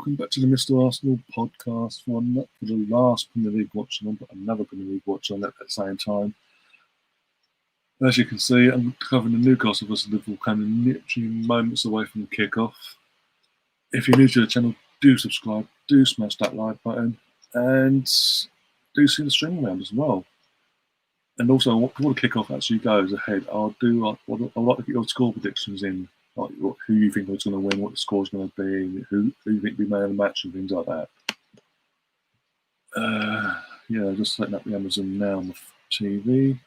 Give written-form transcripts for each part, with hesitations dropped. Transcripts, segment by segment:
welcome back to the Mr. Arsenal podcast for the last Premier League watch on, but another Premier League watch on at the same time. As you can see, I'm covering the Newcastle vs Liverpool game literally moments away from the kickoff. If you're new to the channel, do subscribe, do smash that like button, and do see the stream around as well. And also, before the kickoff actually goes ahead, I'd like to get your score predictions in, like who you think is going to win, what the score's going to be, who you think will be man of the match, and things like that. Yeah, just setting up the Amazon now on the TV.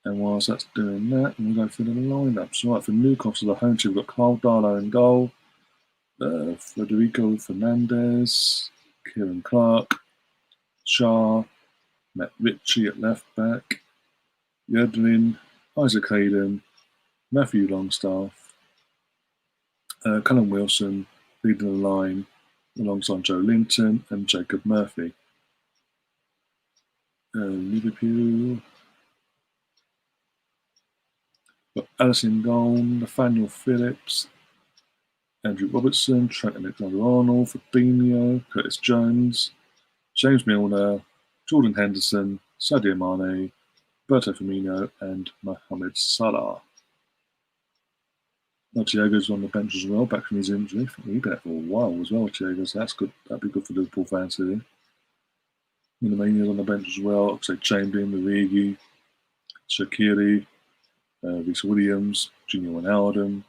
And whilst that's doing that, we'll go through the lineups. Right, for Newcastle, the home team, we've got Carl Darlow in goal, Federico Fernandez, Kieran Clark, Shah, Matt Ritchie at left back, Yedlin, Isaac Hayden, Matthew Longstaff, Callum Wilson leading the line alongside Joe Linton and Jacob Murphy. Liverpool got Alice in goal, Nathaniel Phillips, Andrew Robertson, Trent Alexander-Arnold, Fabinho, Curtis Jones, James Milner, Jordan Henderson, Sadio Mane, Roberto Firmino, and Mohamed Salah. Thiago's on the bench as well, back from his injury. He's been out for a while as well, Thiago, so that's good. That'd be good for Liverpool fans to hear. Minamania's on the bench as well. I'd say Chamberlain, Origi, Shaqiri, Rhys Williams, Junior Wijnaldum,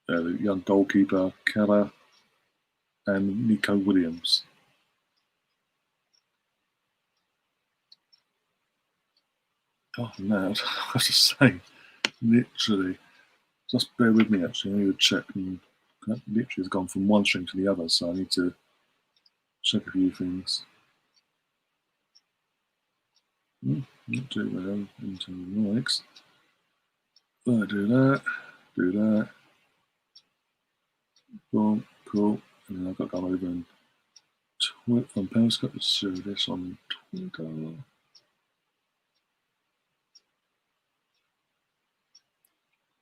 the young goalkeeper, Keller, and Nico Williams. Oh, no, I have to say, literally, just bear with me actually, I need to check, and that literally has gone from one string to the other, so I need to check a few things. Not too well into the mics. I do that. Boom, cool. And then I've got to go over and tweet on Periscope. Let's show this on Twitter.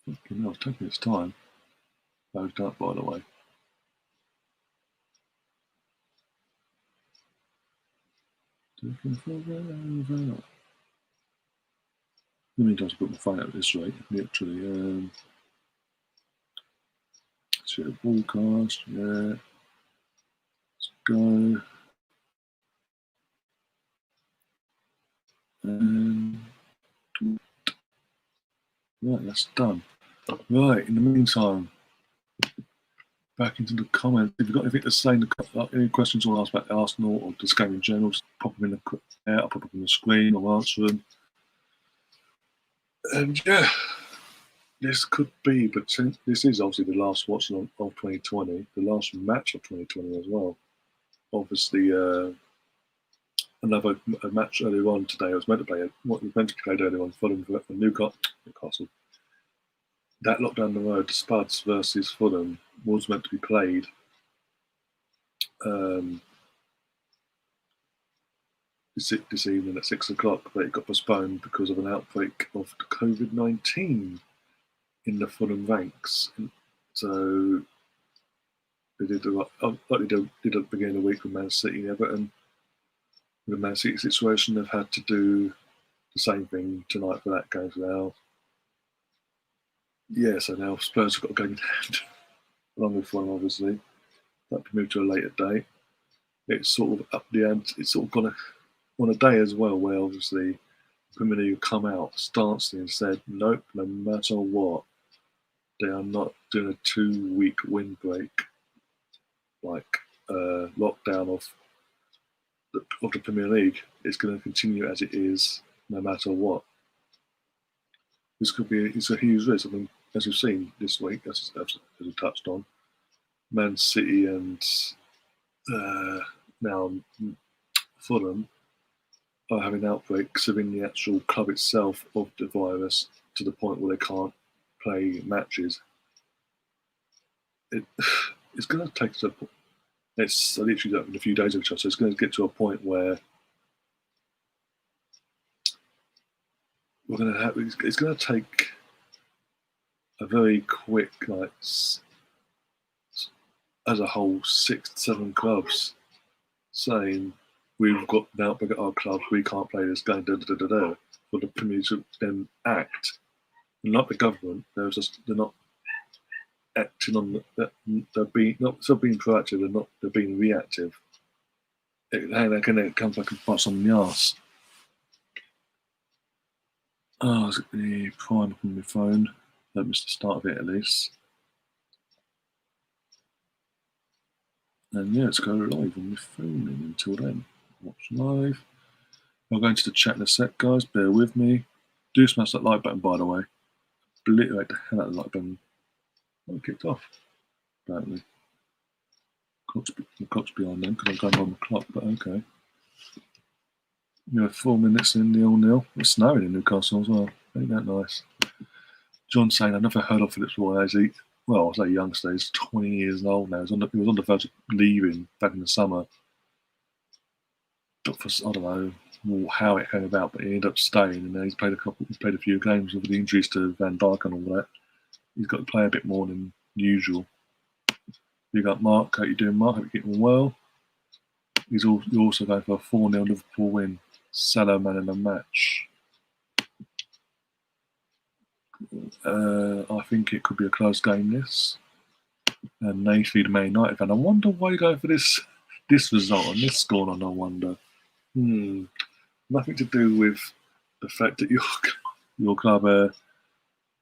Fucking hell, it's taking its time. Loaded up, by the way. Taking forever. I mean, I've got my phone out at this rate, literally. Share broadcast, yeah. Let's go. And right, that's done. Right, in the meantime, back into the comments. If you've got anything to say, any questions you want to ask about Arsenal or this game in general, just pop them in the I'll pop up on the screen, I'll answer them. And yeah, this could be, but since this is obviously the last Watchalong of 2020, the last match of 2020 as well. Obviously, another match earlier on today. I was meant to play what was meant to be played earlier on, Fulham for Newcastle. That lot down the road, the Spuds versus Fulham, was meant to be played. This evening at 6 o'clock, but it got postponed because of an outbreak of COVID-19 in the Fulham ranks. So they did like they did at the beginning of the week with Man City and Everton. With the Man City situation, they've had to do the same thing tonight for that game as well. Yeah, so now Spurs have got a game in hand, along with Fulham, obviously. That can move to a later date. It's sort of up the ante. It's sort of gone on a day as well where obviously Premier League come out staunchly and said, nope, no matter what, they are not doing a 2-week windbreak, like lockdown of the Premier League. It's going to continue as it is, no matter what. It's a huge risk. I mean, as we've seen this week, as we touched on, Man City and now Fulham are having outbreaks within the actual club itself of the virus to the point where they can't play matches. It's going to take to. It's literally in a few days of each other, so it's going to get to a point where we're going to have. It's going to take a very quick, as a whole 6-7 clubs saying we've got our clubs, we can't play this game, for the Premier to then act. And like the government, they're not acting on that. They're being proactive. They're being reactive. It comes back and bites on the arse. Oh, is it the Prime on my phone? Don't miss the start of it at least. And yeah, let's go live on my phone. And until then, watch live. I'll go into the chat in a sec, guys. Bear with me. Do smash that like button, by the way. Obliterate the hell out of the like button. Oh, kicked off. Apparently. The clock's behind them because I'm going on the clock, but okay. 4 minutes in, 0-0. It's snowing in Newcastle as well. Ain't that nice? John saying, I never heard of Phillips Roy as well, I say youngster, he's 20 years old now. He was on the verge of leaving back in the summer. But I don't know how it came about, but he ended up staying, and now he's played a few games with the injuries to Van Dijk and all that. He's got to play a bit more than usual. You got Mark. How you doing, Mark? Hope you're getting well. You're also going for a 4-0 Liverpool win. Salah man in the match. I think it could be a close game, this. And Nathan, the Man United fan. I wonder why you're going for this result and this scoreline, I wonder. Nothing to do with the fact that your club are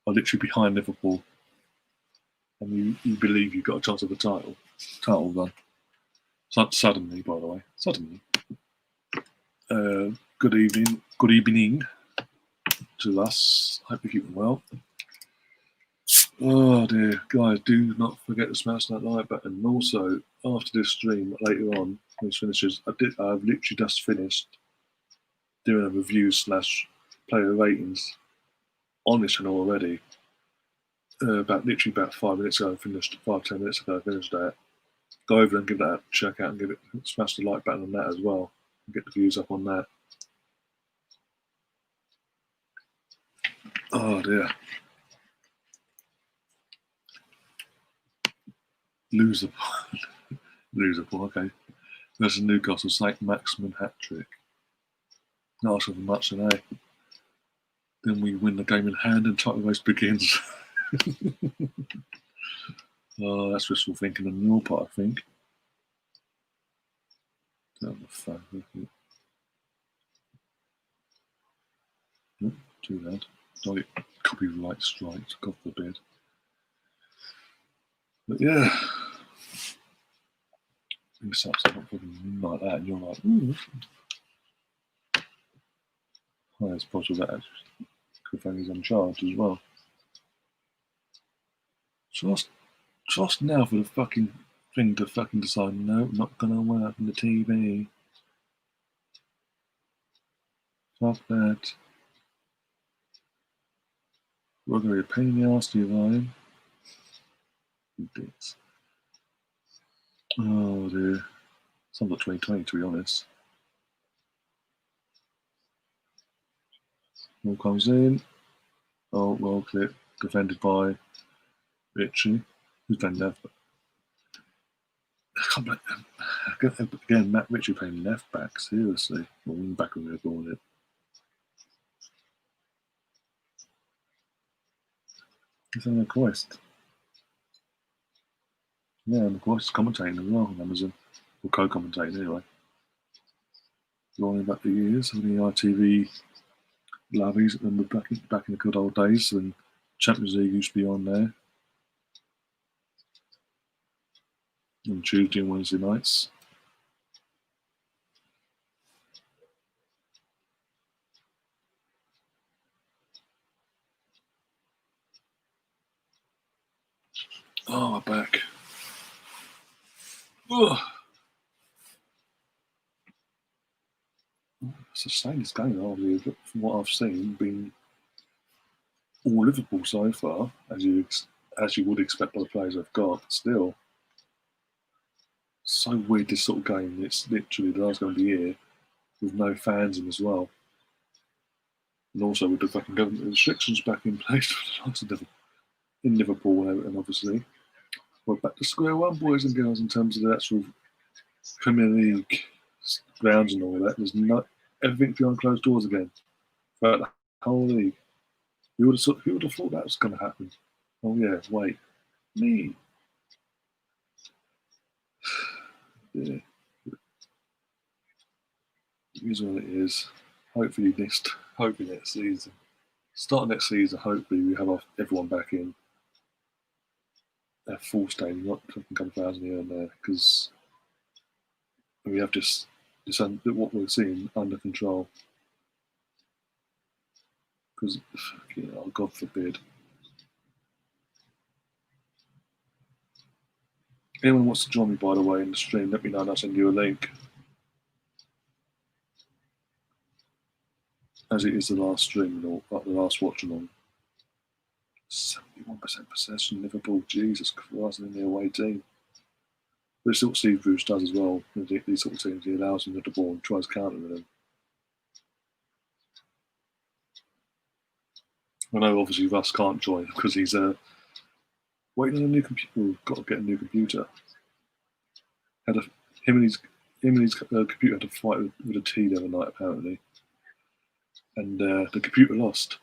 literally behind Liverpool. And you believe you've got a chance of the title run. Suddenly, by the way. Suddenly. Good evening to us. Hope you're keeping well. Oh dear, guys, do not forget to smash that like button. And also, after this stream, later on, when this finishes, I've literally just finished doing a review / player ratings on this channel already. About 5 minutes ago, 5-10 minutes ago, I finished that. Go over and give that a check out and smash the like button on that as well. And get the views up on that. Oh dear. Loser, okay. Versus Newcastle, St. Maximin hat-trick. Not asking for much today. Then we win the game in hand and title race begins. Oh, that's wishful thinking on your part, I think. Down the phone. No, too loud. Don't get copyright strikes, God forbid. But yeah. You start something like that and you're like, well, it's possible that Cavani's on charge as well. Just now for the fucking thing to fucking decide, no, not gonna work on the TV. Fuck that. We're gonna be a pain in the arse to you, Ryan. You bits. Oh dear. Sounds like 2020, to be honest. Ball comes in. Oh, well clip. Defended by Richie. Who's playing left? Again, Matt Ritchie playing left back, seriously. Or wing back when we were born it. He's on the quest. Yeah, and of course, commentating as well on Amazon. Or co-commentating anyway. Rolling back the years, having the ITV lovies, and we're back in the good old days when Champions League used to be on there. On Tuesday and Wednesday nights. Oh, my back. Ugh. It's the same as going on, from what I've seen, been all Liverpool so far, as you would expect by the players I've got. Still, so weird this sort of game. It's literally the last game of the year with no fans in as well, and also with the fucking government restrictions back in place in Liverpool, and obviously, we're back to square one, boys and girls, in terms of the actual Premier League grounds and all that. There's not everything behind closed doors again throughout the whole league. Who would have thought that was going to happen? Oh yeah, wait, me. Yeah. It is what it is. Hopefully next season. Start next season, hopefully we have everyone back in a full stadium, not fucking a couple thousand here and there, because we have this what we're seeing under control. Because, God forbid. Anyone wants to join me, by the way, in the stream, let me know and I'll send you a link. As it is the last stream, or the last watch-along. 71% possession, Liverpool, Jesus Christ, in the away team. But it's what Steve Bruce does as well. These sort of teams, he allows them to the ball and tries countering them. I know obviously Russ can't join because he's waiting on a new computer. We've got to get a new computer. Him and his computer had a fight with a T the other night apparently, and the computer lost.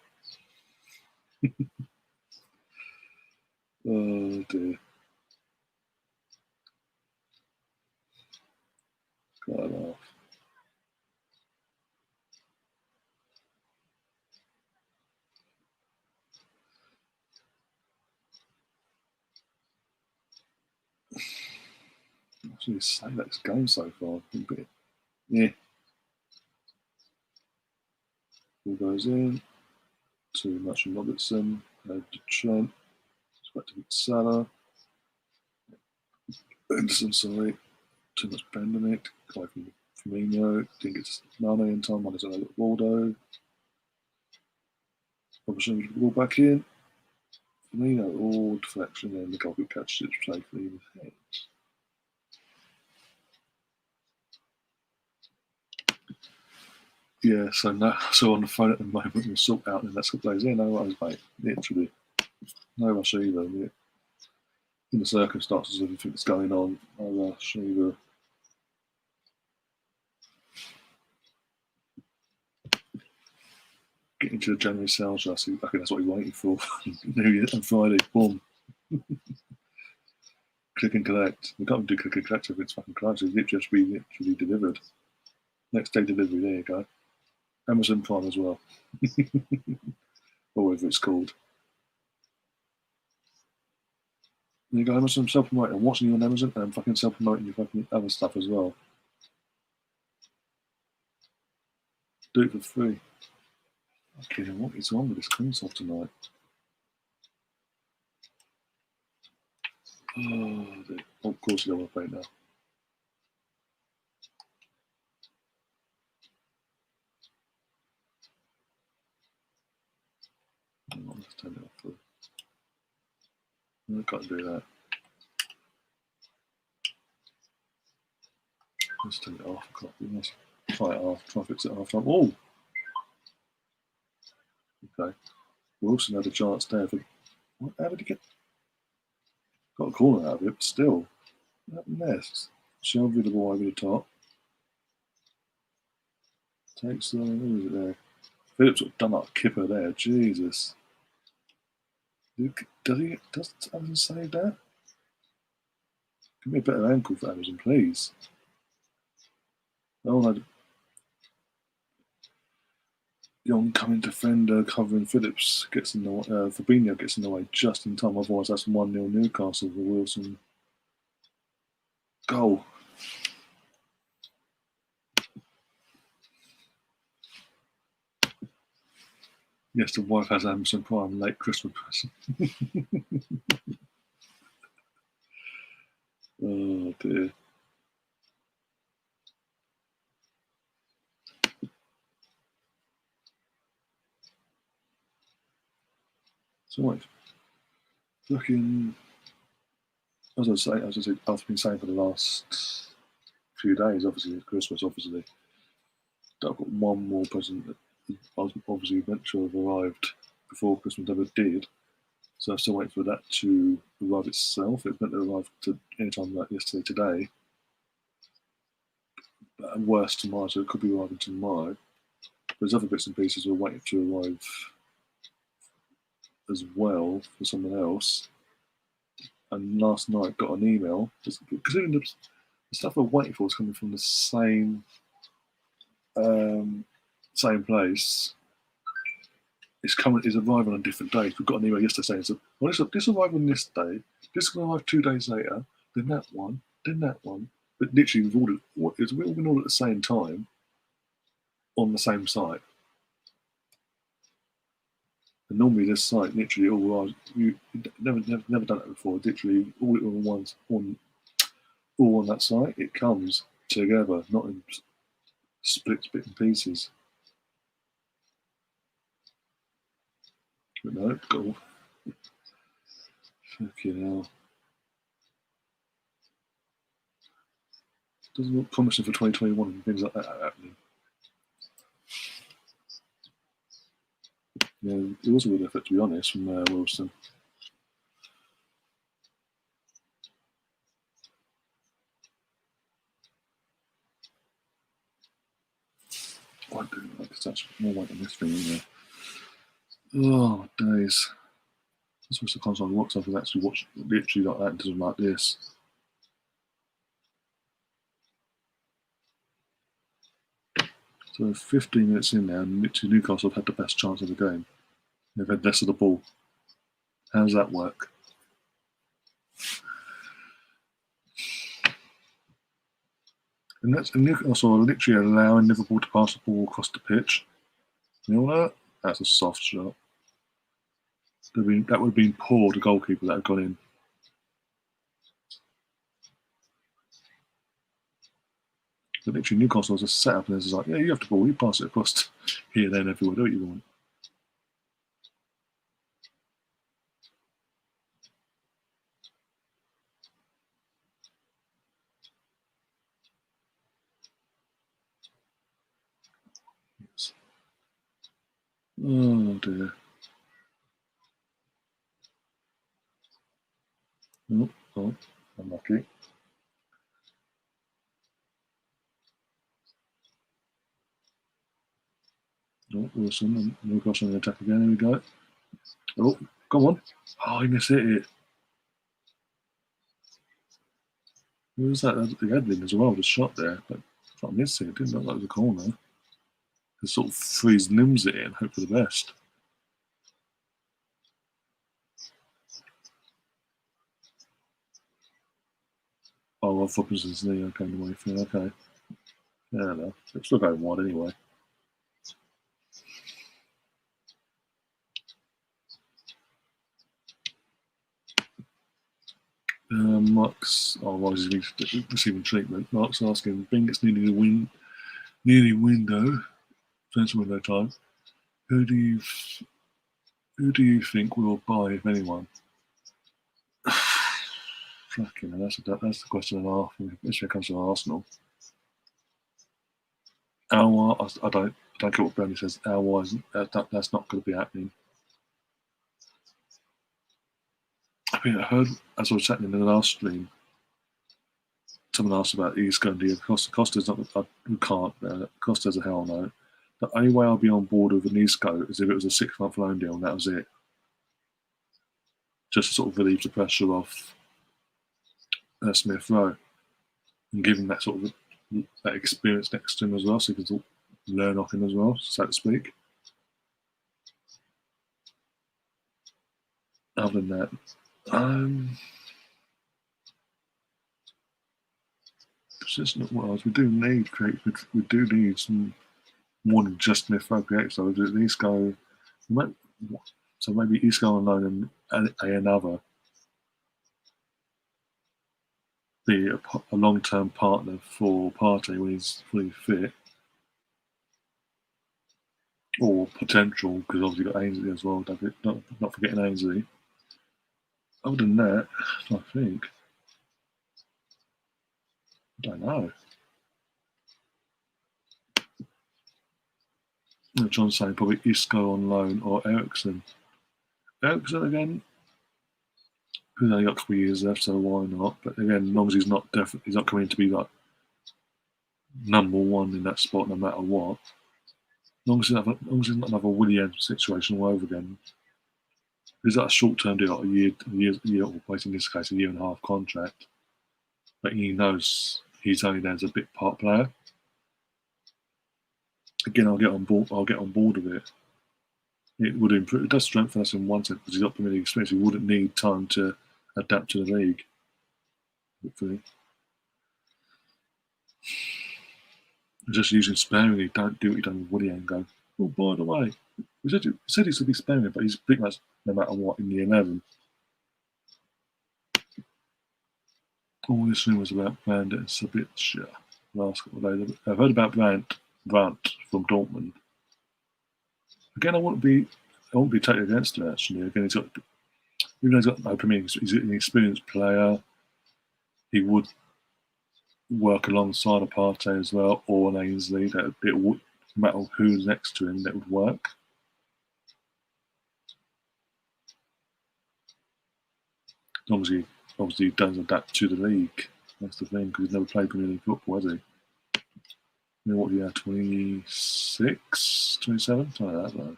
Oh dear. Gotta laugh. I should say that this game so far. Yeah. Ball goes in. Too much from Robertson. To Trent. It's back to Salah. Anderson, sorry. Too much Benedict. Guy from Firmino. Didn't get Nane in time. One is a little Waldo. Robertson with the ball back in. Firmino, all deflection, and the goalkeeper catches it safely in his head. Yeah, so on the phone at the moment, we'll sort out the next couple of days. Yeah, no worries, mate. Literally. No rush either. In the circumstances of everything that's going on, no rush either. Getting to the January sales rush, I think that's what he's waiting for. New Year and Friday, boom. Click and collect. We can't do click and collect if it's fucking close. It's literally delivered. Next day delivery, there you go. Amazon Prime as well. Or whatever it's called. There you go, Amazon self-promoting. I'm watching you on Amazon and I'm fucking self-promoting your fucking other stuff as well. Do it for free. Okay, what is wrong with this console tonight? Oh, of course you don't want to play now. Let's turn it off. I can't do that. Let's turn it off. Let's try it off. Try and fix it after. Oh! Okay. Wilson had a chance there. How did he get? Got a corner out of it, but still. That mess. Shelby the ball over the top. Takes the. Who is it there? Phillips sort of done up Kipper there. Jesus. Does Amazon save that? Give me a better ankle for Amazon, please. Oh no. The oncoming defender covering Phillips gets in the Fabinho gets in the way just in time. Otherwise, that's 1-0 Newcastle for Wilson. Goal. Yes, the wife has Amazon Prime late Christmas present. Oh dear. So what? Looking, as I said, I've been saying for the last few days. Obviously, it's Christmas. Obviously, I've got one more present that I was obviously meant to have arrived before Christmas ever did. So I'm still waiting for that to arrive itself. It's meant to arrive anytime like yesterday, today. But at worst tomorrow, so it could be arriving tomorrow. There's other bits and pieces we're waiting to arrive as well for someone else. And last night got an email, considering the stuff we're waiting for is coming from the same place. It's arriving on different days. We've got an email yesterday saying, well, this arrived on this day, this is going to arrive 2 days later, then that one, then that one. But literally, we've all been ordered at the same time on the same site. And normally, this site literally all arrives. You never done it before. Literally, all on that site. It comes together, not in split bits and pieces. But no, go. Fucking hell. Doesn't look promising for 2021 and things like that happening. Yeah, it was a good effort, to be honest, from Wilson. I do like such more weight on this thing, isn't there? Oh, days. That's what the console works off is actually watch literally like that and doesn't like this. So 15 minutes in now, and literally Newcastle have had the best chance of the game. They've had less of the ball. How does that work? And Newcastle are literally allowing Liverpool to pass the ball across the pitch. You know that? That's a soft shot. That would have been poor, the goalkeeper that had gone in. But literally Newcastle was just set up and it's like, yeah, you have the ball, you pass it across here, there, and everywhere, do what you want. Yes. Oh dear. Oh, unlucky. Oh, Wilson, Newcastle on the attack again. Here we go. Oh, come on. Oh, he missed it. Who was that? The Edlin as well, just shot there. But I missed it. It didn't look like it was a corner. Just sort of freeze limbs it in, hope for the best. Oh, Rob Robinson's knee. Okay, the way through. Okay. Yeah, no. It's still going wide anyway. Mark's, well, he's receiving treatment. Mark's asking, being it's nearly window, transfer window time. Who do you think will buy, if anyone? Fucking hell, that's the question of half, especially when it comes to Arsenal. I don't care what Bernie says. That's not going to be happening. I mean, I heard as I was chatting in the last stream, someone asked about Isco and Diego Costa. Costa's not. We can't. Costa's a hell no. The only way I'll be on board with an Isco is if it was a 6-month loan deal and that was it. Just to sort of relieve the pressure off Smith Rowe and give him that sort of that experience next to him as well, so he can sort of learn off him as well, so to speak. Other than that, it's just not what else. We do need we do need some more than just Smith Rowe creators. So at least go. So maybe Isco on loan and another be a long-term partner for Partey when he's fully fit, or potential because obviously got Ainsley as well. Not forgetting Ainsley. Other than that, I think I don't know. John's saying probably Isco on loan or Ericsson. Ericsson again. He's only got a couple of years left, so why not? But again, as long as he's not coming to be like number one in that spot, no matter what. As long as it's not another William situation all over again. Is that a short-term deal, like a year, or in this case, a year and a half contract? But he knows he's only there as a bit part player. Again, I'll get on board. With it. It would improve. It does strengthen us in one sense because he's got Premier League experience. He wouldn't need time to adapt to the league. Hopefully, just using sparingly. Don't do what you done with Woody and go. Oh, by the way, he said he should be sparing, but he's pretty much no matter what in the 11. All this rumours about Brandt and Sabitzer last couple of days. I've heard about Brandt from Dortmund. Again, I won't be totally against him actually. Again, he's got no Premier League. He's an experienced player. He would work alongside a Partey as well, or an Ainsley. That it would no matter who's next to him, that would work. Obviously, he does adapt to the league. That's the thing, because he's never played Premier League football, has he? You know what, 26, 27? Something like that, though. I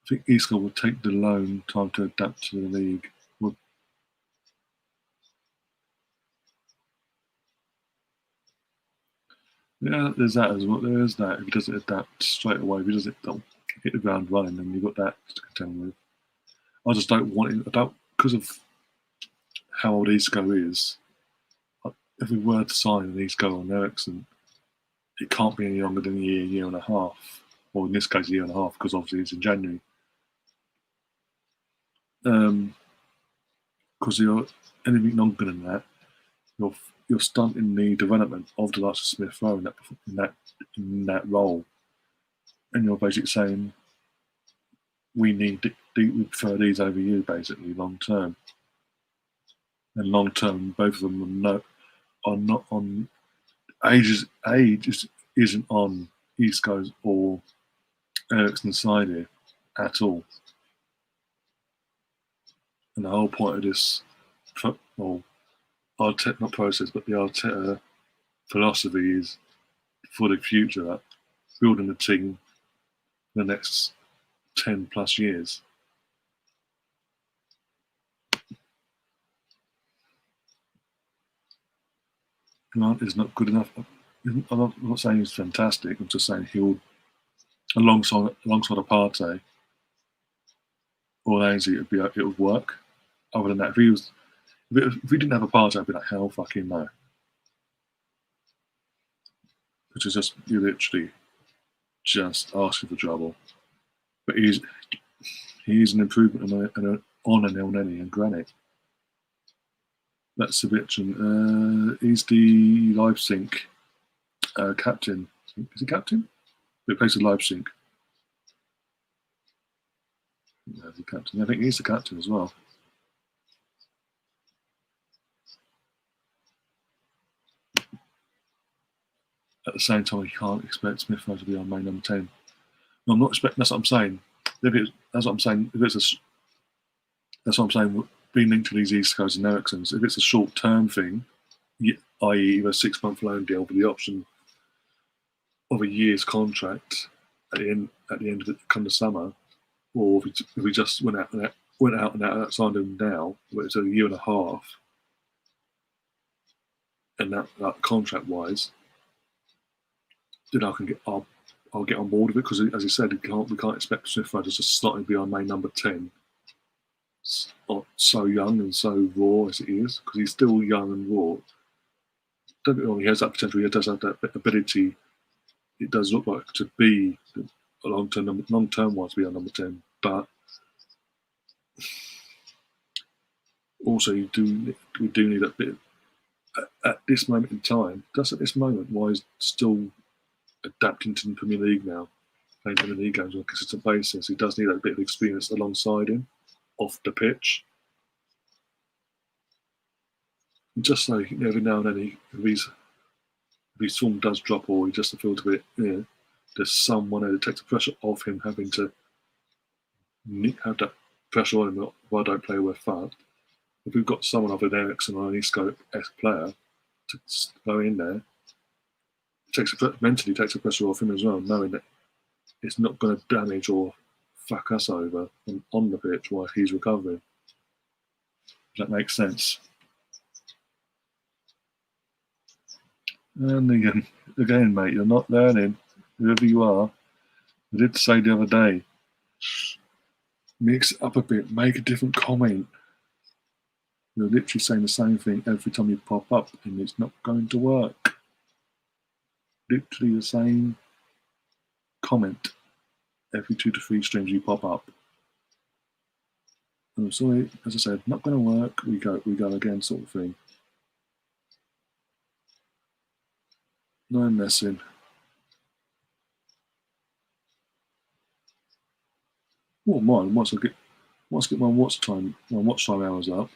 think Isco would take the loan time to adapt to the league. Yeah, there's that as well. There is that. If he doesn't adapt straight away, if he doesn't hit the ground running, then you've got that to contend with. I just don't want him, because of how old Isco is. If we were to sign an Isco on Ericsson, it can't be any younger than a year and a half. Or in this case, a year and a half, because obviously it's in January. Because anything longer than that, you're stunting the development of the likes of Smith Rowe in that role, and you're basically saying we prefer these over you, basically long term. And long term, both of them are not on age isn't on Isco's or Ericsson's side here at all. And the whole point of this, Arteta, not process, but the Arteta philosophy is for the future, that building a team for the next 10 plus years. Grant is not good enough. I'm not saying he's fantastic. I'm just saying he'll, alongside a Partey or Ainsley, it would work. Other than that, if we didn't have a Partey, I'd be like, hell fucking no. Which is just, you literally just asking for trouble. But he's an improvement on an Elneny and Granit. That's a bit. He's the Leipzig captain. Is he captain? He plays with Leipzig. Yeah, the captain. I think he's the captain as well. At the same time, you can't expect Smith Rowe to be our main number 10. No, I'm not expecting. That's what I'm saying. That's what I'm saying. That's what I'm saying. Being linked to these Iscos and Ericssons, if it's a short-term thing, i.e., a 6-month loan deal with the option of a year's contract at the end of the summer, or if we just went out and signed him now, where it's a year and a half, and that contract wise, then I'll get on board with it, because as you said, we can't expect Smith Rowe to just start to be our main number 10. So young and so raw as it is, because he's still young and raw. Don't get me wrong, he has that potential. He does have that ability. It does look like to be a long-term one to be our number 10, but also we do need a bit at this moment in time. Just at this moment, why he's still adapting to the Premier League now, playing Premier League games on a consistent basis. He does need a bit of experience alongside him off the pitch. And just so every now and then, if his form does drop, or he just feels a bit, there's someone there that takes the pressure off him having to have that pressure on him. If I don't play, we're fucked. if we've got someone of an Ericsson or an Isco-esque player to go in there, mentally takes the pressure off him as well, knowing that it's not going to damage or fuck us over on the pitch while he's recovering. That makes sense. And again, mate, you're not learning, whoever you are. I did say the other day, mix it up a bit, make a different comment. You're literally saying the same thing every time you pop up, and it's not going to work. Literally the same comment every 2 to 3 streams you pop up. I'm sorry, as I said, not going to work. We go again, sort of thing. No messing. Well, mine. Once I get my watch time hours up.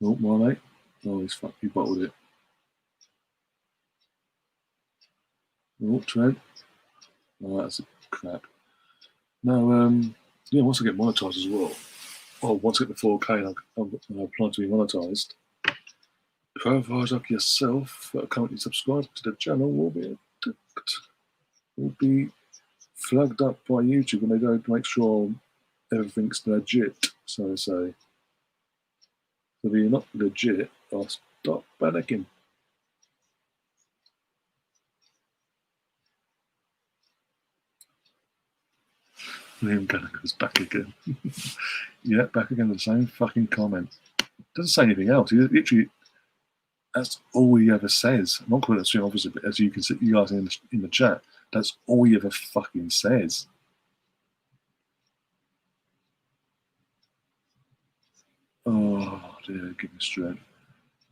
Oh, my mate. Oh, he bottled it. Oh, Trent. Oh, that's a crap. Now, yeah, once I get monetized as well. Oh, once I get the 4K, I plan to be monetized. Profiles like yourself that are currently subscribed to the channel will be flagged up by YouTube when they go to make sure everything's legit, so to say. So if you're not legit, I'll stop panicking. Liam Gallagher's back again. Yeah, back again with the same fucking comment. Doesn't say anything else. He literally, that's all he ever says. I'm not calling it a stream, obviously, but as you can see, you guys in the chat, that's all he ever fucking says. Oh dear, give me strength.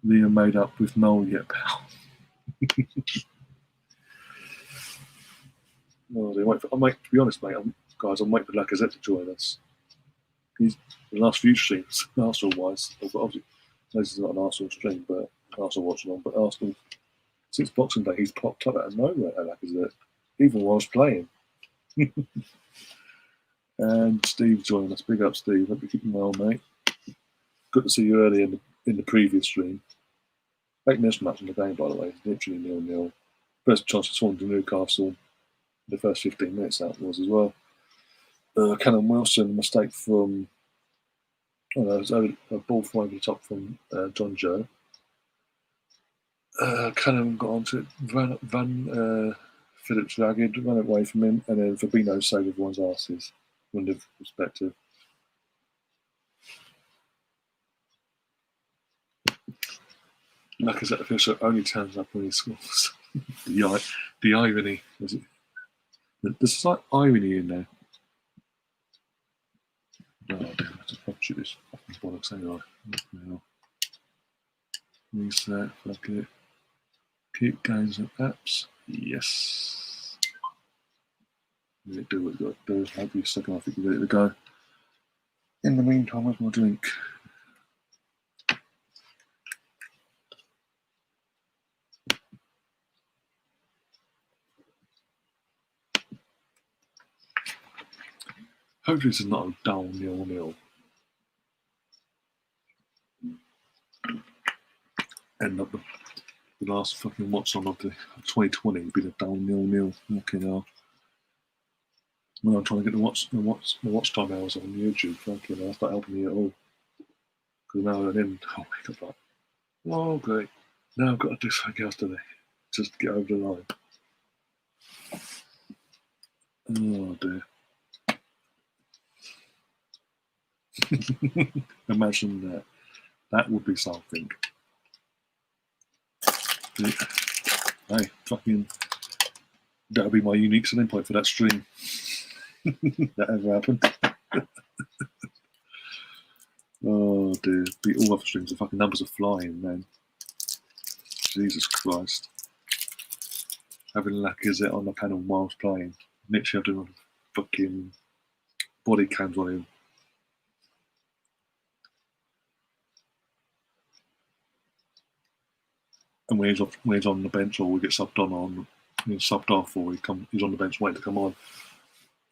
Liam made up with Noel yet, pal. Oh dear, to be honest, mate, guys, I'm waiting for Lacazette to join us. He's the last few streams, Arsenal-wise. Obviously, this is not an Arsenal stream, but Arsenal Watchalong. But Arsenal, since Boxing Day, he's popped up out of nowhere. Lacazette, even while I was playing. And Steve joined us. Big up, Steve. Hope you're keeping well, mate. Good to see you early in the previous stream. Late missed match in the game, by the way. Literally 0-0. First chance to Swan to Newcastle. The first 15 minutes that was as well. Callum Wilson, mistake from. Oh no, it was a ball from over the top from John Joe. Callum got onto it. Van Phillips ragged, ran away from him, and then Fabinho saved everyone's asses. From the perspective. Lacazette official only turns up when he scores. the irony, is it? There's a slight irony in there. Oh, damn, I just fucking shoot this fucking bollocks anyway. Reset, fuck it. Keep games and apps. Yes. Do what you got to do. Hopefully, second half, you're ready to go. In the meantime, where's my drink? Hopefully, this is not a dull 0-0. And not the last fucking watch on of the 2020 would be the dull 0-0. Fucking hell. When I'm trying to get the watch time hours on YouTube, fucking hell, that's not helping me at all. Because now and then I'll wake up like, oh, great. Now I've got to do something else today. Just to get over the line. Oh dear. Imagine that. That would be something. Hey, fucking. That'll be my unique selling point for that stream. That ever happened. Oh dear. Beat all other streams. The fucking numbers are flying, man. Jesus Christ. Having Lacazette on the panel whilst playing. Literally having fucking body cams on him. And when he's on the bench or we get subbed he's subbed off or he's on the bench waiting to come on,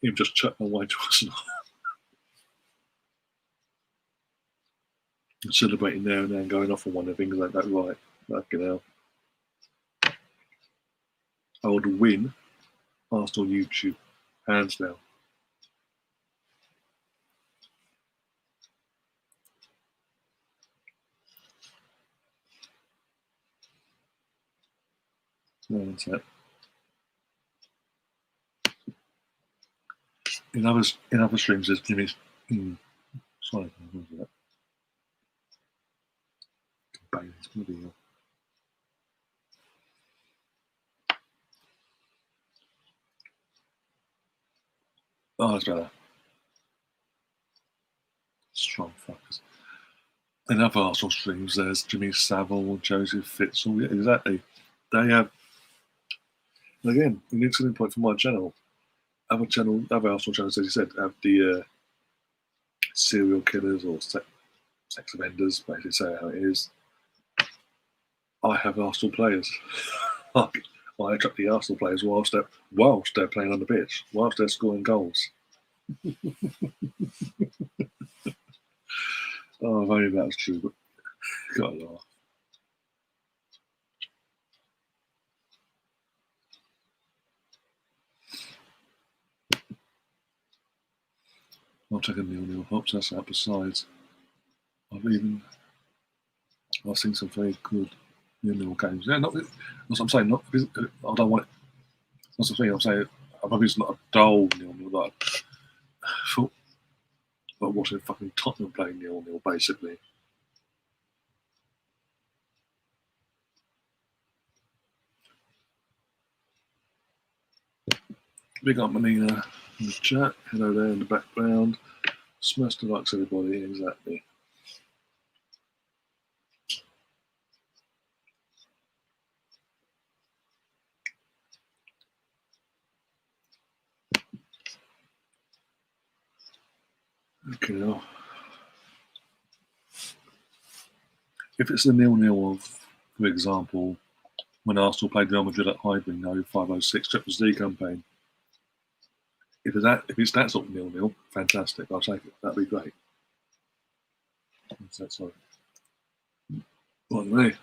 him just chatting away to us. and celebrating there and then, going off on one of things like that. Right, fucking hell. I would win Arsenal YouTube, hands down. No, that's it. In other streams, there's Jimmy's. Sorry, what was that? Bang, it's bloody hell. Oh, that's better. Strong fuckers. In other Arsenal streams, there's Jimmy Savile, Joseph Fitzel. Yeah, exactly. They have, again, an excellent point for my channel. Other Arsenal channels, as you said, have the serial killers or sex offenders, basically say how it is. I have Arsenal players. I attract the Arsenal players whilst they're playing on the pitch, whilst they're scoring goals. Oh, if only that's true, but gotta laugh. I'll take a 0-0 hops, that's that. Besides, I've seen some very good 0-0 games. Yeah, that's what I'm saying. Not because I don't want it. That's the thing I'm saying. I hope it's not a dull 0-0. Like, I thought like watching fucking Tottenham playing 0-0, basically. Big up Manina in the chat. Hello there in the background. Smash the likes, everybody. Exactly. Okay, now. If it's a 0-0 of, for example, when Arsenal played Real Madrid at Highbury, 0506 Champions League campaign, if it's that sort of 0-0, fantastic. I'll take it. That'd be great. What's that? Sorry. Well, me.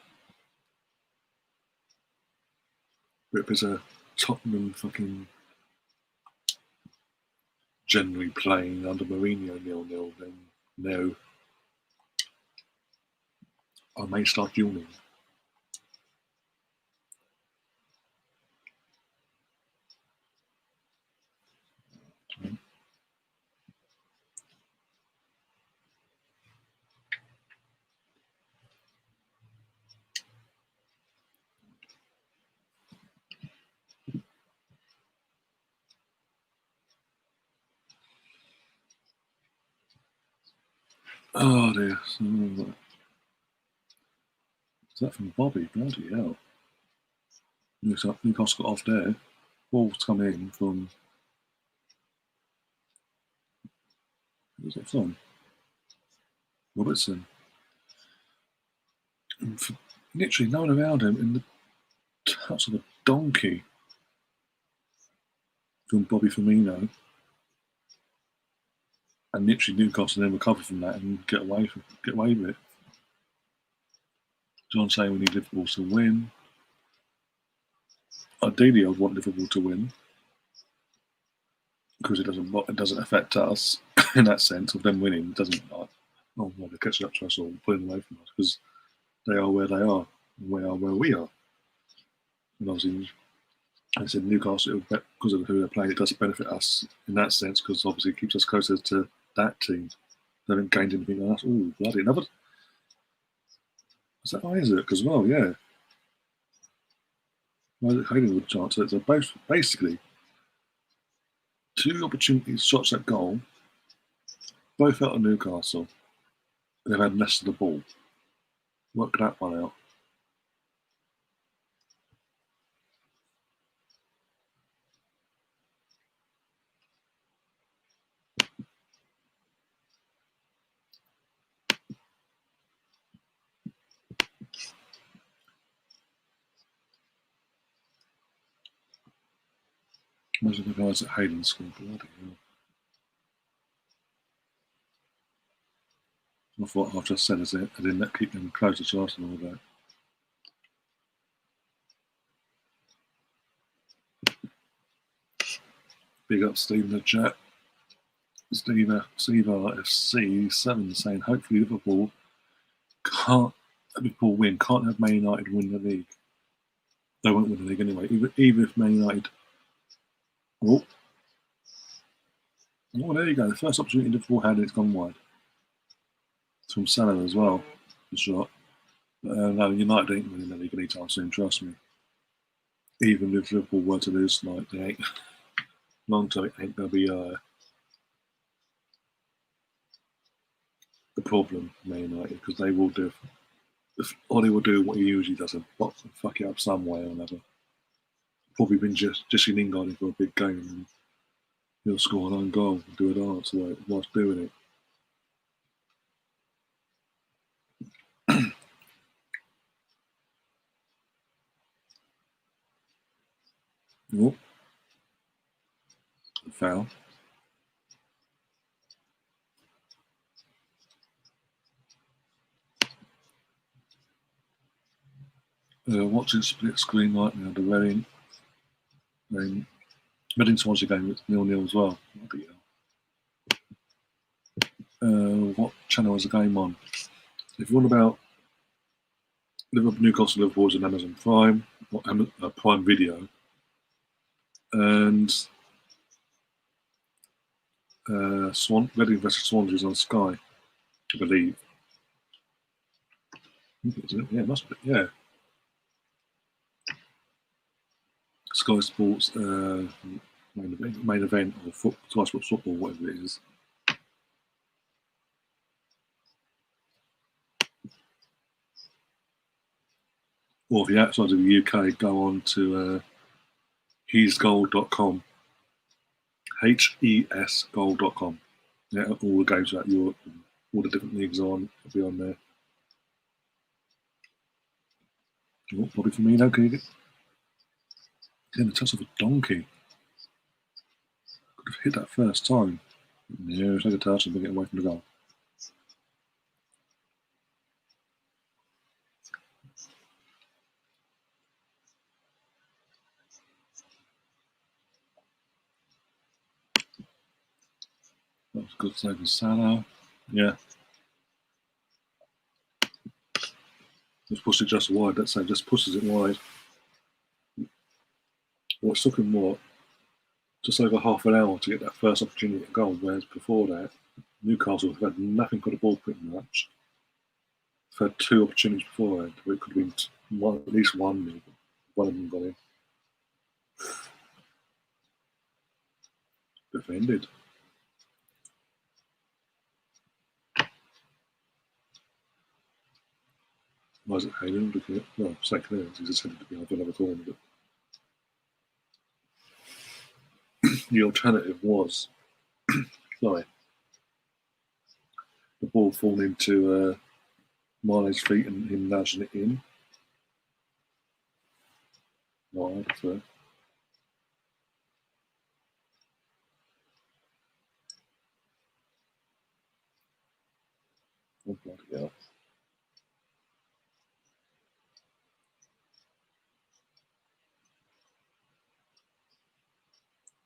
If it's a Tottenham fucking generally playing under Mourinho 0-0, then no. I may start yawning. Oh dear. Is that from Bobby? Bloody hell. Newcastle got off there. Ball's come in from. Who's it from? Robertson. And literally no one around him in the touch of a donkey from Bobby Firmino. And literally Newcastle then recover from that and get away with it. John saying we need Liverpool to win. Ideally, I'd want Liverpool to win because it doesn't affect us in that sense of them winning. It doesn't like they're catching up to us or pulling away from us because they are where they are, and we are where we are. And obviously, I said Newcastle because of who they're playing, it does benefit us in that sense because obviously it keeps us closer to that team. They haven't gained anything on us. Oh, bloody another! Is that Isaac as well? Yeah. Isaac Hayden chance. So they're both basically two opportunities, shots at goal, both out of Newcastle. They've had less of the ball. Work that one out. Most of the guys at Hayden scored. Bloody hell. I thought I've just said is it. I didn't keep them closer to Arsenal all that. Big up Steve in the chat. Steve FC7 saying hopefully Liverpool win. Can't have Man United win the league. They won't win the league anyway. Even if Man United. Oh, there you go. The first opportunity Liverpool had, it's gone wide. It's from Salah as well. The shot. But no, United ain't winning the league anytime soon. Trust me. Even if Liverpool were to lose tonight, they ain't. Long term, it ain't gonna be the problem, Man United, because they will do. Ollie will do what he usually does and fuck it up some way or another. Probably been just in England for a big game and he'll score an own goal and do a dance whilst doing it. Oh, foul. Watching split screen right now. The Reading Swansea game, it's 0-0 as well. What channel is the game on? If you're on about Newcastle, Liverpool is on Amazon Prime or Prime Video, and Reading versus Swansea is on Sky, I believe. Yeah, it must be. Yeah. Sky Sports main event or Sky Sports football, whatever it is. Or if you're outside of the UK, go on to hesgold.com. HESgold.com. Yeah, all the games about Europe, all the different leagues on, will be on there. Oh, Bobby Firmino, can you get the touch of a donkey? Could have hit that first time. Yeah, take a touch and bring it away from the goal. That was a good save from Salah. Yeah. Just pushed it just wide. That save just pushes it wide. Well, it took him just over half an hour to get that first opportunity at goal, whereas before that, Newcastle have had nothing for the ball pretty much. They've had two opportunities beforehand where it could have been at least one, maybe. One of them got in. Defended. Isaac Hayden looking at, well, St. Clearance, he's just headed to behind another corner, but the alternative was, sorry, the ball falling into Mane's feet and him nudging it in. Wide, so. Oh, bloody hell.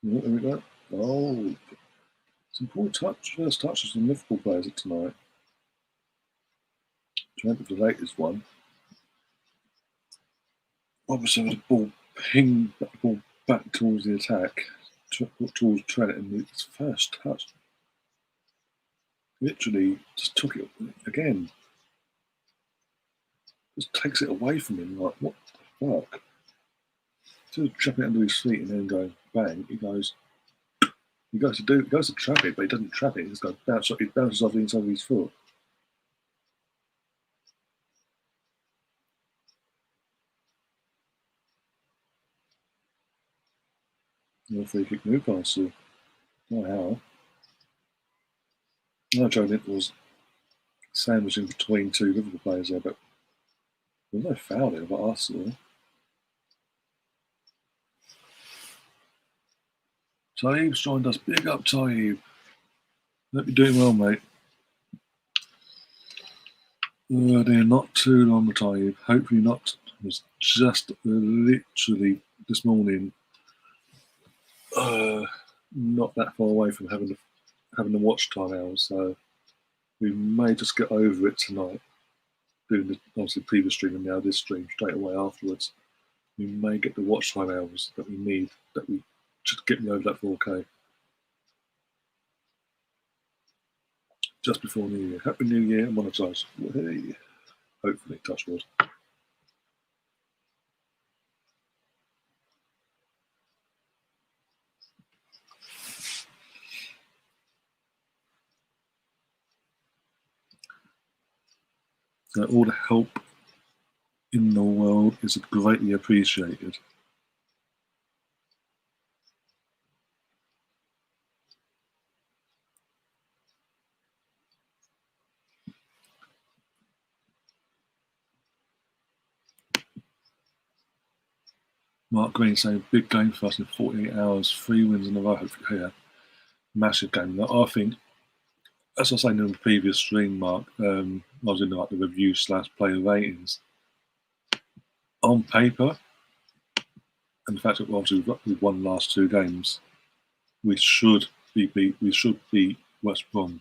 There we go. Oh, some poor first touches from Liverpool players tonight. Trying to the latest one. Obviously, with the ball pinged the ball back towards the attack, towards Trent, and his first touch literally just took it again. Just takes it away from him. Like, what the fuck? Instead of trapping it under his feet and then going bang, he goes to trap it, but he doesn't trap it. He just goes he bounces off the inside of his foot. No free kick Newcastle. Oh, how? No, Joe Nick was sandwiched in between two Liverpool players there, but there's no foul there about Arsenal. Taib's joined us. Big up, Taib. Hope you're doing well, mate. They're not too long, Taib. Hopefully not. It was just literally this morning, uh, not that far away from having the watch time hours, so we may just get over it tonight. Doing the obviously previous stream and now this stream straight away afterwards. We may get the watch time hours that we need, that we just get me over that 4K. Just before New Year. Happy New Year and monetize. Hey. Hopefully, touch wood. So all the help in the world is greatly appreciated. Mark Green saying, big game for us in 48 hours, 3 wins in a row. Yeah, massive game. I think, as I was saying in the previous stream, Mark, I was in like the review / player ratings. On paper, and the fact that obviously we've won the last 2 games, we should be West Brom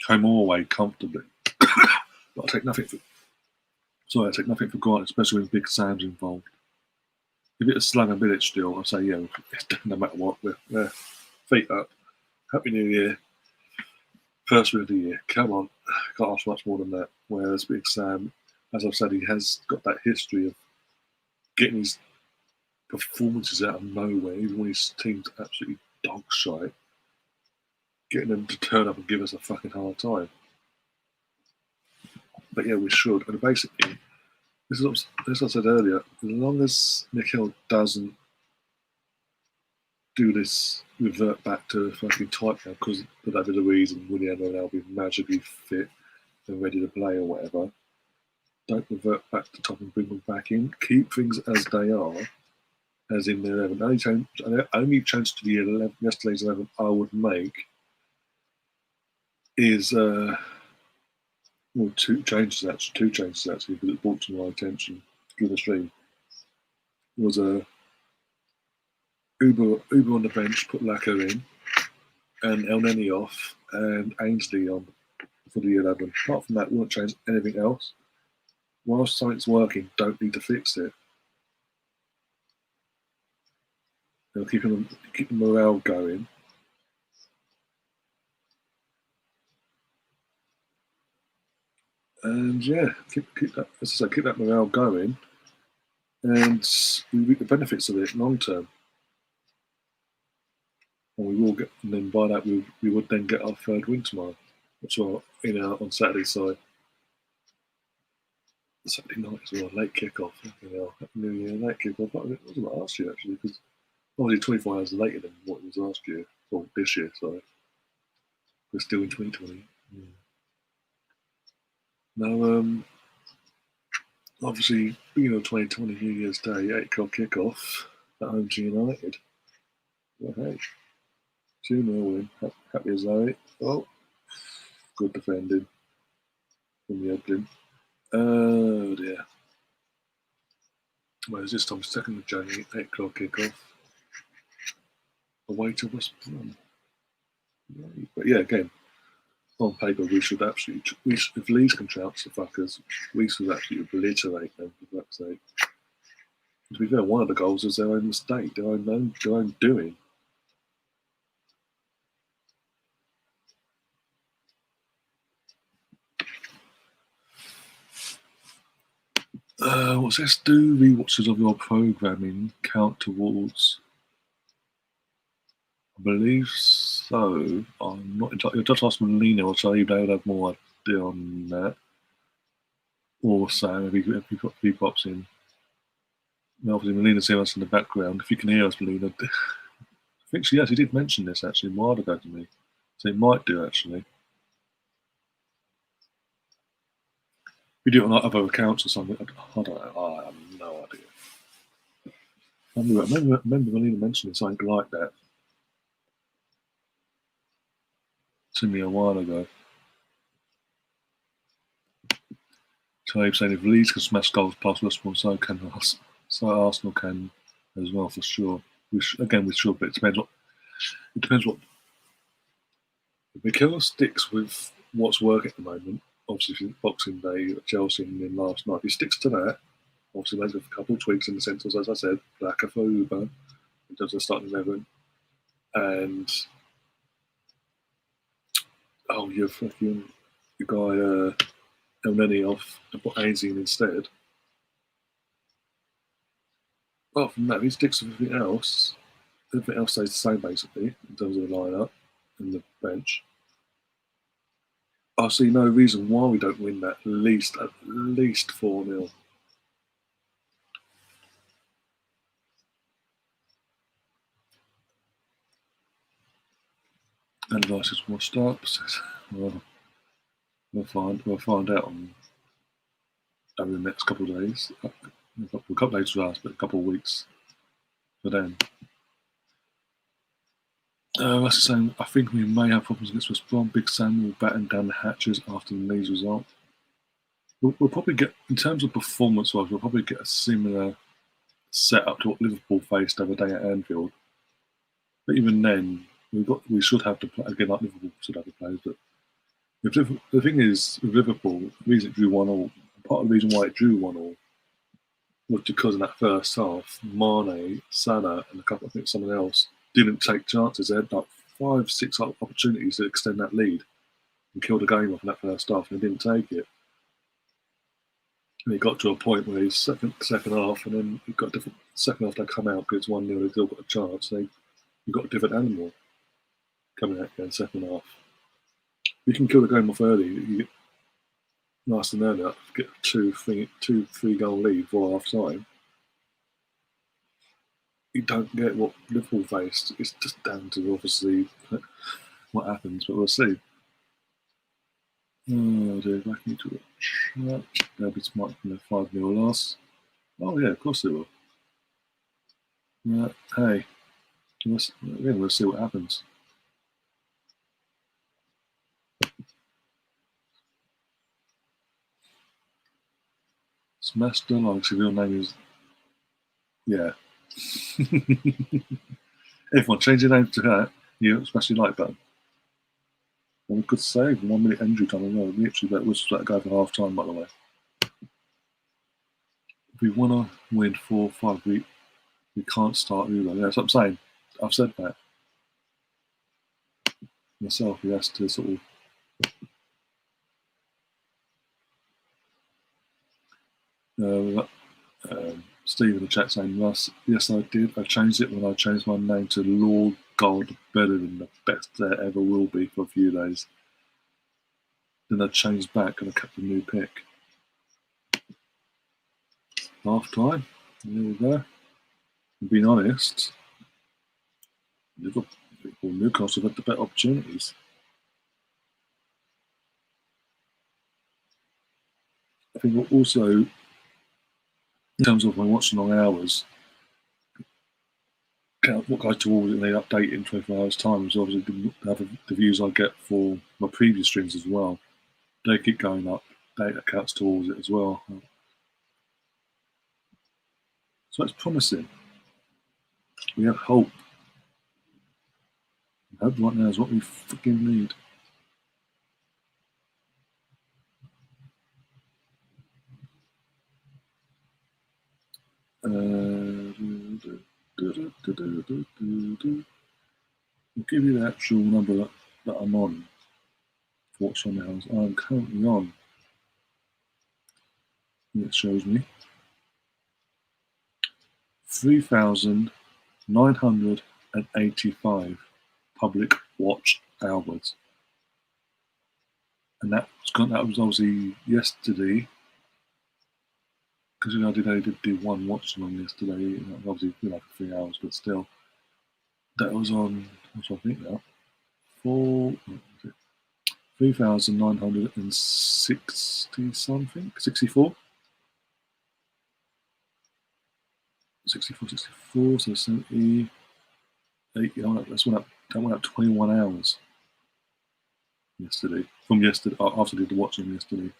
home or away comfortably. But I take nothing for granted, especially when Big Sam's involved. If it's Slaven Village still, I'd say, yeah, no matter what, we're feet up. Happy New Year. First win of the year. Come on. Can't ask much more than that. Whereas Big Sam, as I've said, he has got that history of getting his performances out of nowhere, even when his team's absolutely dog shite, getting them to turn up and give us a fucking hard time. But yeah, we should. And basically, this is as I said earlier, as long as Mikel doesn't do this, revert back to fucking type now, because for that bit of reason, Willian will now be magically fit and ready to play or whatever. Don't revert back to top and bring them back in. Keep things as they are, as in the 11. Only change to the 11, yesterday's 11 I would make is well, two changes actually, because it brought to my attention through the stream. Was a Uber on the bench, put Lacquer in, and El Neni off, and Ainsley on for the 11. Apart from that, wouldn't change anything else. Whilst something's working, don't need to fix it. Keep the morale going. And yeah, keep that. As I say, keep that morale going, and we reap the benefits of it long term. And we will get. And then by that, we would then get our 3rd win tomorrow, which are on Saturday side. Saturday night as well, late kickoff. New Year late kickoff. It wasn't last year actually, because obviously 24 hours later than what it was last year or this year. So we're still in 2020. Yeah. Now, obviously, 2020 New Year's Day, 8 o'clock kickoff at home to United. Well, hey, 2-0 win. Happy as I. Oh, good defending from the Edlin. Oh dear. Whereas this time, 2nd of January, 8 o'clock kickoff. Away to West Brom. But yeah, again, on paper, we should absolutely. If Leeds can trounce the fuckers, we should actually obliterate them, for fuck's sake. To be fair, one of the goals was their own mistake, their own doing. What's this? Do rewatches of your programming count towards? I believe so. I'm not entirely. Just ask Melina or Saeed, they would have more idea on that. Or Sam, if he pops in. Obviously, Melina's hearing us in the background. If you can hear us, Melina. I think she actually did mention this actually a while ago to me. So it might do actually. We do it on other accounts or something. I don't know. I have no idea. I remember Melina mentioning something like that to me a while ago. So I'm saying if Leeds can smash goals past West Brom, so can us. So Arsenal can as well for sure. Again, we should, but it depends what if Mikel sticks with what's working at the moment. Obviously, Boxing Day at Chelsea and then last night, if he sticks to that, obviously makes a couple of tweaks in the centres, as I said, Blacker for Uber in terms of starting 11, and you're fucking the guy El Neni off and put Ainsley in instead. Apart from that, if he sticks with everything else stays the same basically in terms of the lineup and the bench. I see no reason why we don't win that at least 4-0. And device is washed up. Well, we'll find out over the next couple of days. A couple of days for us, but a couple of weeks for them. That's the same. I think we may have problems against West Brom. Big Sam will batten down the hatches after the Leeds result. We'll probably get, in terms of performance-wise, we'll probably get a similar setup to what Liverpool faced the other day at Anfield. But even then, we should have to play again, like Liverpool should have to play. But the thing is, with Liverpool, the reason it drew 1-1, part of the reason why it drew 1-1 was because in that first half, Mane, Salah, and I think someone else didn't take chances. They had like 5-6 opportunities to extend that lead and kill the game off in that first half, and they didn't take it. And it got to a point where his second half, and then it got different. Second half they come out because it's 1-0, they still got a chance. You've got a different animal coming out again second half. You can kill the game off early. You get nice and early, get a 2-3 goal lead for half time. You don't get what Liverpool faced. It's just down to obviously what happens, but we'll see. Oh dear, back into the track. They'll be smart from their 5-0 loss. Oh yeah, of course they will. Hey, we'll see what happens. Smash the like, so your name is yeah. Everyone, change your name to that. You smash your like button. And a good save, 1 minute injury time. I know, literally, that was that guy for half time, by the way. If we want to win 4-5, we can't start Uber. Yeah, that's what I'm saying. I've said that myself. He has to sort of. Steve in the chat saying, yes, I did. I changed it when I changed my name to Lord God, better than the best there ever will be for a few days. Then I changed back and I kept the new pick. Half time. There we go. Being honest, Liverpool, Newcastle have had the better opportunities. I think also, in terms of my Watchalong hours, what goes towards it and they update it in 24 hours' time is obviously the views I get for my previous streams as well. They keep going up, data counts towards it as well. So it's promising. We have hope. Hope right now is what we fucking need. I'll give you the actual number that I'm on. Watchalong hours. I'm currently on. It shows me 3,985 public watch hours, and that was obviously yesterday. Because I did do one Watchalong yesterday, obviously for 3 hours, but still, that was on. What's I think now? 3,960 something, 64. 64, so 78. That went up 21 hours yesterday. From yesterday, after I did the watching yesterday.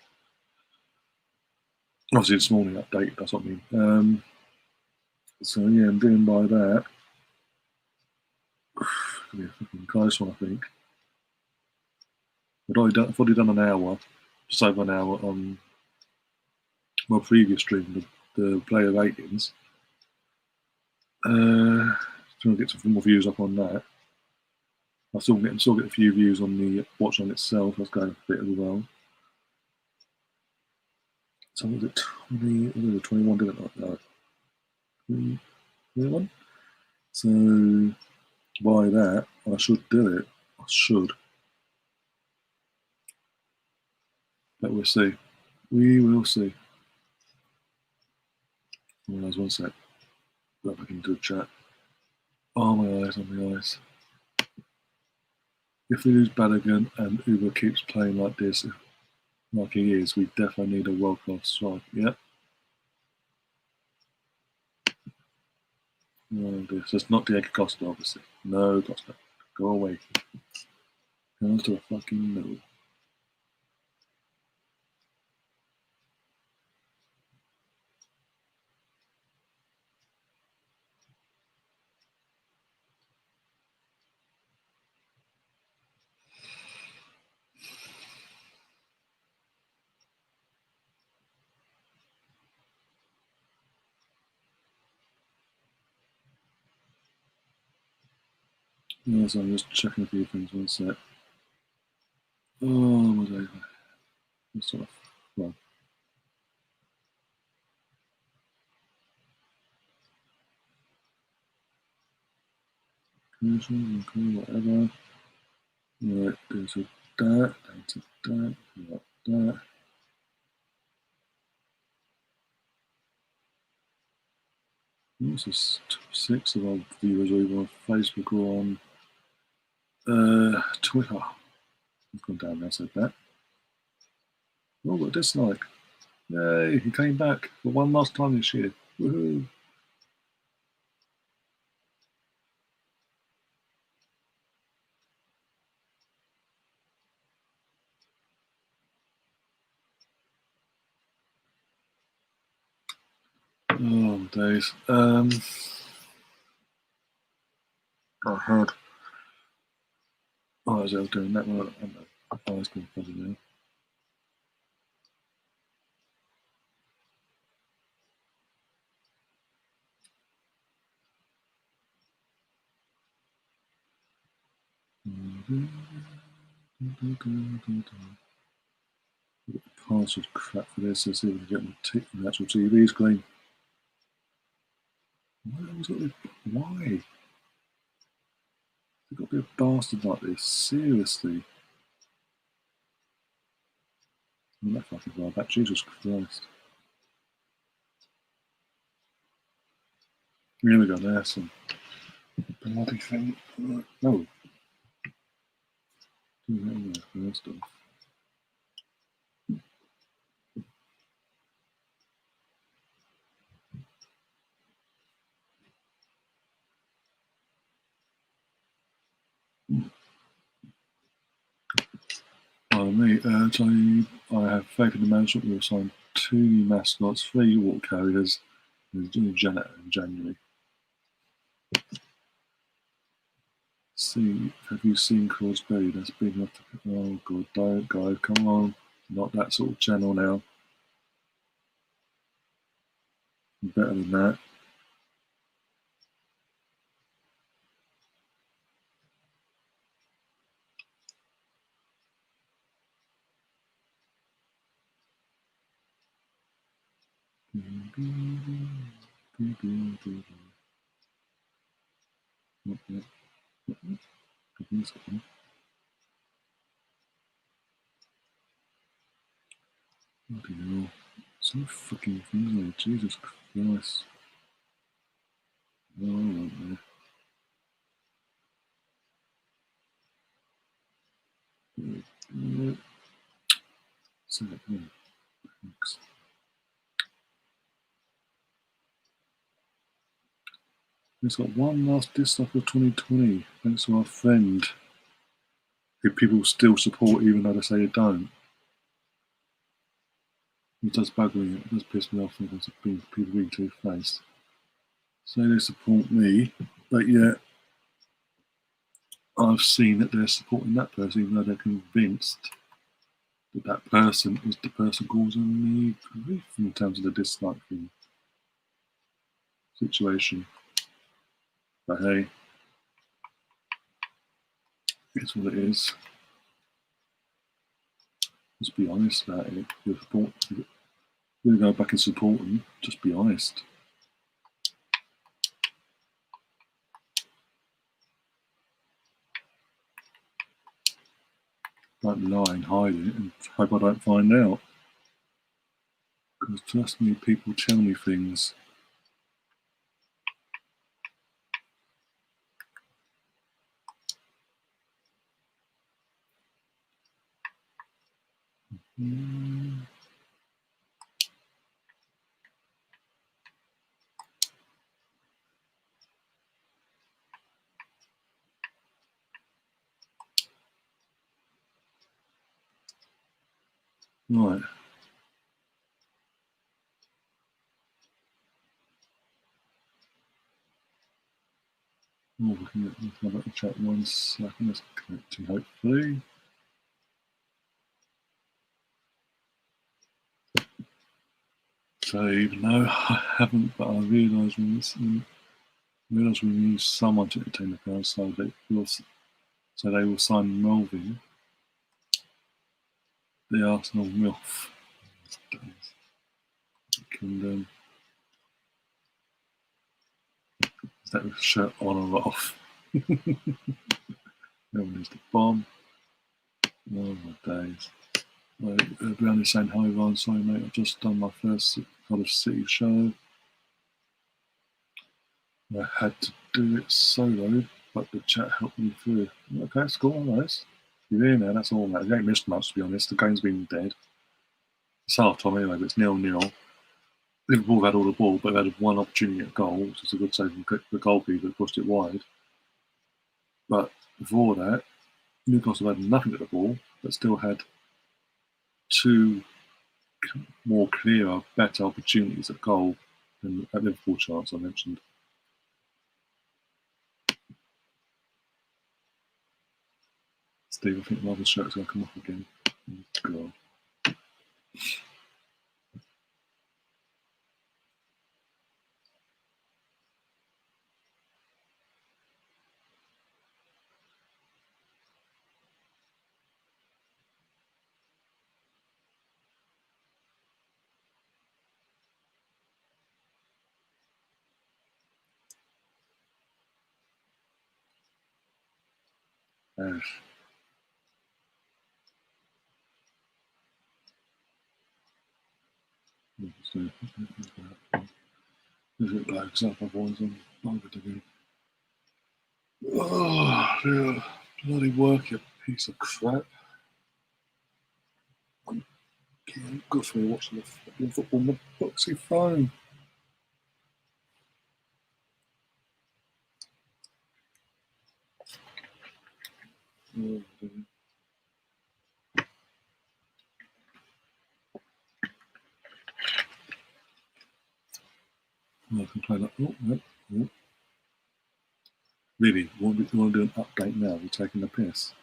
Obviously, this morning update, that's what I mean. So, yeah, I'm doing by that. It'll be a fucking close one, I think. I've already done an hour, just over an hour on my previous stream, the Play of 18s. Trying to get some more views up on that. I'm still getting a few views on the Watchalong itself. That's going a bit as well. So was it 20? Was it 21? Did it like that? 21? So by that, I should do it. I should. But we'll see. We will see. Oh, there's one sec. Go back into the chat. Oh, my eyes, on my eyes. If we lose Balogun and Uber keeps playing like this, like he is, we definitely need a world-class strike. Yeah. No, this is not Diego Costa, obviously. No, Costa. Go away. Go to a fucking no. Yes, I'm just checking a few things. One sec. Oh, my God. What's off? Well, commercials, okay, whatever. Right, there's a that, that's a that, like that. This is 6 of our viewers are either on Facebook or on Twitter. I've gone down there, said that. Oh, got a dislike. Yay, he came back for one last time this year. Woohoo. Oh, days. I heard. Oh, as I was doing that one, I was going fuzzy now. Password crap for this. Let's see if we can get the actual TV screen. Why? They've got to be a bastard like this. Seriously. I'm not fucking far back. Jesus Christ. Here we go. There's some bloody thing. No. Do that first off. Me, I have faith in the management. We will sign 2 new mascots, 3 water carriers, and a janitor in January. See, have you seen Crosby? That's big enough to. Oh god, don't go, come on. Not that sort of channel now. Better than that. Not yet. Bloody hell. So fucking things there. Jesus Christ. No, I won't there. So, yeah. Thanks. It's got one last disc off of 2020. Thanks to our friend, who people still support even though they say they don't. It does bug me, it does piss me off because people being two-faced. Say they support me, but yet I've seen that they're supporting that person even though they're convinced that that person is the person causing me grief in terms of the dislike thing situation. But hey, it's what it is. Just be honest about it. If you're going to go back and support them, just be honest. Don't lie and hide it and hope I don't find out. Because trust me, people tell me things. Right. Oh, we can have a chat 1 second. It's connecting, hopefully. So even though I haven't, but I realise we need someone to entertain the crowd, so they will sign Melvin, the Arsenal MILF. Kingdom. Is that shirt on or off? No one needs the bomb. Oh my days. Brianna's saying, hi Ryan, sorry mate, I've just done my first Cardiff City show. I had to do it solo, but the chat helped me through. Okay, it's cool, nice. You're here now, that's all that. You ain't missed much, to be honest. The game's been dead. It's half time anyway, but it's 0-0. Liverpool have had all the ball, but they had one opportunity at goal, which is a good save from the goalkeeper that pushed it wide. But before that, Newcastle had nothing at the ball, but still had 2 more clearer, better opportunities at goal than at Liverpool chance I mentioned. Steve, I think Marvin's shirt's going to come off again. God. Ash. Is it like example boys on longer again? Oh, dear. Bloody work, you piece of crap. Good for me watching the football on my boxy phone. Oh, dear. I can play that. Oh, no. Oh. Really? You want to do an update now? We're taking the piss.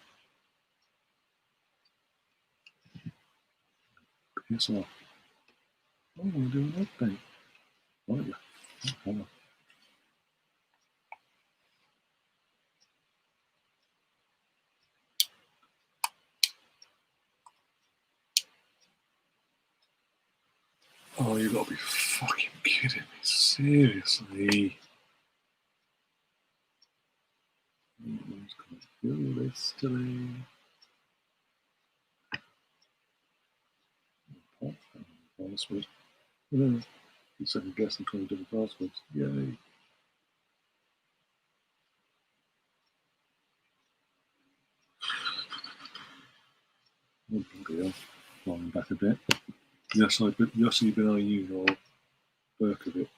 Piss off. Oh, we're doing an update. Right, yeah. Okay. Oh, you gotta be fucking kidding me. Seriously. Who's gonna do this today? Password. You second guessing 20 different passwords. Yay. Oh, bloody hell. Flying back a bit. Yossi Benayoun or Berkovic.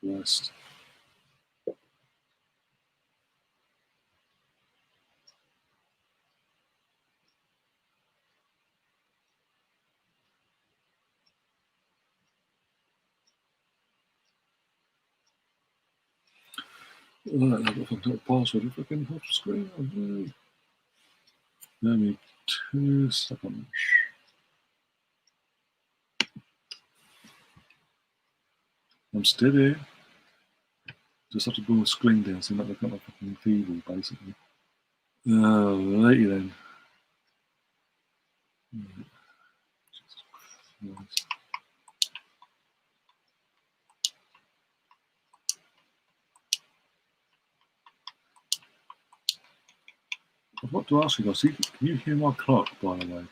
Christ. Oh, I've got to fucking type password. If I can hop screen. Oh, no. Give me 2 seconds. I'm still here. Just have to bring the screen down so that I've got my fucking keyboard basically. Righty then. Christ. I've got to ask you guys, can you hear my clock, by the way?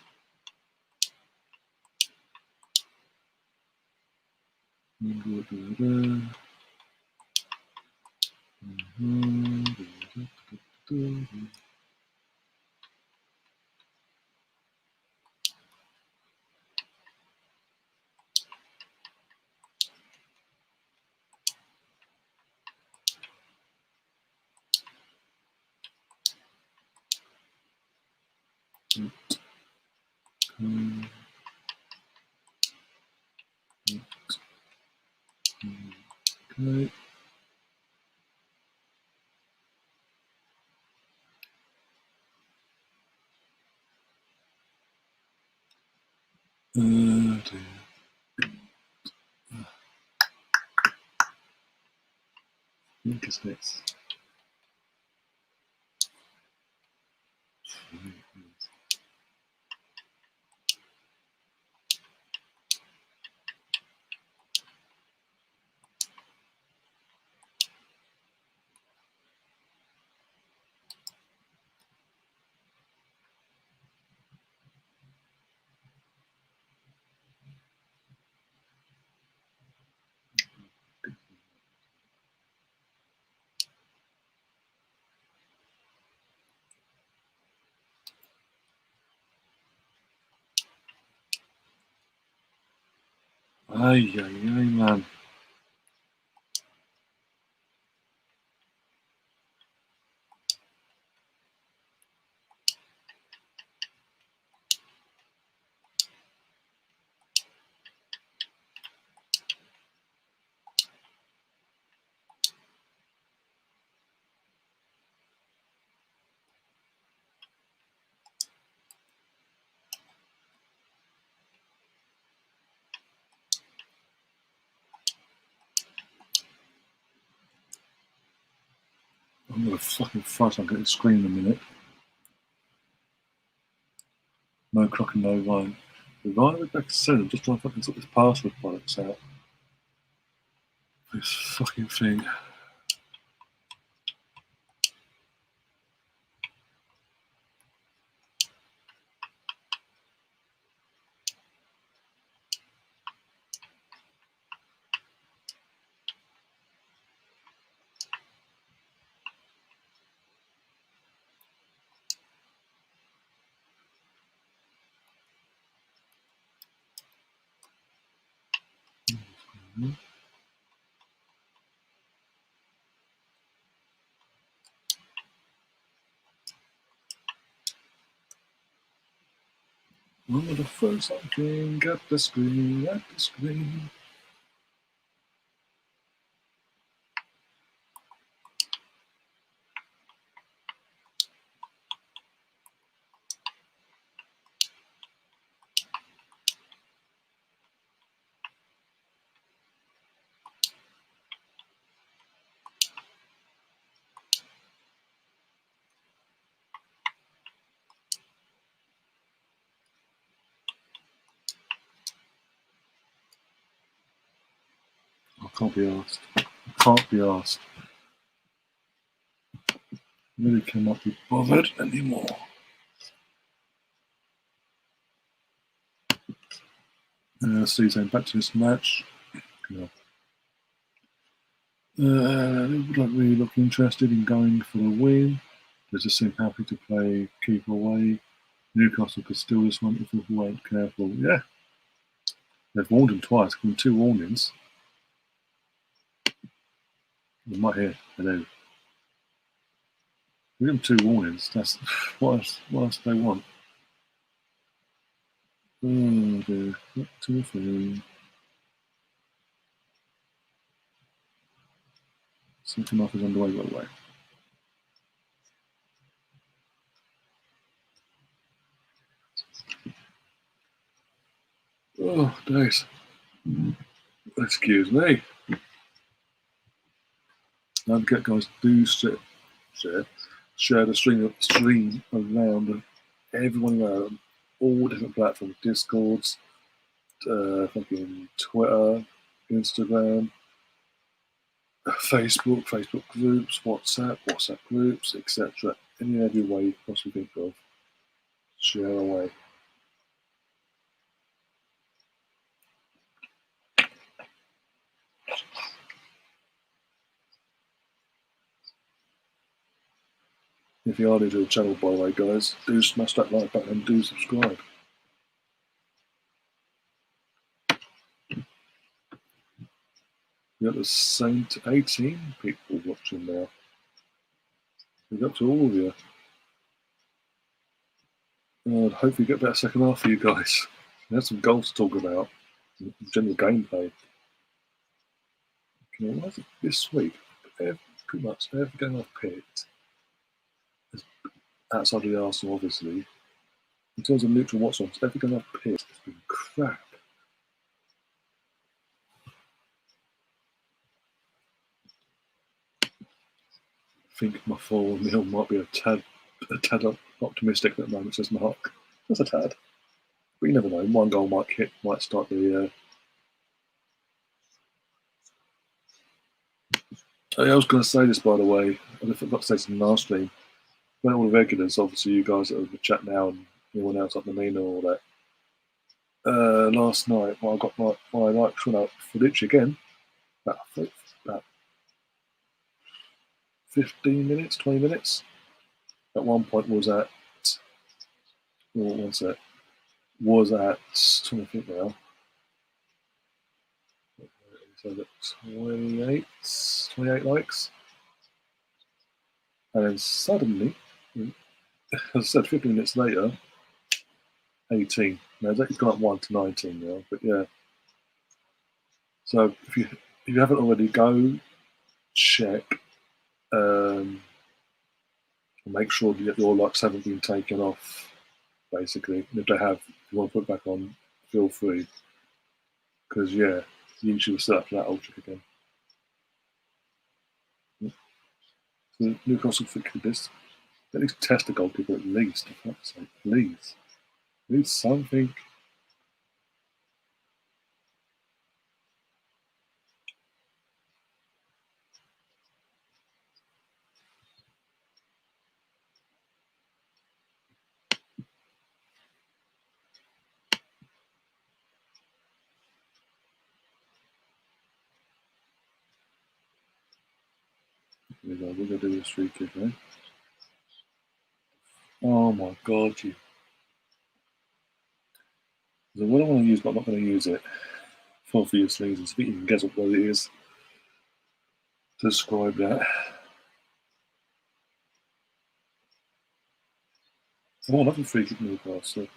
Okay. Dear. What is this? Ay, man. I'm gonna fucking fight. I'm getting scream in a minute. No clock and no wine. Right, we're back soon. I'm just trying to fucking sort this password bollocks out. This fucking thing. I'm gonna throw something at the screen, at the screen. I can't be asked. I can't be asked. Really cannot be bothered anymore. Season back to this match. Yeah. They don't really look interested in going for the win. They just seem happy to play keep away. Newcastle could steal this one if we weren't careful. Yeah. They've warned him twice, given 2 warnings. I'm right here. Hello. Give them 2 warnings. That's what else do they want? Oh dear. Back to the thing. Second half is underway, by the way. Oh, days. Excuse me. Don't forget, guys, do share the stream around everyone around all different platforms, Discords, fucking Twitter, Instagram, Facebook groups, WhatsApp groups, etc. Any and every way you can possibly think of. Share away. If you are new to the channel, by the way, guys, do smash that like button and do subscribe. We've got the same 18 people watching now. We've got to all of you. And hopefully get a better second half for you guys. We had some goals to talk about. General gameplay. Okay, what is it this week? Pretty much every game I've picked, outside of the Arsenal, obviously, in terms of neutral watchdogs, every game I've picked has been crap. I think my 4-0 might be a tad optimistic at the moment, says Mark. Just a tad. But you never know, one goal might start the. I was going to say this, by the way. I forgot to say this in the last stream. When all the regulars, obviously you guys that are in the chat now and anyone else like Namina and all that. Last night, I got my likes went up for literally again, about 15 minutes, 20 minutes. At one point was at, what was it? Was at, trying to think now. So that 28 likes. And then suddenly, as I said, 15 minutes later, 18. Now it's gone up 1 to 19 now, but yeah. So if you haven't already, go check. Make sure that your likes haven't been taken off, basically. And if they have, if you want to put it back on, feel free. Because, yeah, YouTube will set up for that old trick again. So Newcastle fixed this. At least test the goalkeeper at least, for fuck's sake, please. At least something. We're going to do this free kick, eh? Oh my god, you. The word I want to use, but I'm not going to use it for obvious reasons. I think you can guess what it is to describe that. Oh, another free kick Newcastle.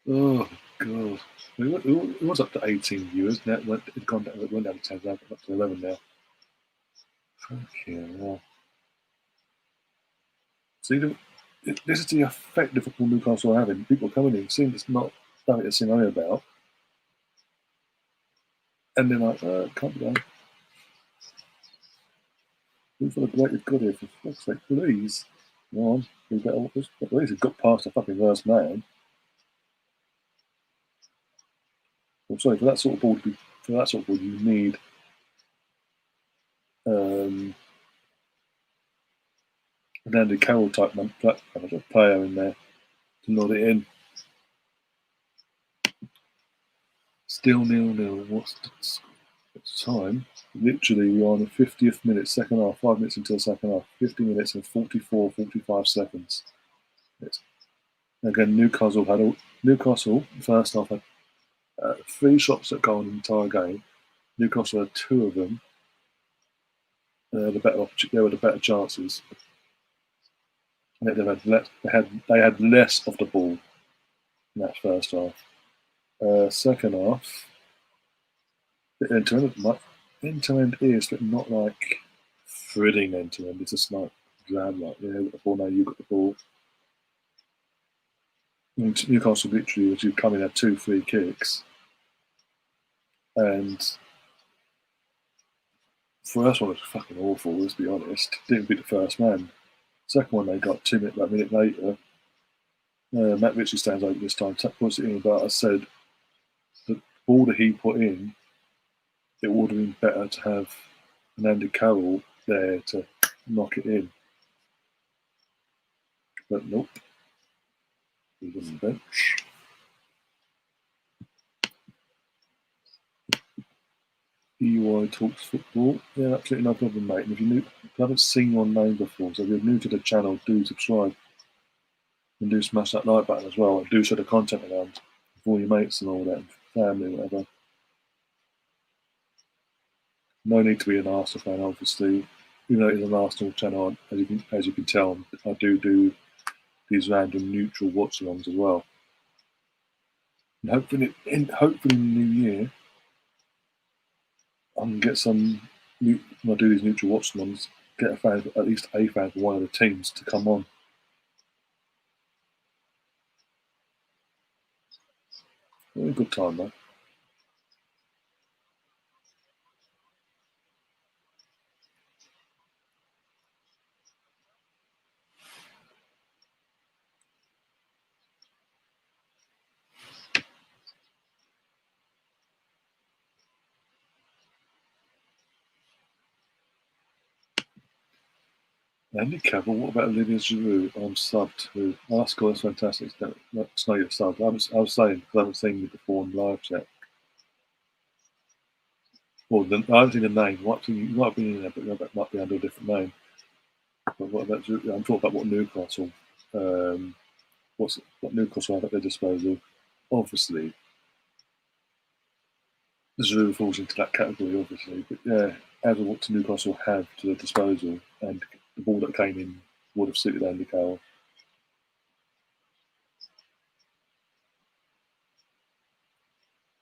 Oh god. It was up to 18 viewers, now it went down to 10, now up to 11 now. Fucking hell. See, this is the effect Liverpool Newcastle are having. People coming in, seeing it's not something to sing about. And they're like, can't be done. Who's for the greatest good here, for fuck's sake, please. Come on, we better at least it got past the fucking worst man. I'm sorry, for that sort of ball you need an Andy Carroll type player in there to nod it in. Still 0-0. What's the time? Literally, we're on the 50th minute, second half, 5 minutes until the second half. 50 minutes and 45 seconds. Again, Newcastle first half had 3 shots at goal in the entire game. Newcastle had 2 of them. They were the better chances. And they had less of the ball in that first half. Second half, end-to-end is, but not like threading end-to-end. It's just like grab, like, yeah, got the ball, now you got the ball. And Newcastle literally, as you come in, had 2 free kicks. And first one was fucking awful, let's be honest. Didn't beat the first man. Second one they got 2 minutes, like a minute later. Matt Ritchie stands over this time, puts it in, but I said the ball that he put in, it would have been better to have an Andy Carroll there to knock it in. But nope, he was on the bench. EY Talks Football. Yeah, absolutely no problem, mate. And if you haven't seen your name before, so if you're new to the channel, do subscribe. And do smash that like button as well. And do share the content around with all your mates and all that, and family, whatever. No need to be an Arsenal fan, obviously. Even though it's an Arsenal channel, as you can tell, I do these random neutral watch-alongs as well. And hopefully in the new year, I can get some. When I do these neutral watch-alongs, get at least a fan for one of the teams to come on. What a good time, though. Andy Cavill, what about Olivier Giroud? I'm subbed to. Oh, that's cool, that's fantastic. That's not your sub. I was saying, because I haven't seen you before in live chat. Well, I haven't seen the name. You might have been in there, but that might be under a different name. But what about Giroud? I'm talking about what Newcastle. What Newcastle have at their disposal. Obviously, Giroud falls into that category, obviously. But yeah, as of what Newcastle have to their disposal, and the ball that came in would have suited Andy Carroll.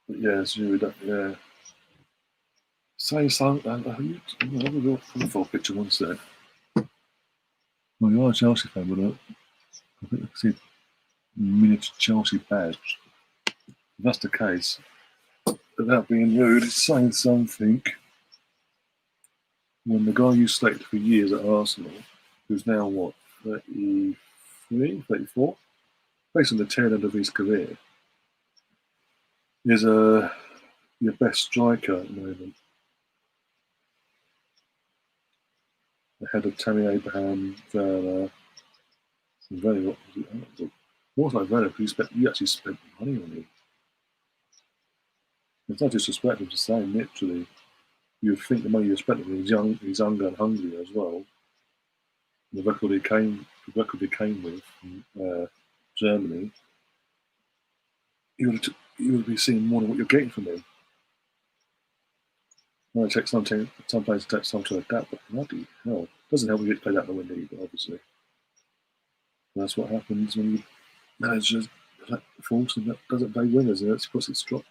But yeah, Giroud, yeah. Saying something, I'm going to have a real profile picture one sec. Well, you are a Chelsea fan, but I think I can see a miniature Chelsea badge. If that's the case, without being rude, it's saying something when the guy you selected for years at Arsenal, who's now what, 33, 34, based on the tail end of his career, is your best striker at the moment. Ahead of Tammy Abraham, Werner, and Werner, what was like Werner, because you actually spent money on him. It's not disrespect, I'm just saying, literally, you'd think the money you spent on him, he's younger and hungrier as well. The record he came with from Germany, you would be seeing more than what you're getting from him. Well, it takes some players take time to adapt, but bloody hell, doesn't help you get played out the window either, obviously. And that's what happens when you manage that force and that doesn't play winners, and that's because it's dropped.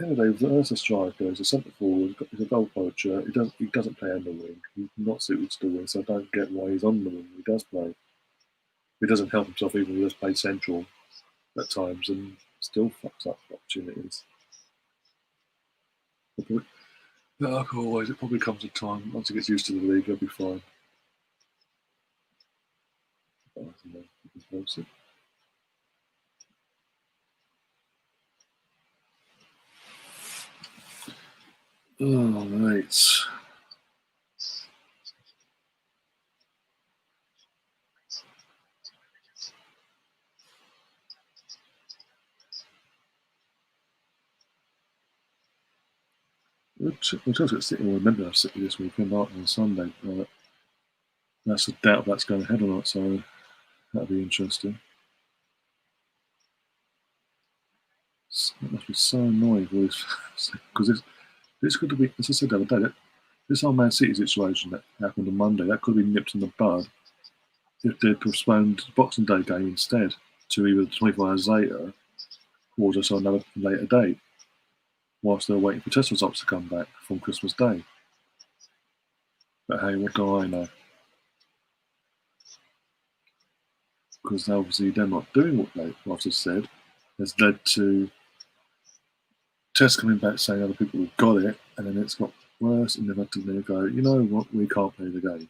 Anyway, there's a striker, he's a centre forward, he's a goal poacher, he doesn't play on the wing, he's not suited to the wing, so I don't get why he's on the wing. He does play. He doesn't help himself even, he does play central at times and still fucks up opportunities. Like always, it probably comes a time, once he gets used to the league, he'll be fine. I don't know, we'll see. Oh, right. We'll just get City. We're meant to have City this weekend, aren't we, on Sunday? That's a doubt that's going ahead or not, so that'll be interesting. That must be so annoying because this could have been, as I said the other day, this whole Man City situation that happened on Monday, that could have been nipped in the bud if they'd postponed the Boxing Day game instead to either 24 hours later or just on another later date. whilst they're waiting for test results to come back from Christmas Day. But hey, what do I know? Because obviously they're not doing what I've just said has led to tests coming back saying other people have got it, and then it's got worse, and they've had to then go, you know what, we can't play the game.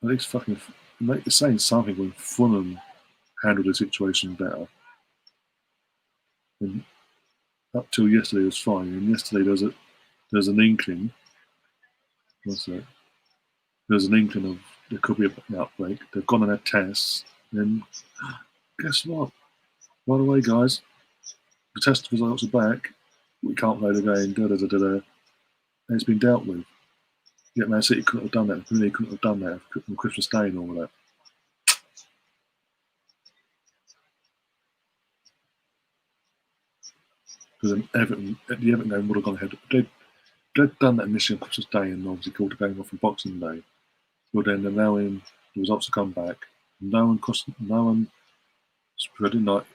At least fucking saying something when Fulham handled the situation better. And up till yesterday it was fine, and yesterday there's an inkling. What's that? There's an inkling of there could be an outbreak. They've gone and had tests, and guess what? By the way, guys, the test results are back. We can't play the game. Da da da da da. And it's been dealt with. Yet Man City couldn't have done that. They couldn't have done that on Christmas Day and all of that. Because then the Everton game would have gone ahead. They'd done that initially on Christmas Day and obviously called the game off on Boxing Day. But then they're allowing the results to come back. No one spreading, like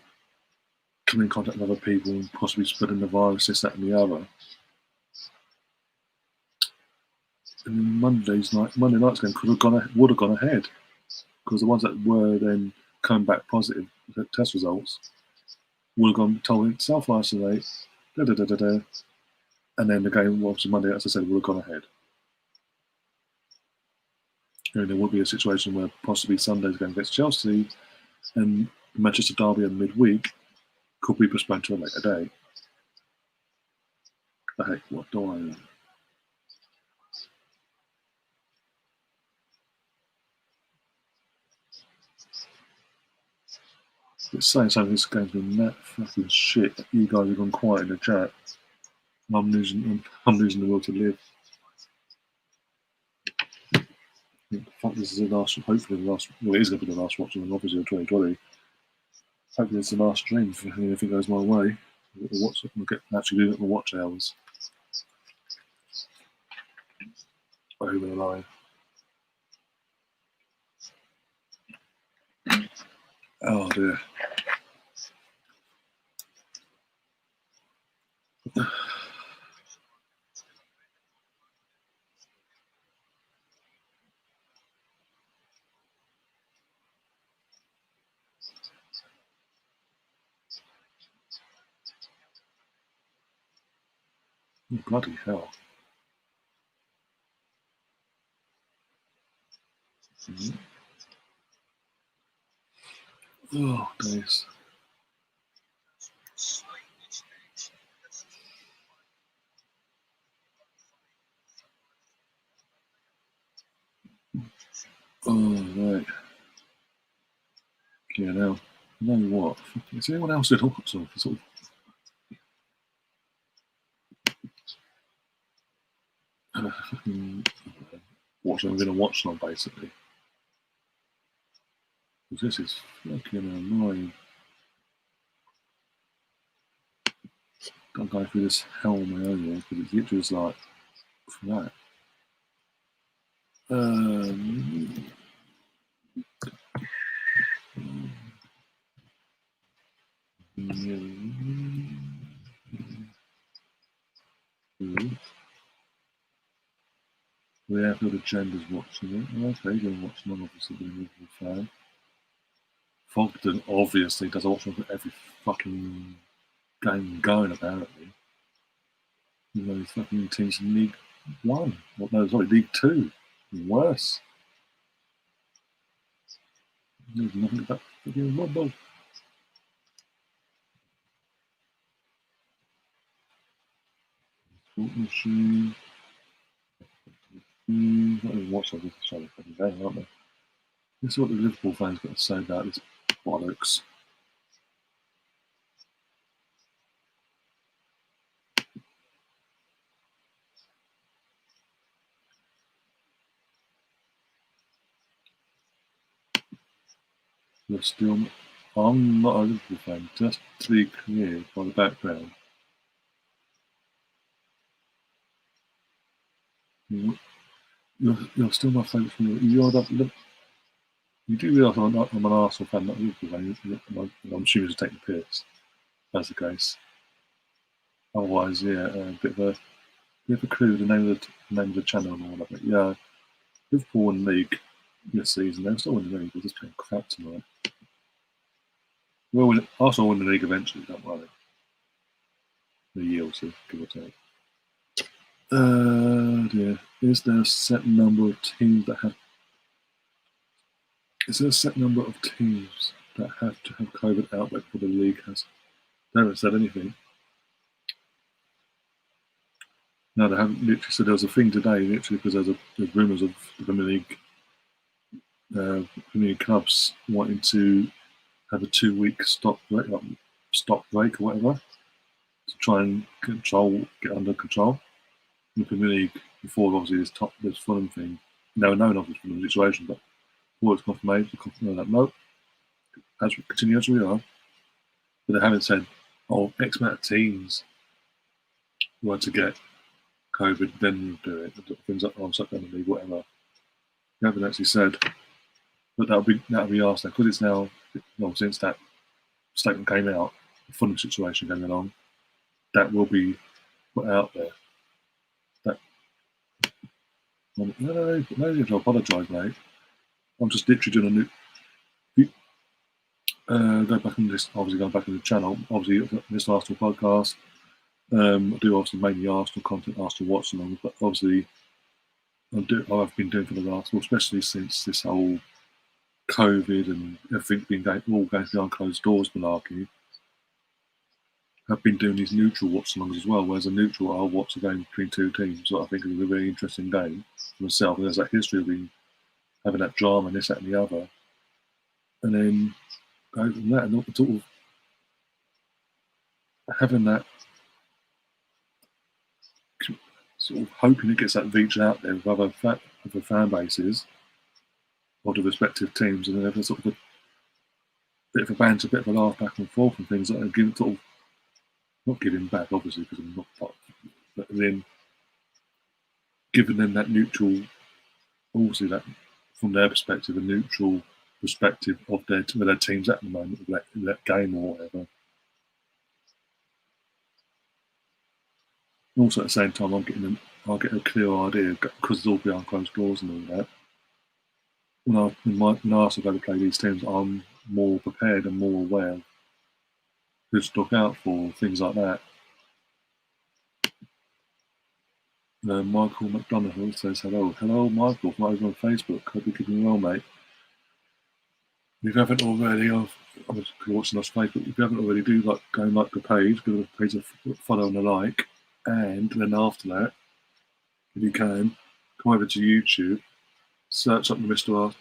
coming in contact with other people and possibly spreading the virus, this, that, and the other. And then Monday night's game would have gone ahead because the ones that were then coming back positive test results would have gone told self-isolate, da da da da da, and then the game obviously Monday, as I said, would have gone ahead. And there would be a situation where possibly Sunday's game against Chelsea and Manchester Derby in midweek could be postponed to a later day. But hey, what do I know? It's saying something this game's been that fucking shit that you guys have gone quiet in the chat. I'm losing the will to live. Fuck, this is the last, hopefully the last, well, it is going to be the last Watchalong, obviously, of 2020. Hopefully it's the last stream if anything goes my way. We'll get actually doing it in the watch hours. Over the line. Oh dear. Oh, bloody hell. Mm-hmm. Oh, days. Oh, right. Yeah, now, you know what? Is anyone else in hospital? Sort of I'm going to watch on basically. Because this is fucking annoying. I'm going through this hell on my own here because it's literally just like for that. We have got agendas watching it. Okay, you're watching on, obviously, being a Liverpool fan. Fogden obviously does a watch on every fucking game going, apparently. You know, his fucking team's in League 1. Well, no, sorry, League 2. Worse. There's nothing about fucking football. Sport machine. Not even watch like this fucking game, aren't they? This is what the Liverpool fans got to say about this bollocks. You're still. I'm not a Liverpool fan, just to be clear by the background. You're still my favourite from you're that You do realise I'm an Arsenal fan, not a Liverpool fan. I'm assuming to take the piss. That's the case. Otherwise, yeah, a bit of a clue the name of the channel and all that. But yeah, Liverpool won the league this season. They're still in the league. They're just playing crap tonight. Well, Arsenal win the league eventually. Don't worry. In a year or two, give or take. Dear. Is there a set number of teams that have? Is there a set number of teams that have to have COVID outbreak before the league has? They haven't said anything. No, they haven't literally said. There was a thing today, literally, because there's rumours of the Premier League clubs wanting to have a 2-week stop break or whatever to try and get under control. In the Premier League, before obviously this Fulham thing, no known of this Fulham situation, but before it's confirmation that no, as we continue as we are, but they haven't said, X amount of teams were to get COVID, then we'll do it. Things like shut down the league, whatever. They haven't actually said, but that'll be asked now because it's now, since that statement came out, the Fulham situation going along, that will be put out there. No need to apologise, mate. I'm just literally doing a new. Go back in this, obviously going back in the channel. Obviously, this Arsenal podcast. I do obviously mainly Arsenal content, Arsenal Watchalong, but obviously I've been doing for the last, especially since this whole COVID and everything all going behind closed doors malarkey. I've been doing these neutral watch-alongs as well, whereas a neutral I'll watch a game between two teams, that I think is a very interesting game for myself. And there's that history of being having that drama and this, that, and the other, and then go from that and sort of having that, sort of hoping it gets that reach out there with other fan bases of the respective teams, and then have a sort of a bit of a banter, a bit of a laugh back and forth and things like that, and sort of not giving back, obviously, because I'm not, but then giving them that neutral, obviously that from their perspective, a neutral perspective of where their team's at the moment, that game or whatever. And also at the same time, I'll get a clear idea because it's all behind closed doors and all that. When Arsenal go to play these teams, I'm more prepared and more aware of who to look out for, things like that. Michael McDonough says hello. Hello, Michael, from over on Facebook. Hope you're keeping well, mate. If you haven't already, I'm watching us Facebook. If you haven't already, do go and like the page, give the page a follow and a like, and then after that, if you can, come over to YouTube, search up the Mr.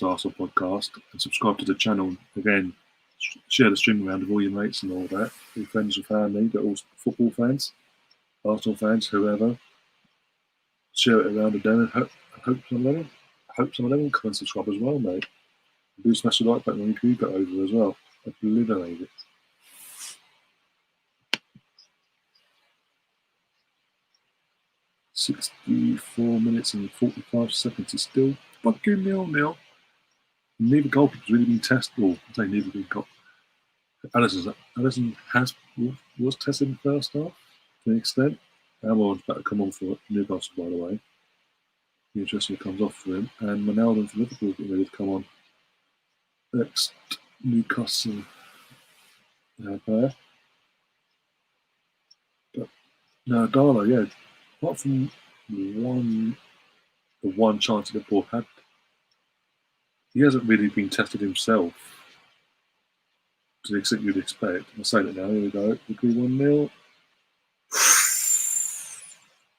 Arsenal podcast, and subscribe to the channel. Again, share the stream around with all your mates and all that, your friends and family, but also football fans, Arsenal fans, whoever. Share it around with them, and hope some of them come and subscribe as well, mate. Do smash the like button when you got over as well. Obliterate it. 64 minutes and 45 seconds. It's still fucking 0-0. Neither goalkeeper's really been tested. Or I say neither been got. Alisson was tested in the first half to an extent. Amor's about to come on for Newcastle, by the way. Interesting comes off for him. And Ronaldo for Liverpool getting ready to come on. Next Newcastle player. But no, Darla, yeah. Apart from the one chance Liverpool had, he hasn't really been tested himself to the extent you'd expect. I'll say that now. Here we go. We'll be 1-0.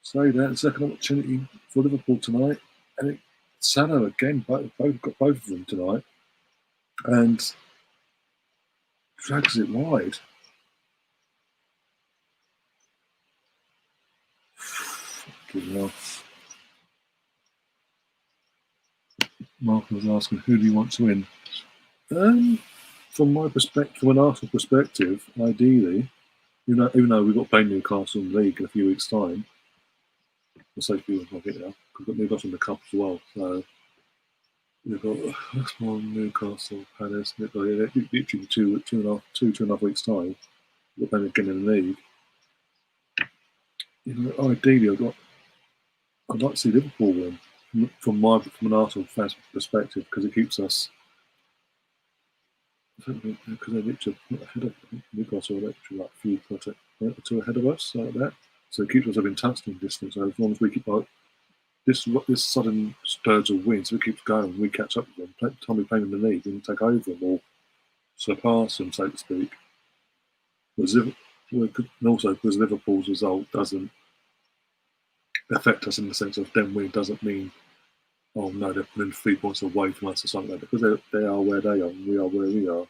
Say that, second opportunity for Liverpool tonight. And Salah again, got both of them tonight. And drags it wide. Fucking hell. Mark was asking, who do you want to win? From my perspective, from an Arsenal perspective, ideally, even though we've got to play Newcastle in the league in a few weeks' time, I'll say a few weeks, I'll get there. We've got Newcastle in the Cup as well. So We've got West Brom, Newcastle, Palace, literally two and a half weeks time. We're playing again in the league. Ideally, I'd like to see Liverpool win from an Arsenal fan's perspective because it keeps us. Because they're literally ahead of Newcastle, are literally like a few two ahead of us, like that. So it keeps us within touchdown distance. So as long as we keep like this sudden spurge of wins, so it keeps going, we catch up with them. By the time we play in the league, we can take over them or surpass them, so to speak. And also because Liverpool's result doesn't affect us in the sense of them winning doesn't mean, oh no, they're pulling 3 points away from us or something like that, because they are where they are and we are where we are.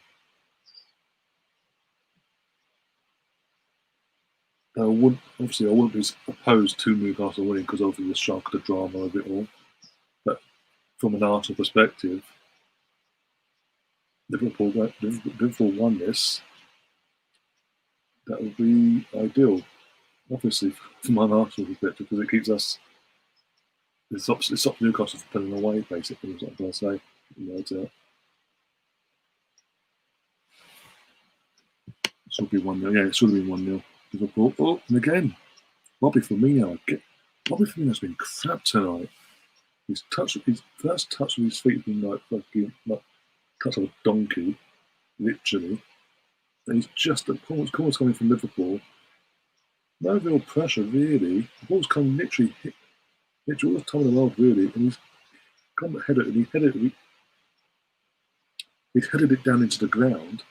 I wouldn't be opposed to Newcastle winning because obviously the shock, the drama of it all. But from an Arsenal perspective, Liverpool won this. That would be ideal, obviously, from an Arsenal perspective, because it keeps us. It stops Newcastle from pulling away, basically, is what I'm going to say. It should be 1-0. Yeah, it should have been 1-0. Liverpool. Oh, and again, Bobby Firmino. Bobby Firmino's been crap tonight. His first touch with his feet has been like fucking like touch of a donkey, literally. And he's just the ball's coming from Liverpool. No real pressure, really. The ball's come literally all the time in the world, really, and he's come headed and he's headed it down into the ground.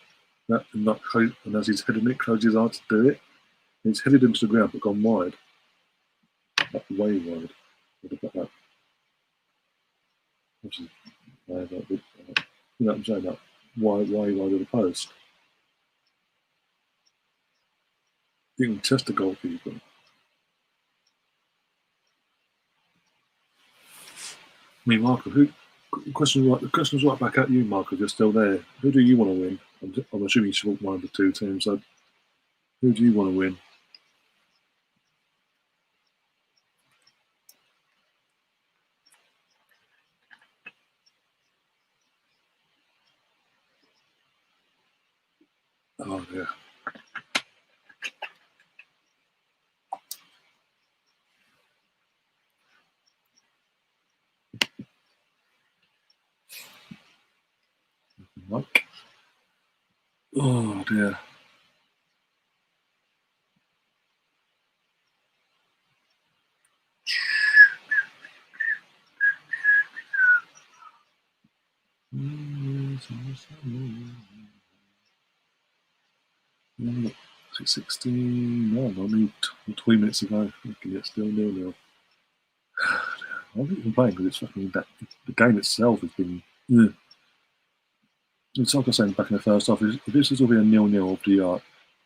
And as he's heading it, closes his eyes to do it. And he's headed into the ground but gone wide. Like way wide. What about that? Which is, you know what I'm saying? That wide of the post. You can test the goalkeeper. I mean, Marco, the question's right back at you, Marco, if you're still there. Who do you want to win? I'm assuming you support one of the two teams, so who do you want to win? Oh, yeah. Mike? Oh, dear. Mm, 16. No, only 20 minutes ago. It's still 0-0. I haven't even playing because it's fucking that. The game itself has been. It's like I was saying back in the first half. If this was all be a 0-0 of the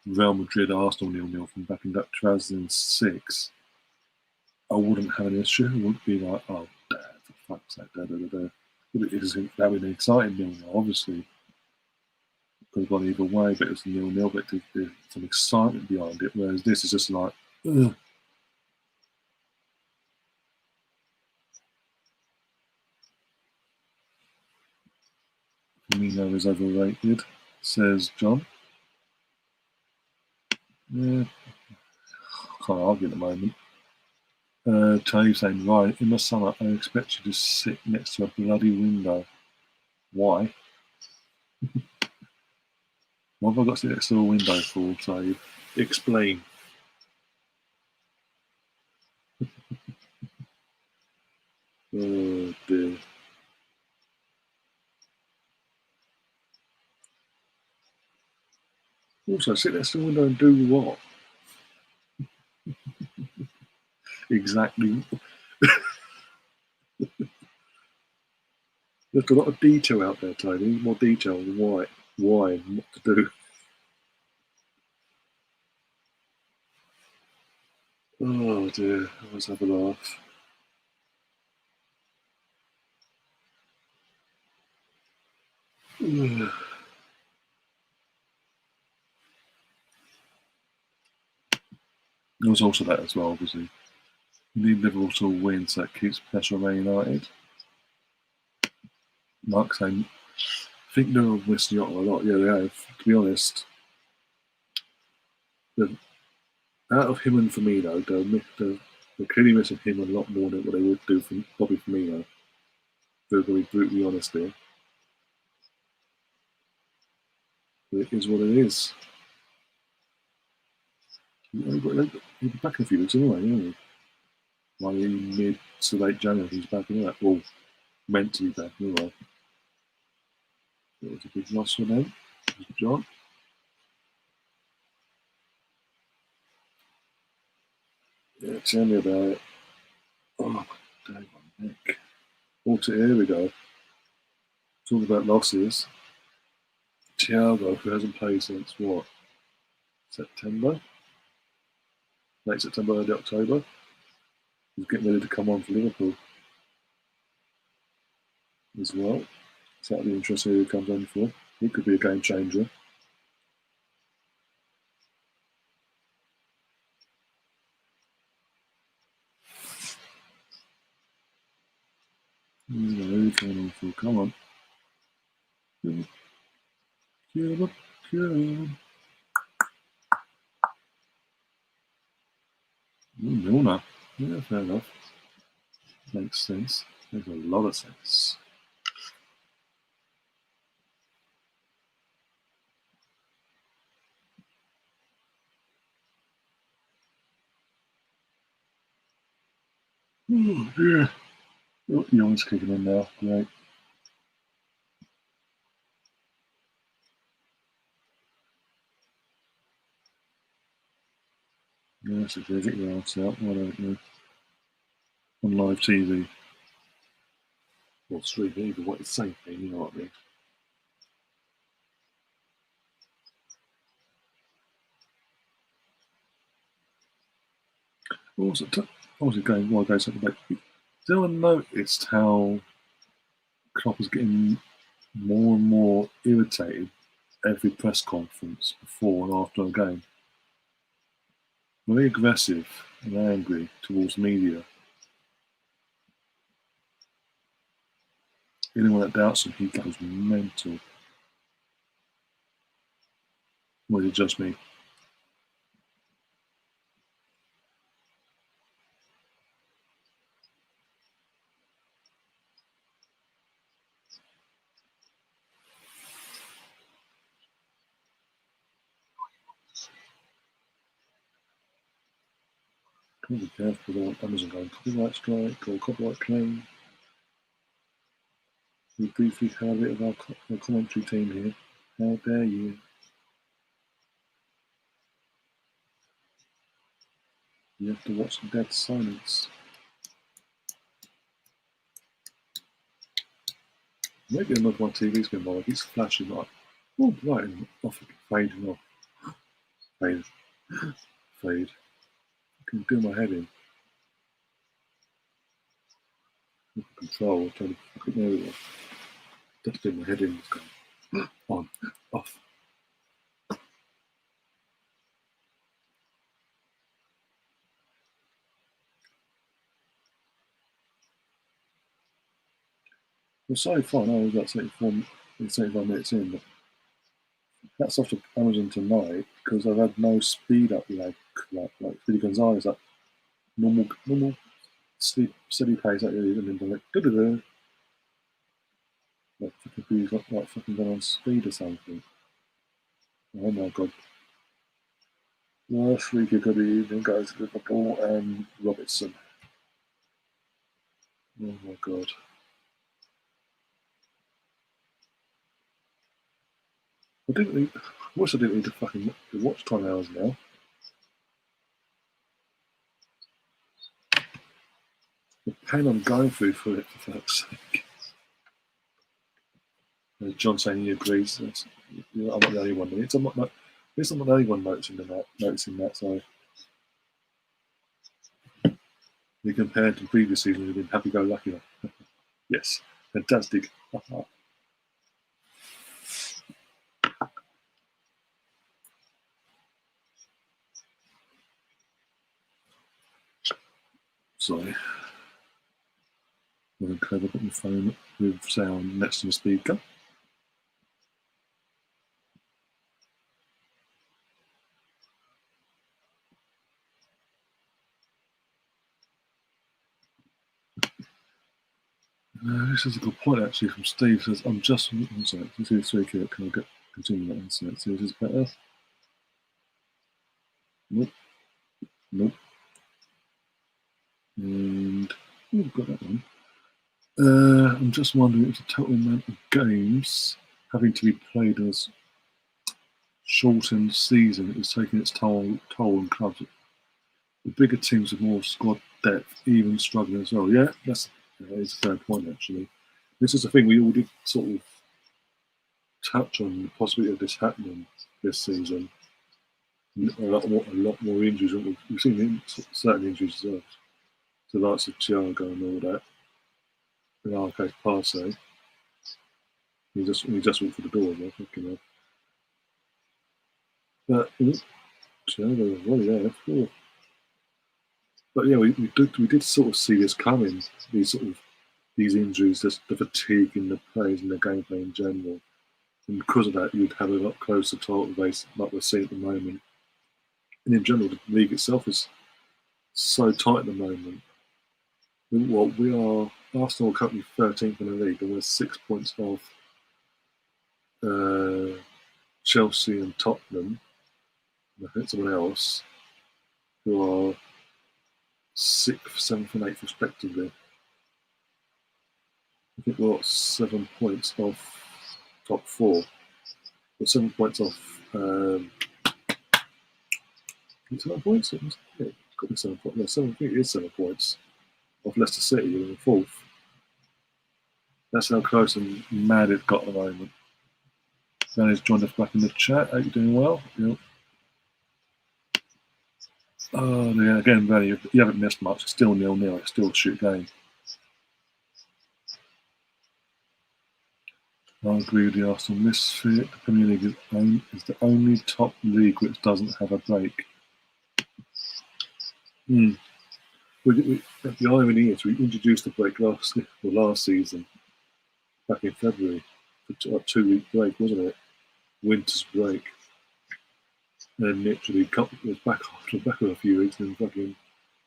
Real Madrid Arsenal 0-0 from back in 2006, I wouldn't have an issue. I wouldn't be like, oh, for fuck's sake, But it isn't that really exciting 0-0, obviously. Could have gone either way, but it's 0-0, but there's some excitement behind it. Whereas this is just like, ugh. Firmino is overrated, says John. Yeah, can't argue at the moment. Tony saying, right, in the summer, I expect you to sit next to a bloody window. Why? What have I got to sit next to a window for, Tony? Explain. Oh, dear. Also, sit next to a window and do what? Exactly. There's a lot of detail out there, Tony. More detail on why, and what to do. Oh dear, let's have a laugh. There's also that as well, obviously. You need Liverpool to win, so it keeps pressure on Man United. Mark saying, I think they're missing out a lot. Yeah, they have. To be honest, out of him and Firmino, they're clearly missing him a lot more than what they would do for Bobby Firmino. They're going to be brutally honest here. But it is what it is. He'll be back in a few weeks anyway, won't he? Like mid to late January, he's back in that. Well, meant to be back anyway. It was a big loss for them. John. Yeah, tell me about it. Oh, my day, my neck. Here we go. Talk about losses. Thiago, who hasn't played since what? September? Late September, early October. He's getting ready to come on for Liverpool as well. So that'll be interesting who he comes on for. He could be a game changer. Who coming on for? Come on. Milner. Yeah, fair enough. Makes sense. Makes a lot of sense. Oh, yeah. Oh, Young's kicking in now. Great. Yeah, so get your ass out. Why don't you? On live TV. Well, stream either what it's saying, you know what I mean? Also, going while I go something back. Has anyone noticed how Klopp is getting more and more irritated every press conference before and after a game? Very aggressive and angry towards media. Anyone that doubts him, he goes mental. Or is it just me? Can be careful with Amazon going copyright strike or copyright claim. We briefly have it of our commentary team here. How dare you? You have to watch the dead silence. Maybe another one TV's been bothered. He's flashing like, oh, right, and off, fading off. Fade. Fade. I can do my head in. Control, trying to fucking there we go. Just do my head in. It's going on, off. Well, so far, I was about 75 minutes in, but that's off to Amazon tonight because I've had no speed up lag, like Billy Gonzalez, like normal steady pace, like, and then like, da-da-da. Like fucking like fucking gone on speed or something. Oh my god. Last week, good evening, guys. Liverpool and Robertson. Oh my god. I wish I didn't need to fucking watch time hours now. The pain I'm going through for it, for fuck's sake. John saying he agrees. I'm not the only one. I'm not the only one noticing that. So, we compared to previous seasons, we've been happy-go-lucky. Yes, fantastic. Sorry. Okay, I've got my phone with sound next to the speaker. This is a good point actually from Steve. Says, I'm just. Sorry, this is 3K. Can I continue that insert? See if this is better. Nope. Nope. And we've got that one. I'm just wondering if the total amount of games having to be played as shortened season is taking its toll on clubs. The bigger teams with more squad depth even struggling as well. Yeah, that is a fair point actually. This is the thing we all did sort of touch on the possibility of this happening this season. A lot more injuries. We've seen certain injuries as well. To the likes of Thiago and all that. In our case, Parsey. He just walked through the door, I think, But Thiago was really there. Cool. But yeah, we did sort of see this coming. These injuries, the fatigue in the players and the gameplay in general. And because of that, you'd have a lot closer title race like we're seeing at the moment. And in general, the league itself is so tight at the moment. Well, we are Arsenal are currently 13th in the league, and we're 6 points off Chelsea and Tottenham. And I think someone else who are 6th, 7th, and 8th respectively. I think we're 7 points off top 4. We're 7 points off. 7 points? Yeah, it's got to be 7 points. No, 7, I think it is 7 points off Leicester City in the 4th. That's how close and mad it got at the moment. Danny's joined us back in the chat. Are you doing well? Yep. Oh, yeah, again, Danny, you haven't missed much. It's still 0-0. It's still a shoot game. I agree with the Arsenal misfit. The Premier League is the only top league which doesn't have a break. The irony is we introduced the break last season, back in February, a 2-week break, wasn't it? Winter's break. And literally was back after a few weeks and then fucking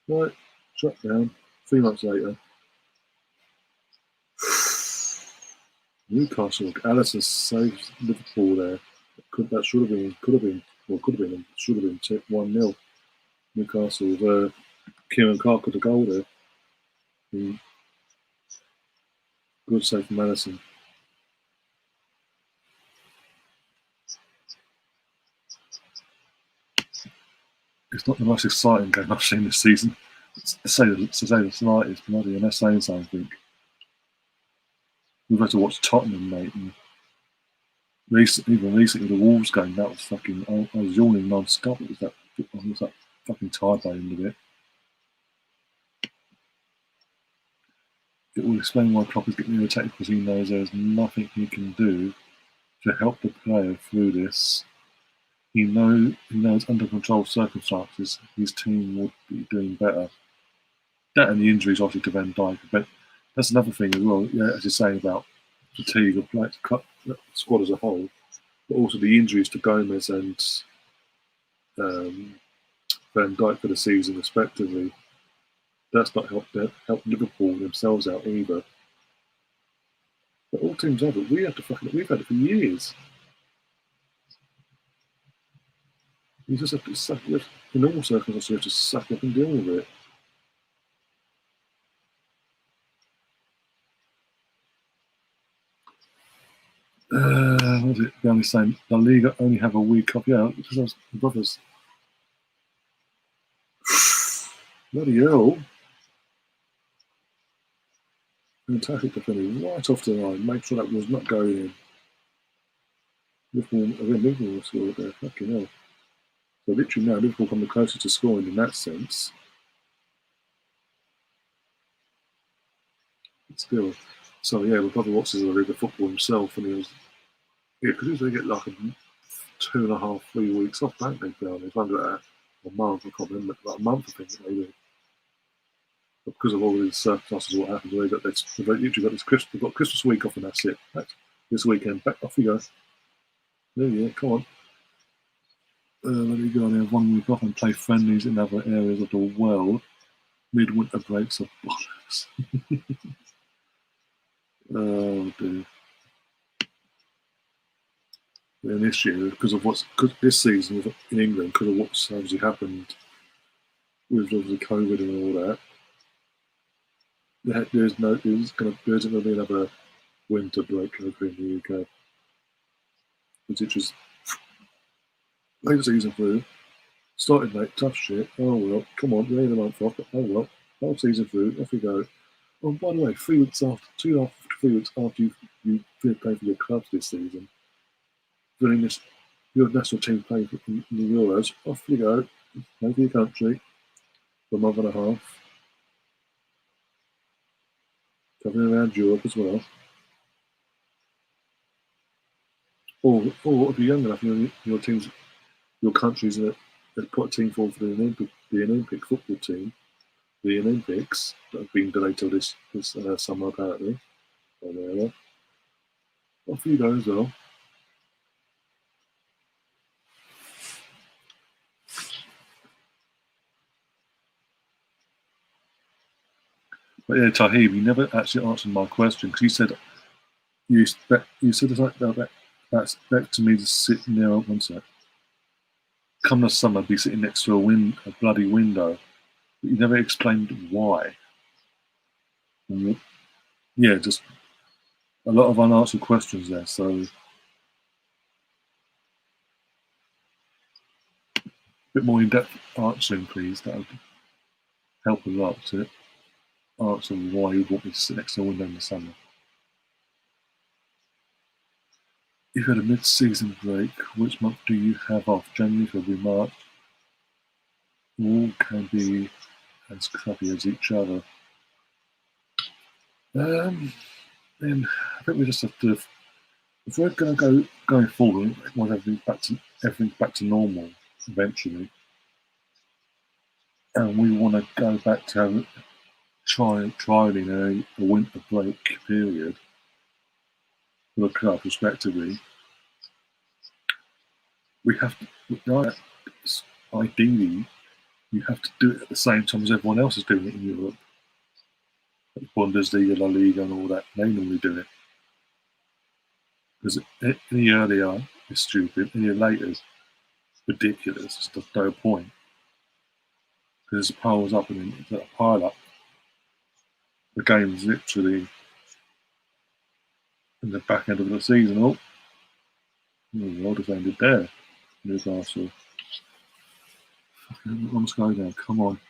right, shut down. 3 months later. Newcastle, Alisson saves Liverpool there. That should have been 1-0. Newcastle with Kieran Clark with the goal there. Good save from Alisson. It's not the most exciting game I've seen this season. To say the slightest, bloody, and that's saying something. We've had to watch Tottenham, mate. And even recently, the Wolves game, that was fucking. I was yawning non-stop. I was that fucking tired by the end of it. It will explain why Klopp is getting irritated because he knows there's nothing he can do to help the player through this. He knows under controlled circumstances his team would be doing better. That and the injuries obviously to Van Dijk, but that's another thing as well. Yeah, as you're saying about fatigue of the squad as a whole, but also the injuries to Gomez and Van Dijk for the season respectively. That's not helped Liverpool themselves out either. But all teams have it. We've had it for years. You just have to suck it. In normal circumstances, you have to suck up and deal with it. What was it? They're only saying La Liga only have a week off. Yeah, because the brothers. Bloody hell. Fantastic defending right off the line. Make sure that was not going in. Liverpool scored there. Fucking hell. So literally now, Liverpool come the closest to scoring in that sense. But still. So yeah, my brother watches a league of football himself, and he was because they get like 2.5, 3 weeks off, don't they? It's under a month. I can't remember, like a month, I think maybe. because of all these circumstances, what happens is that they've literally got this they've got Christmas week off, and that's it. This weekend, back off you go. There you go, come on. Let me go and have 1 week off and play friendlies in other areas of the world. Midwinter breaks are bollocks. Oh dear. And this year, because this season in England, because of what's obviously happened with obviously COVID and all that, there isn't going to be another winter break over in the UK. Because it just late season through, started late, tough shit. Oh well, come on, we need a month off. Oh well, whole season through, off we go. Oh, by the way, 3 weeks after, 3 weeks after you play for your clubs this season, doing this, your national team playing in the Euros, off you go, play for your country for a month and a half, travelling around Europe as well. Or if you're young enough, your teams, your countries that put a team forward for the Olympic football team, the Olympics that have been delayed till this summer apparently. Or whatever. Off you go as well. But yeah, Tahib, you never actually answered my question because you said something that's back to me to sit near one sec. Come the summer, be sitting next to a bloody window. But you never explained why. Yeah, just a lot of unanswered questions there. So a bit more in-depth answering, please. That would help a lot to answer why you want me to sit next to a window in the summer. If you had a mid-season break, which month do you have off? January, February, March? All can be as crappy as each other. Then I think we just have to, if we're going to going forward, we want everything back to normal eventually, and we want to go back to trialing a winter break period for the club, respectively. We have to, ideally, you have to do it at the same time as everyone else is doing it in Europe. Bundesliga, La Liga, and all that, they normally do it. Because any earlier is stupid, any later is ridiculous. It's just no point. Because it piles up and then it's a pile up. The game's literally in the back end of the season. Oh, well defended there. Newcastle. Let's go now. Come on.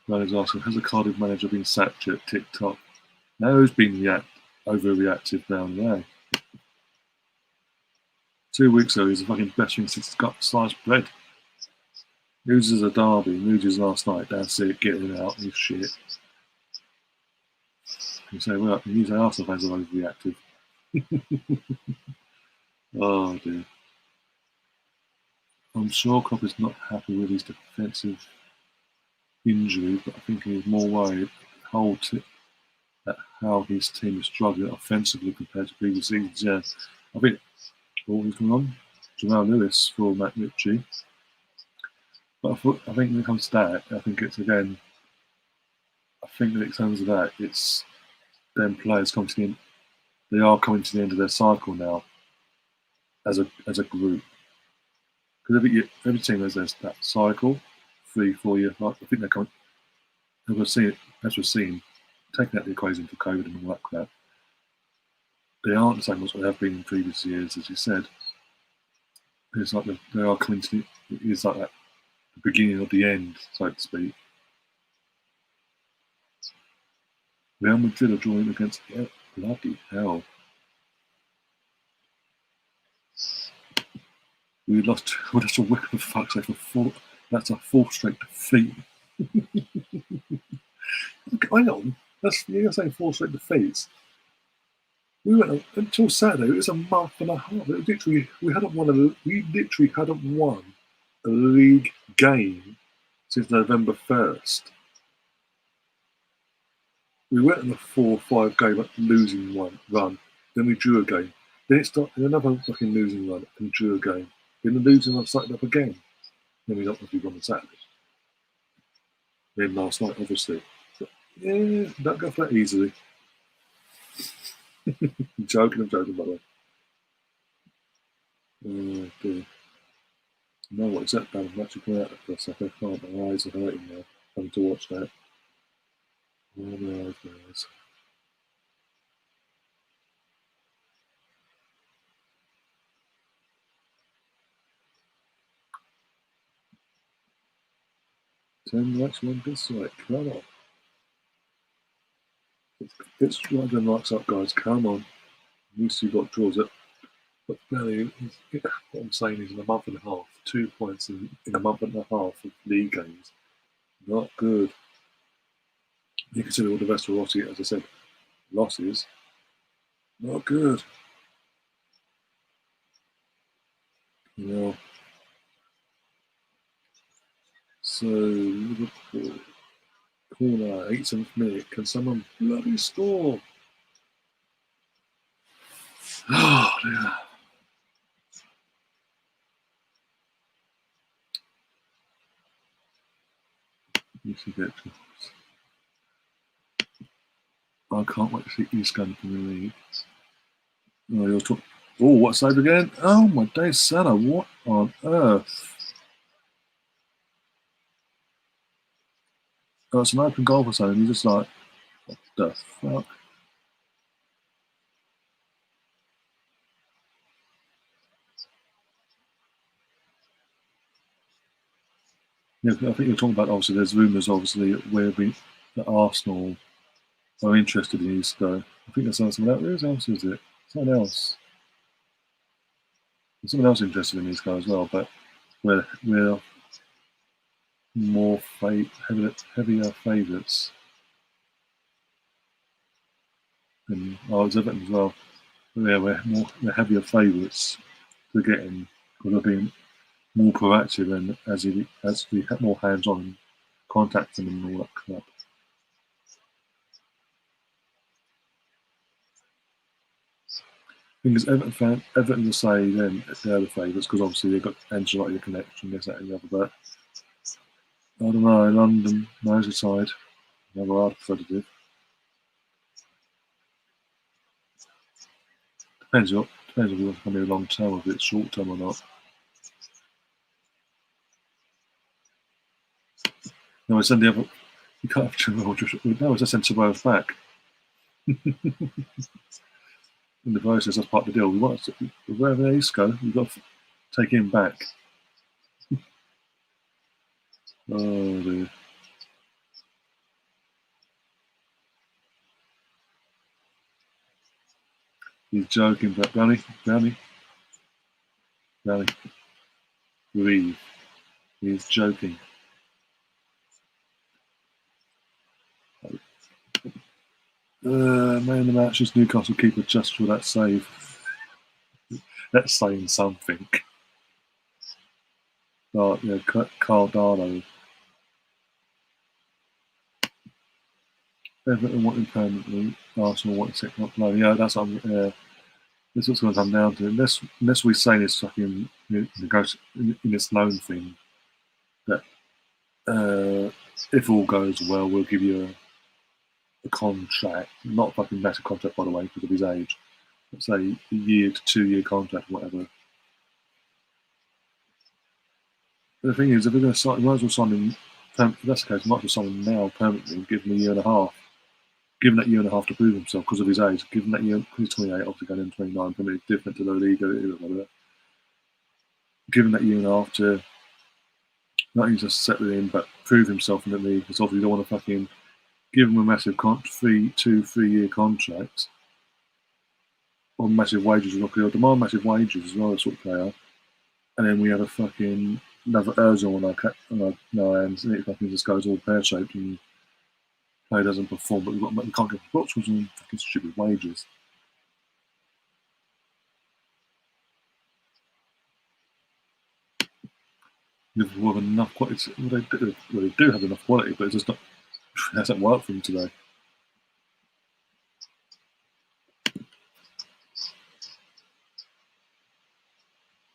Rose asking, has the Cardiff manager been sacked at TikTok? No, who's been overreactive now? Yeah. 2 weeks ago, he's the fucking best thing since sliced bread. Loses a derby, loses last night, that's it, getting out, he's shit. You say, well, you say Arsenal fans are overreactive. Oh dear. I'm sure Klopp is not happy with his defensive injury, but I think he's more worried at how his team is struggling offensively compared to previous seasons. Yeah, I think what's going on? Jamal Lewis for Matt Ritchie. But I think when it comes to that, I think it's again. I think that in terms of that, it's them players coming to the end. They are coming to the end of their cycle now, as a group. Because every team has that cycle, 3-4 year. I think they're coming. As we've seen, taking out the equation for COVID and all that crap, they aren't the same as what they have been in previous years, as you said. It's like they are coming to. It's like that, the beginning of the end, so to speak. Real Madrid are drawing against bloody hell. We lost a Wickham for fuck's sake for that's a 4th straight defeat. Hang on, you're saying 4 straight defeats. We went until Saturday. It was a month and a half. We literally hadn't won a league game since November 1st. We went on a 4-5 game losing run. Then we drew a game. Then it started another fucking losing run and drew a game. Then the losing run started up again. Then we obviously won on Saturday. Then last night, obviously. But, yeah, don't go for that easily. I'm joking, by the way. Oh, dear. No, what is that bad? I'm actually going out for a second. I can't. My eyes are hurting now. Having to watch that. Oh, my eyes. 10 likes, 1 dislike. Come on. It's right then likes up, guys. Come on. At least you got draws up. But really, what I'm saying is in a month and a half, 2 points in a month and a half of league games. Not good. You consider all the rest of Rossi, as I said, losses. Not good. You know. So, Liverpool. Corner, 87th minute. Can someone bloody score? Oh, dear. I can't wait to see East going to the league. Oh, you're talking. Oh, what save again? Oh my days, Salah! What on earth? Oh, it's an open goal for Salah. You're just like, what the fuck? Yeah, I think you're talking about. Obviously, there's rumours. Obviously, that Arsenal are interested in Isco. I think there's someone else. Who else is it? Someone else. There's someone else interested in Isco as well, but we're more heavier favourites. And it's Everton as well. But yeah, we're heavier favourites to get him because we're being more proactive and as we have more hands on contacting him and all that crap. Because Everton will say then they're the favourites because obviously they've got Ancelotti connection, this, that, and the other. But I don't know, London, Merseyside, never hard competitive. Depends if it's going to be a long term or if it's short term or not. No, I send the other. You can't have Chilwell. No, it's send Chilwell back. In the process, that's part of the deal. We want to, wherever he's go, we've got to take him back. Oh dear. He's joking, but Brownie, breathe. He's joking. Man of the match is Newcastle keeper just for that save. That's saying something. Oh, yeah, Carl Darlow. Everton wanted permanently. Arsenal wanted second up low. Yeah, that's what this is what's going to come down to. Unless we say this fucking in this loan thing that if all goes well, we'll give you a contract, not a fucking massive contract by the way because of his age. Let's say a year to 2-year contract, whatever. But the thing is, if we're going to sign, we might as well sign him. If that's the case, we might as well sign him now permanently and give him a year and a half. Give him that year and a half to prove himself because of his age. Give him that year, because he's 28, obviously going in 29, probably different to the league. Give him that year and a half to not only just settle in, but prove himself in the league. Because obviously, you don't want to fucking give him a massive 3-year contract on massive wages. Or demand massive wages as well, sort of player. And then we have a fucking another Ozil on our hands, and it fucking just goes all pear shaped and player doesn't perform. But we can't get the books because of fucking stupid wages. Liverpool have enough quality. Well, they do have enough quality, but it's just not. It hasn't worked for them today.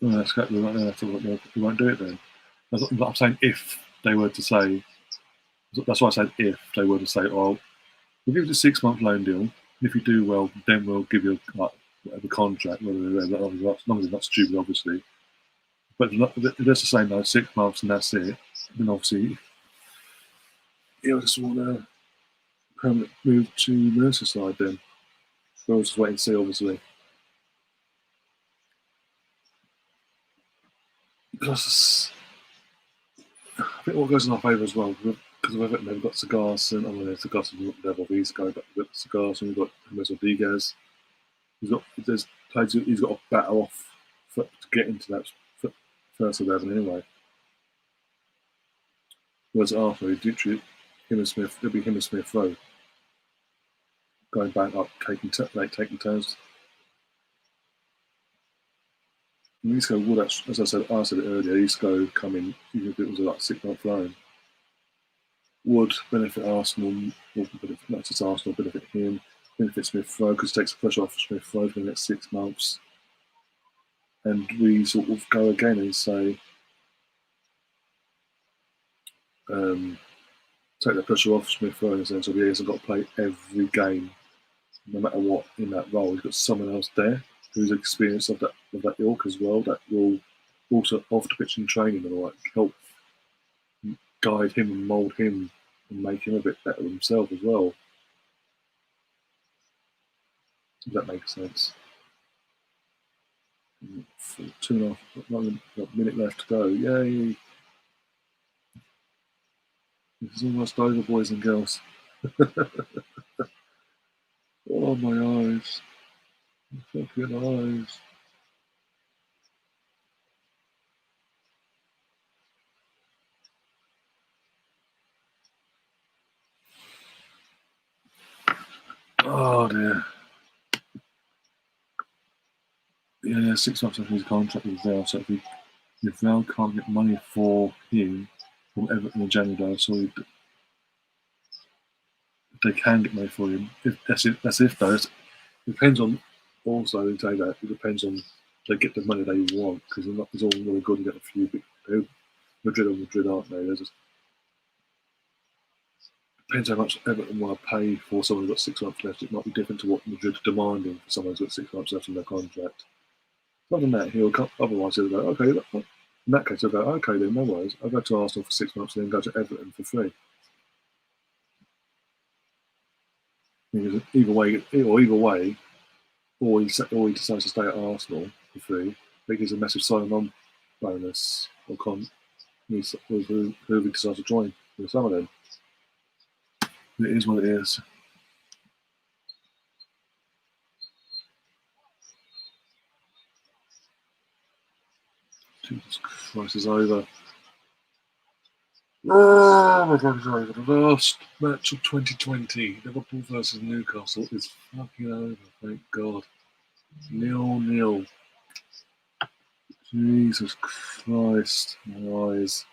Oh, that's great. We won't do it then. I'm saying if they were to say. That's why I said if they were to say, "Oh, we'll give you a 6-month loan deal. If you do well, then we'll give you like whatever contract, whether as long as it's not stupid, obviously." But if they're just saying no, 6 months and that's it, then obviously he'll just want a permanent move to Merseyside then. We'll just wait and see, obviously. Because I think what goes in our favour as well, because of Everton, they've got Cigarson, I mean, Cigarson doesn't level Isco, but we've got Cigarson, we've got James Rodriguez. He's got a battle off to get into that first 11 anyway. Whereas Arthur, literally, it'll be him and Smith Rowe going back up, taking turns. And Isco would actually, as I said it earlier, Isco coming, even if it was a 6-month loan, would benefit Arsenal, benefit, not just Arsenal, benefit him, benefit Smith Rowe, because it takes the pressure off Smith Rowe for the next 6 months. And we sort of go again and say, take the pressure off Smith Rowe in the sense of he hasn't got to play every game, no matter what, in that role. He's got someone else there who's experienced of that ilk as well, that will also off the pitch and training and all that, help guide him and mould him and make him a bit better himself as well. If that makes sense. 2.5 minute left to go. Yay! This is almost over, boys and girls. Oh, my eyes. My fucking eyes. Oh, dear. Yeah, 6 months after his contract with Val, so if Val can't get money for him from Everton in January, so if they can get money for him, that's if though. It depends on, also, they say that it depends on they get the money they want, because it's all really good to get a few big. Madrid, aren't they? There's just, depends how much Everton want to pay for someone who's got 6 months left. It might be different to what Madrid's demanding for someone who's got 6 months left in their contract. Other than that, otherwise he'll go, okay, in that case he'll go, okay then, no worries, I'll go to Arsenal for 6 months and then go to Everton for free. Because either way, or he decides to stay at Arsenal for free, I think it's a massive sign-on bonus or with who he decides to join in the summer then. It is what it is. Jesus Christ, is over. Oh my God, it's over. The last match of 2020, Liverpool versus Newcastle, is fucking over. Thank God. 0-0. Jesus Christ, my eyes.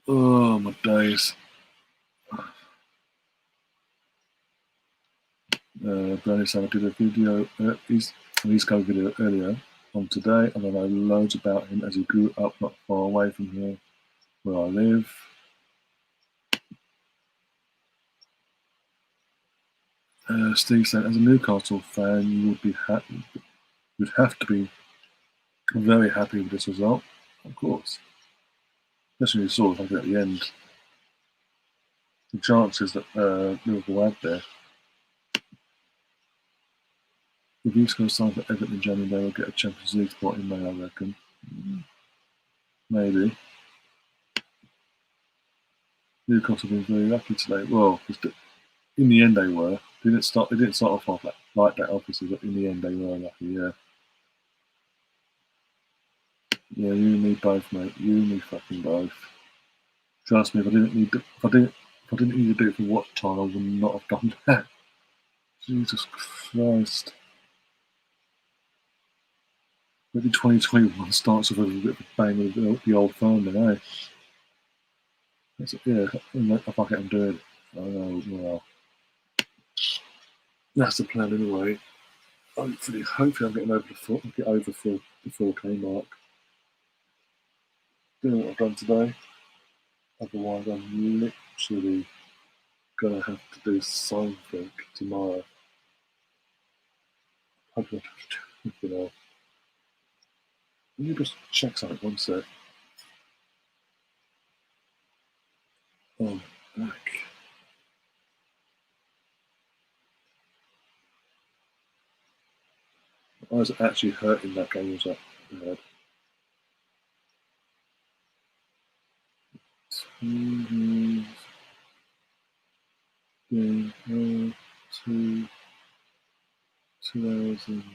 Oh my days. Bernie said I did a video, his co video earlier on today, and I know loads about him as he grew up not far away from here where I live. Steve said, as a Newcastle fan, you would be happy. You'd have to be very happy with this result, of course. Especially when you saw it at the end. The chances that Liverpool had there. If East Coast sign for Everton in January, they will get a Champions League spot in May, I reckon. Maybe. Newcastle have been very lucky today. Well, in the end they were. They didn't start off like that, obviously, but in the end they were lucky, yeah. Yeah, you and me both, mate. You and me fucking both. Trust me, if I didn't need to do it for Watchalong, I would not have done that. Jesus Christ. Maybe 2021 starts with a bit of a bang with the old firm then, eh? Yeah, if I get doing it. Oh, well. That's the plan anyway. Hopefully I'm getting over the 4K mark. Doing what I've done today. Otherwise, I'm literally gonna have to do something tomorrow. Hopefully, you know. Let me just check something. One sec. Oh, back. I was actually hurting that game. Was that bad? Two 2013.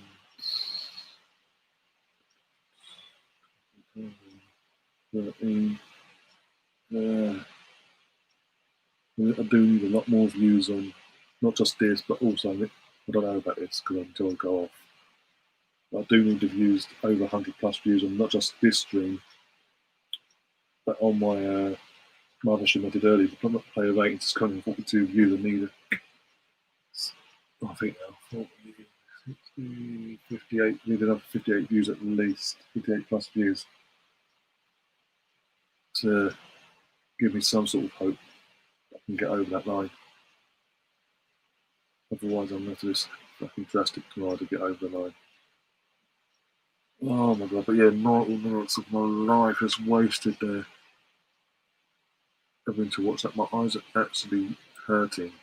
I do need a lot more views on not just this, but also I don't know about this because until I go off. I do need the views over 100 plus views on not just this stream, but on my other stream I did earlier. The player ratings is currently 42 views. I need I think now 40, 60, 58. Need another 58 views at least, 58 plus views to give me some sort of hope that I can get over that line. Otherwise, I'm going to do this fucking drastic tomorrow to get over the line. Oh my god, but yeah, 90 minutes of my life is wasted there. Having to watch that. My eyes are actually hurting.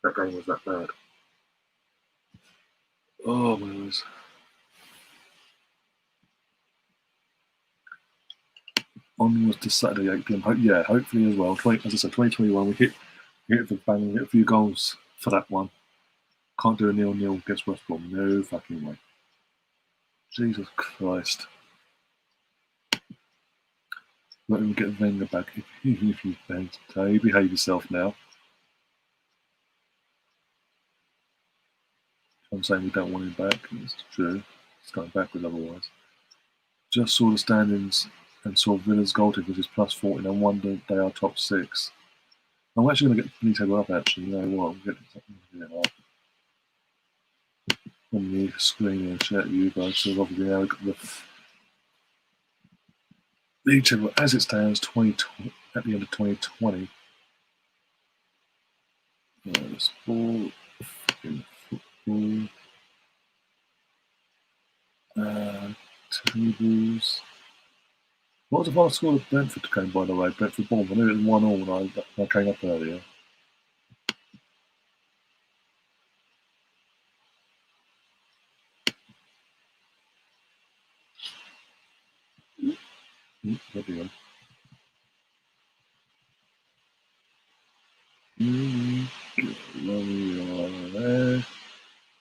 That game was that bad. Oh my eyes. Onwards to Saturday, 8 p.m. Yeah, hopefully as well. As I said, 2021, we hit the bang, we hit a few goals for that one. Can't do a 0-0 against West Brom. No fucking way. Jesus Christ. Not even get Wenger back if you behave yourself now. I'm saying we don't want him back. It's true. It's going backwards otherwise. Just saw the standings and saw Villa's goal difference is plus 40 and wonder they are top 6. I'm actually going to get the league table up actually. You know what? I'm getting it up on the screen and share it with you guys. So obviously now we've got the league table as it stands 2020, at the end of 2020. Sport, football, tables. What was the final score of Brentford game, by the way? Brentford Bournemouth. I knew it was 1-1 when I came up earlier. There we go.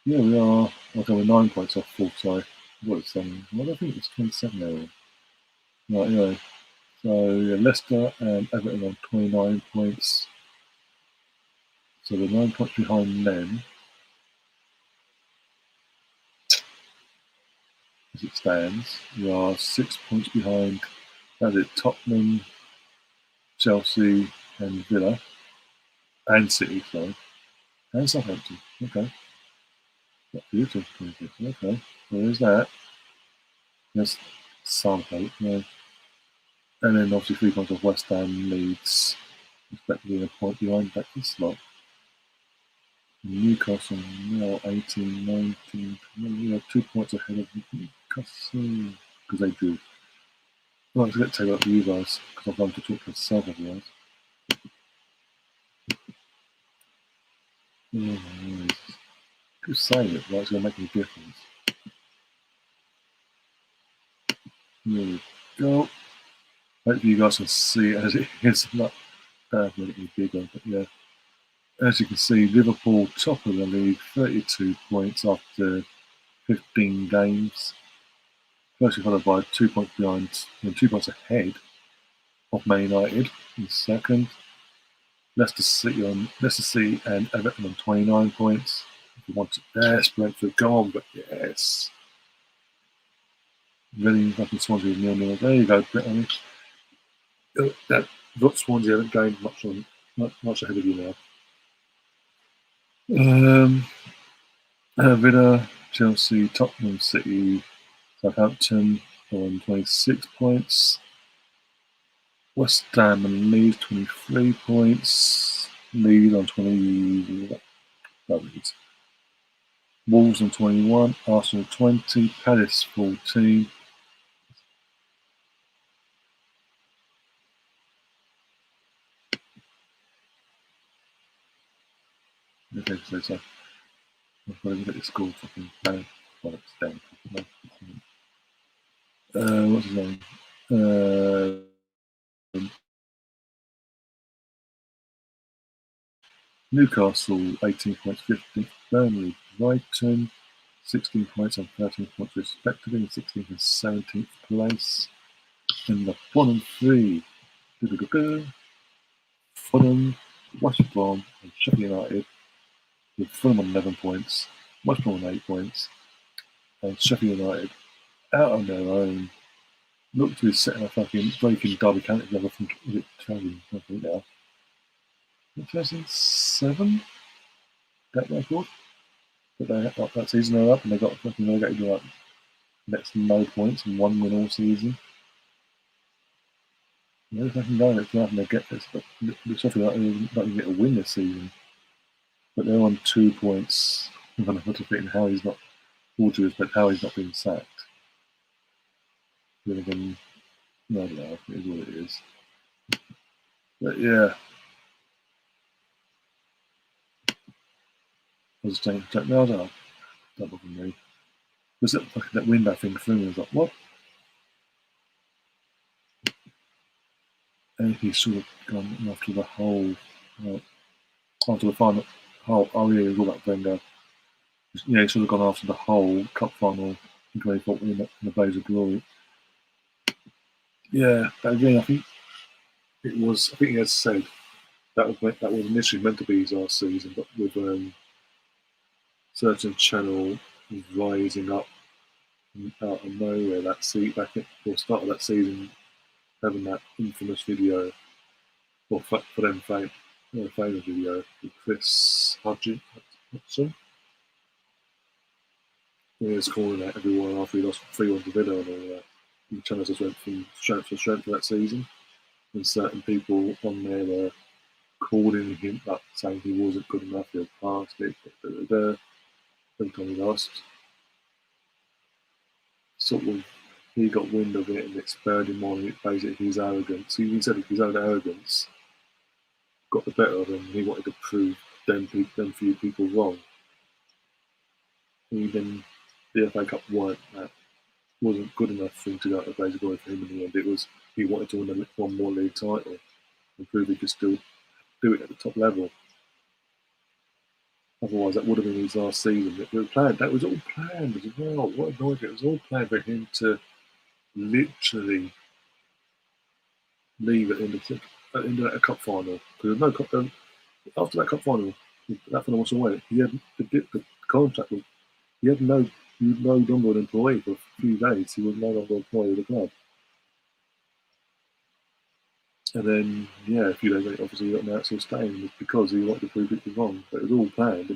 Yeah, we are. Okay, we're 9 points off full, so what it's well, I think it's 27 now. Right, anyway. So yeah, Leicester and Everton on 29 points. So we're 9 points behind them as it stands. We are 6 points behind. That's it, Tottenham, Chelsea, and Villa, and City, sorry, and Southampton. Okay. That's beautiful. Okay. Well, there's that. There's some hope, yeah. And then obviously 3 points of West Ham, Leeds, respectively a point behind back to slot. Newcastle now 18, 19, we are 2 points ahead of Newcastle, because they do. Well, I'm going to take that for you guys, because I've learned to talk to myself otherwise. Who's saying it, right? It's going to make any difference. There we go. Hopefully you guys can see it as it is. Not really bigger, but yeah. As you can see, Liverpool top of the league, 32 points after 15 games. Firstly followed by 2 points behind, 2 points ahead of Man United in second. Leicester City and Everton on 29 points, We want it desperate to go on, but yes. Really fucking Swansea with 0-0. There you go, Brittany. That Swansea haven't gained much ahead of you now. Villa, Chelsea, Tottenham, City, Southampton on 26 points. West Ham and Leeds 23 points. Leeds on 20. Wolves on 21. Arsenal 20. Palace 14. Okay, so I've got to get the score fucking down. Well, it's down. What's his name? Newcastle 18 points, 15th. Burnley, Brighton 16 points and 13 points respectively, 16th and 17th place. In the bottom three, Fulham, Watchalong, and Sheffield United, with Fulham on 11 points, Watchalong on 8 points, and Sheffield United out on their own. Look to be setting a fucking breaking Derby County level from 2007? That record? But they that season they're up and they got fucking relegated like next to no points and 1 win all season. They're fucking going, it's not going to get this, but Sheffield United not even get a win this season. But they're on 2 points. I'm going to put a bit in how he's not, all due respect, how he's not been sacked. Then again, no, it is what it is. But yeah. I was saying, no, don't bother me. Was it fucking that window thing through me? I was like, what? And he's sort of gone after the whole, after the final, oh yeah, it was all about Wenger. Yeah, he's sort of gone after the whole cup final in 2014 in the Blaze of Glory. Yeah, again, I think he has said that was initially meant to be his last season, but with certain channel rising up out of nowhere that back at the start of that season, having that infamous video, or for them famous video with Chris Hudson. He was calling out everyone after he lost 3-1 to Villa and all that. The channel just went from strength to strength for that season. And certain people on there were calling him up, saying he wasn't good enough, he had passed it, every time he lost. Sort of, he got wind of it and it spurred him on, basically his arrogance. He said his own arrogance got the better of him and he wanted to prove them few people wrong. Even the FA Cup wasn't good enough for him to go to Blaze of Glory for him in the end. It was he wanted to win one more league title and prove he could still do it at the top level. Otherwise, that would have been his last season. That was all planned as well. What annoyed me, it was all planned for him to literally leave at the end of that cup final. Because there's no cup. After that cup final, that final was away. He had the contract. He had no longer an employee for a few days. He was no longer an employee of the club. And then, a few days later, obviously, he got announced he was staying because he wanted to prove it was wrong. But it was all planned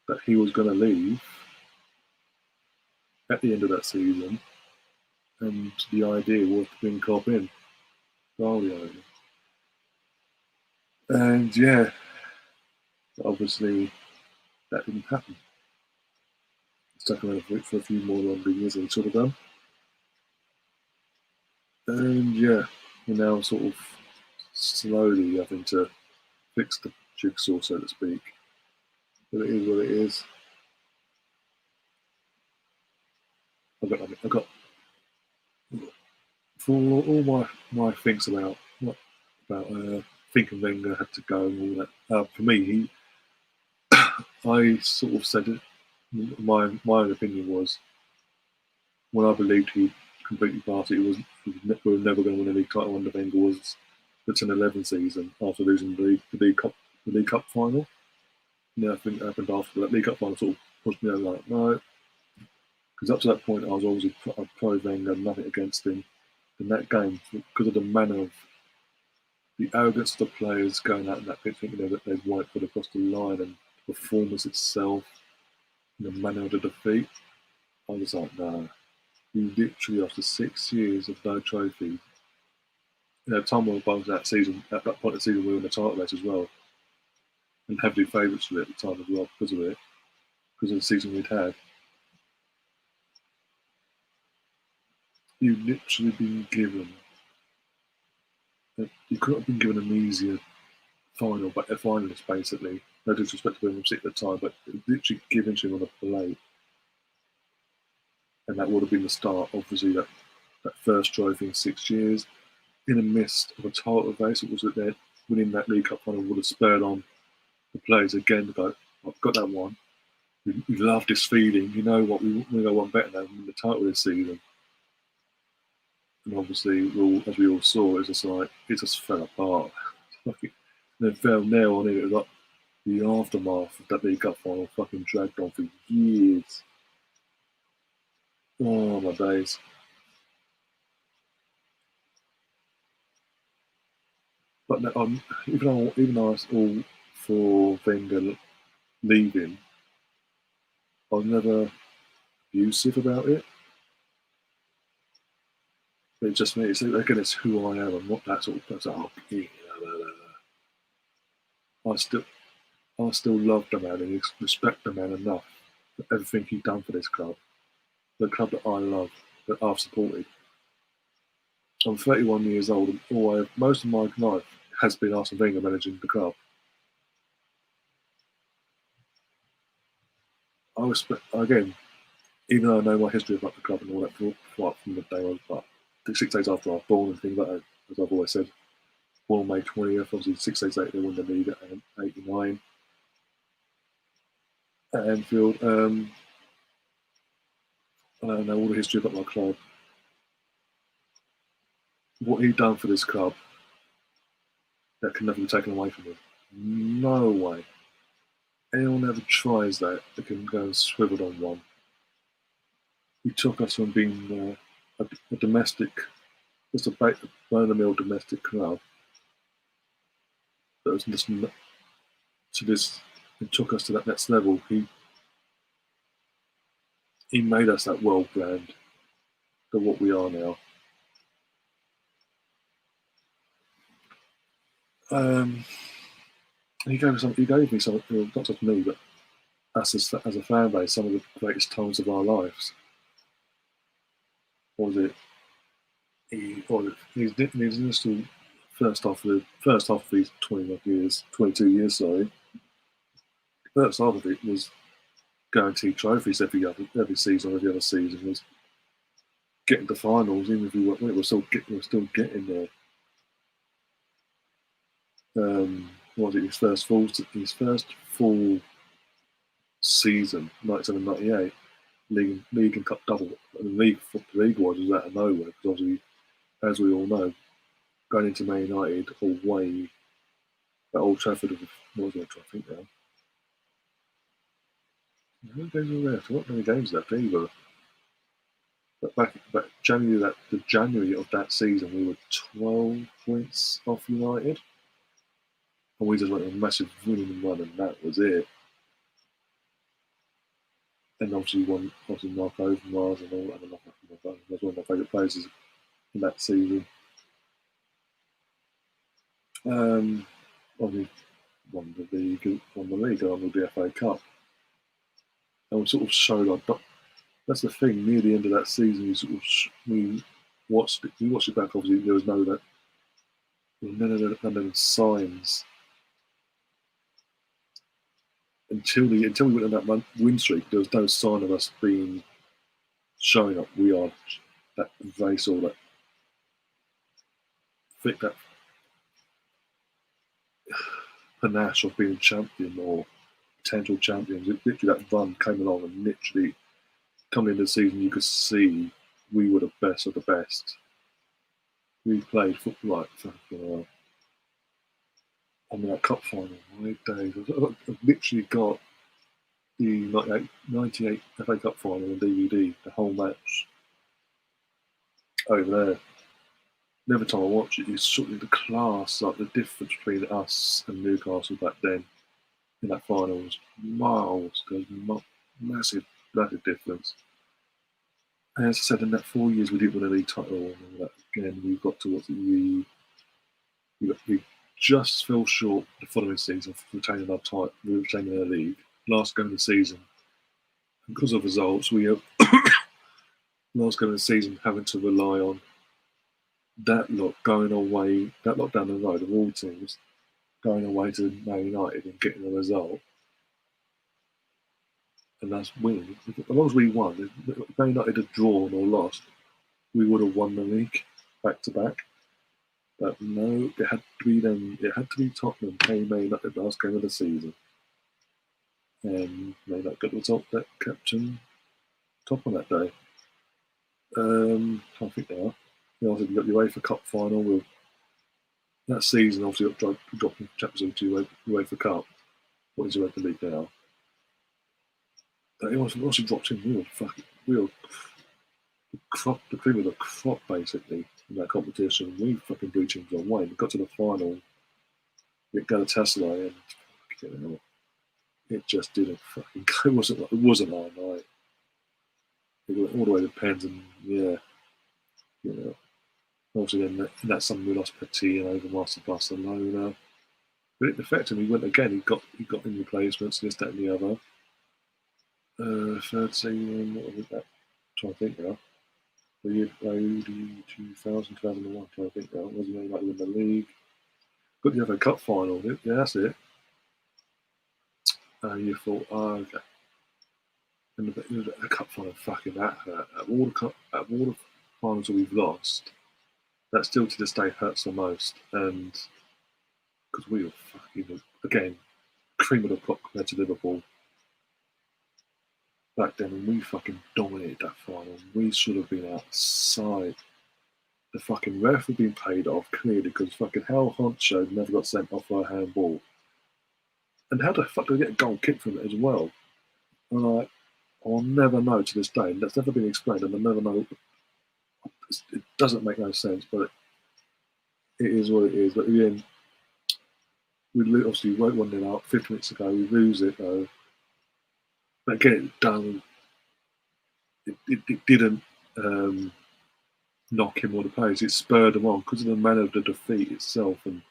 that he was going to leave at the end of that season. And the idea was to bring Klopp in. And obviously, that didn't happen. Stuck around for a few more longer years than he should have done. And we're now sort of slowly having to fix the jigsaw, so to speak. But it is what it is. I got for all my thinks about thinking Wenger had to go and all that. For me, I sort of said it. My own opinion was when I believed he completely passed it, we were never going to win a league title under Wenger was the 10-11 season after losing the League Cup final. Nothing happened after that League Cup final sort of pushed me over like, no. Because up to that point, I was always a pro Wenger, nothing against him. In that game, because of the manner of the arrogance of the players going out in that pitch, thinking that they won't put across the line, and the performance itself, and the manner of the defeat, I was like, nah. You literally, after 6 years of no trophy, time went by that season, at that point of the season, we were in the title race as well, and heavily favourites for it at the time as well because of it, because of the season we'd had. You've literally been given, you couldn't have been given an easier final, but a finalist basically. No disrespect to William City at the time, but literally given to him on a plate. And that would have been the start, obviously, that first trophy in 6 years. In the midst of a title race, it was that they're winning that League Cup final would have spurred on the players again to go, I've got that one. We love this feeling. You know what? We go one better now win the title this season. And obviously, as we all saw, it just fell apart. And then fell nail on it. It was like the aftermath of that League Cup final fucking dragged on for years. Oh my days. But even though I was all for Wenger leaving, I was never abusive about it. It just means, again, it's who I am. I'm not that sort of person. I still love the man and respect the man enough for everything he's done for this club, the club that I love, that I've supported. I'm 31 years old, and most of my life has been Arsene Wenger managing the club. I respect, again, even though I know my history about the club and all that from the day I was, the 6 days after I was born and things like that, as I've always said, born on May 20th, obviously 6 days later they won the league at 89 at Anfield. I know all the history about my club. What he done for this club, that can never be taken away from him. No way. Anyone ever tries that, they can go and swivel on one. He took us from being a domestic, just a run-of-the-mill domestic club that was just to this, and took us to that next level. He made us that world brand, to what we are now. He gave me some, not just me, but us as a fan base, some of the greatest times of our lives. What was it? His initial first half of these 22 years, sorry. First half of it was guaranteed trophies every season, every other season, was getting to finals, even if we we're still getting there. What was it, his first full season, 1998, league and cup double. And the league was out of nowhere, because obviously, as we all know, going into Man United away at Old Trafford, what was it, I think now? How many games were there? Not many games left either. But January of that season, we were 12 points off United, and we just went on a massive winning run, and that was it. And obviously won, Mark Overmars and all that. That's one of my favourite players in that season. Obviously won the league, along with the FA Cup, and we sort of showed up. But that's the thing. Near the end of that season, we watched it back. Obviously, there was none of the signs until we went on that win streak. There was no sign of us showing up. We are that race or that panache of being champion or potential champions. Literally, that run came along, and literally coming into the season, you could see we were the best of the best. We played football like fucking hell. I mean, that cup final, my days. I've literally got the 98 FA Cup final on DVD, the whole match over there. And every time I watch it, it's sort of the class, like the difference between us and Newcastle back then in that final was miles. There's massive, massive difference. And as I said, in that 4 years, we didn't win a league title. And all that. Again, we got towards we just fell short the following season for retaining our title, retaining our league. Last game of the season, because of results, we have last game of the season having to rely on that lot going away, that lot down the road of all teams going away to Man United and getting a result, and that's winning. As long as we won, if Man United had drawn or lost, we would have won the league back to back. But no, it had to be them. It had to be Tottenham playing Man United last game of the season, and Man United got the result that kept them top on that day. I think they are. Obviously, we got the UEFA Cup final. That season, obviously, got dropped from Champions League to UEFA Cup. What is Europa League now? But it also dropped in. We were the cream of the crop, basically, in that competition. We fucking blew teams away. We got to the final. We got a Tesla, and it just didn't fucking go. It wasn't our night. It went all the way to pens, and obviously then that summer we lost Petit and over Barcelona. But it affected him. He went again. He got in replacements, this, that, and the other. Third season, what was that? I'm trying to think now. The year played 2000, 2001. Trying to think now. Wasn't he like win the league? Got the FA Cup final. Yeah, that's it. You thought, oh, okay. And the cup final, fucking that hurt. Out of all the finals that we've lost, that still to this day hurts the most. And because we were fucking, again, cream of the crop compared to Liverpool back then, and we fucking dominated that final. We should have been outside. The fucking ref had been paid off clearly because fucking Hal Honcho never got sent off for a handball. And how the fuck did I get a goal kick from it as well? And I'll never know to this day. That's never been explained, and I'll never know. It doesn't make no sense, but it is what it is. But in the end, we obviously wrote 1-0 up 50 minutes ago. We lose it though. But getting it done, it didn't knock him or the players. It spurred him on because of the manner of the defeat itself and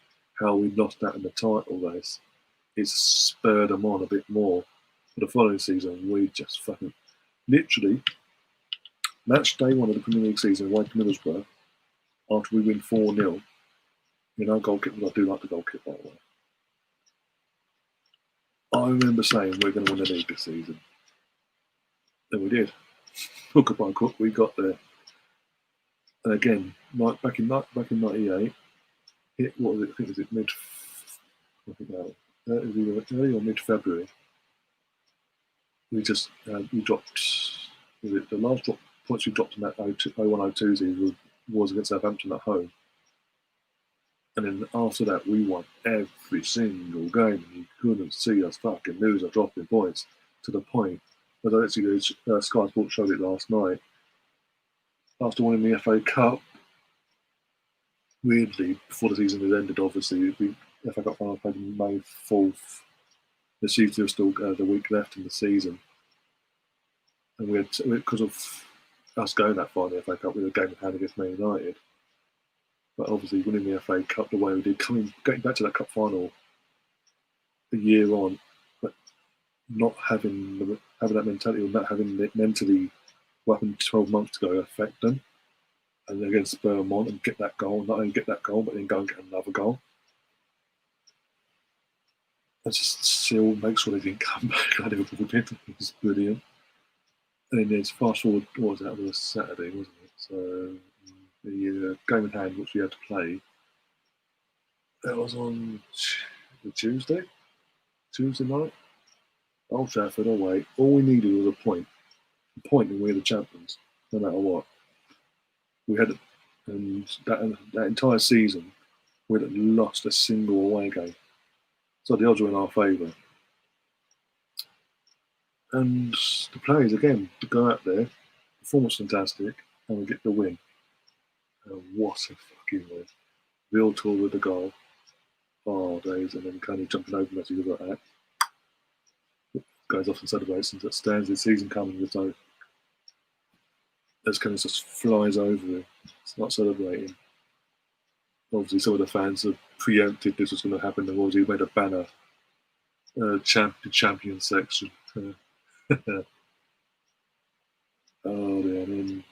how we lost that in the title race. It spurred him on a bit more. For the following season, we just fucking literally match day one of the Premier League season away to Middlesbrough after we win 4-0. Goal kick. I do like the goal kick, by the way. I remember saying we're going to win the league this season, and we did. Hook by crook, we got there. And again, back in '98, what was it? I think it was mid. I think that was either early or mid-February. We dropped. Was it the last points we dropped in that 01-02 season was against Southampton at home. And then after that, we won every single game. You couldn't see us fucking lose or dropping points to the point. As I actually Sky Sports showed it last night. After winning the FA Cup, weirdly, before the season had ended, obviously, the FA Cup final played May 4th. The season was still the week left in the season. And we had, because of us going that far in the FA Cup, we had a game in hand against Man United. But obviously, winning the FA Cup the way we did, getting back to that cup final a year on, but not having that mentality, or not having it mentally, what happened 12 months ago, affect them, and then again spur them on and get that goal. Not only get that goal, but then go and get another goal. And just still make sure they didn't come back. I Liverpool did. It was brilliant. And then there's fast forward. What was that? It was Saturday, wasn't it? So the game in hand, which we had to play, that was on Tuesday night. Old Trafford away. All we needed was a point. A point, and we were the champions, no matter what. We had, and that entire season, we had lost a single away game. So the odds were in our favour. And the players, again, to go out there, performance fantastic, and we get the win. And what a fucking win. Real tour with the goal. Oh, days, and then kind of jumping over messages like that. Goes off and celebrates and stands the season coming with no. As kind of just flies over him. It's not celebrating. Obviously, some of the fans have preempted this was going to happen. They've already made a banner, champion section. Oh, yeah, and then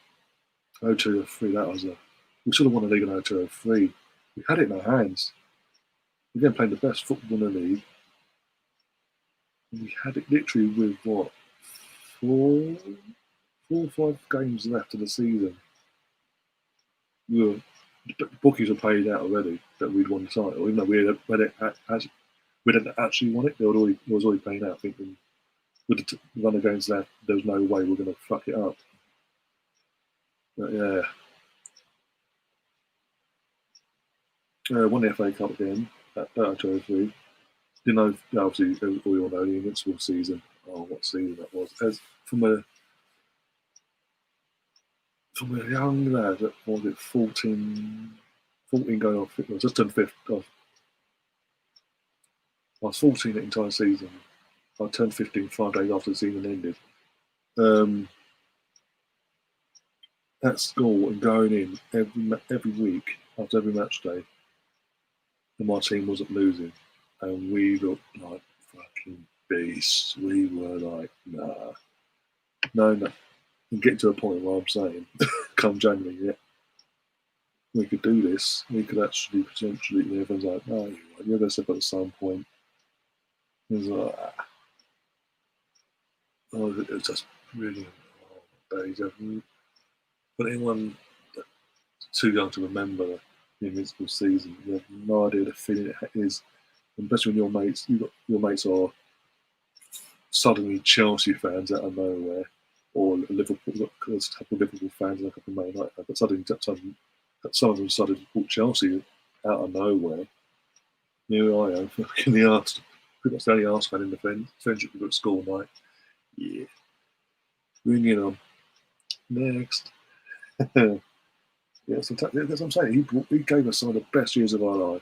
0203, that was we should have won the league in 0203. We had it in our hands. We Again, playing the best football in the league. And we had it literally with what, four or five games left of the season. The bookies were paid out already that we'd won the title, even though we didn't actually won it. It was already paying out, thinking with the run of games left, there was no way we're going to fuck it up. But yeah, won the FA Cup again at 03. You know, obviously, we all know the Invincible season. Oh, what season that was! As from a young lad, that was it 14 going off. I just turned 5. I was 14 the entire season. I turned 15 5 days after the season ended. At school and going in every week after every match day, and my team wasn't losing, and we looked like fucking beasts. We were like, no. And getting to a point where I'm saying, come January, yeah, we could do this. We could actually potentially. Everyone's like, no, you're going to step up at some point. It's like, oh, it's just brilliant. Oh, days. But anyone too young to remember the Invincible season, you have no idea the feeling it is, especially when your mates are suddenly Chelsea fans out of nowhere, or Liverpool. There's a couple of Liverpool fans and a couple of Man United, but suddenly some of them started to support Chelsea out of nowhere. Here I am, fucking the arse. Pretty much the only arse fan in the friendship group at school night. Yeah, bring it on. Next. Yeah, so that's what I'm saying. He gave us some of the best years of our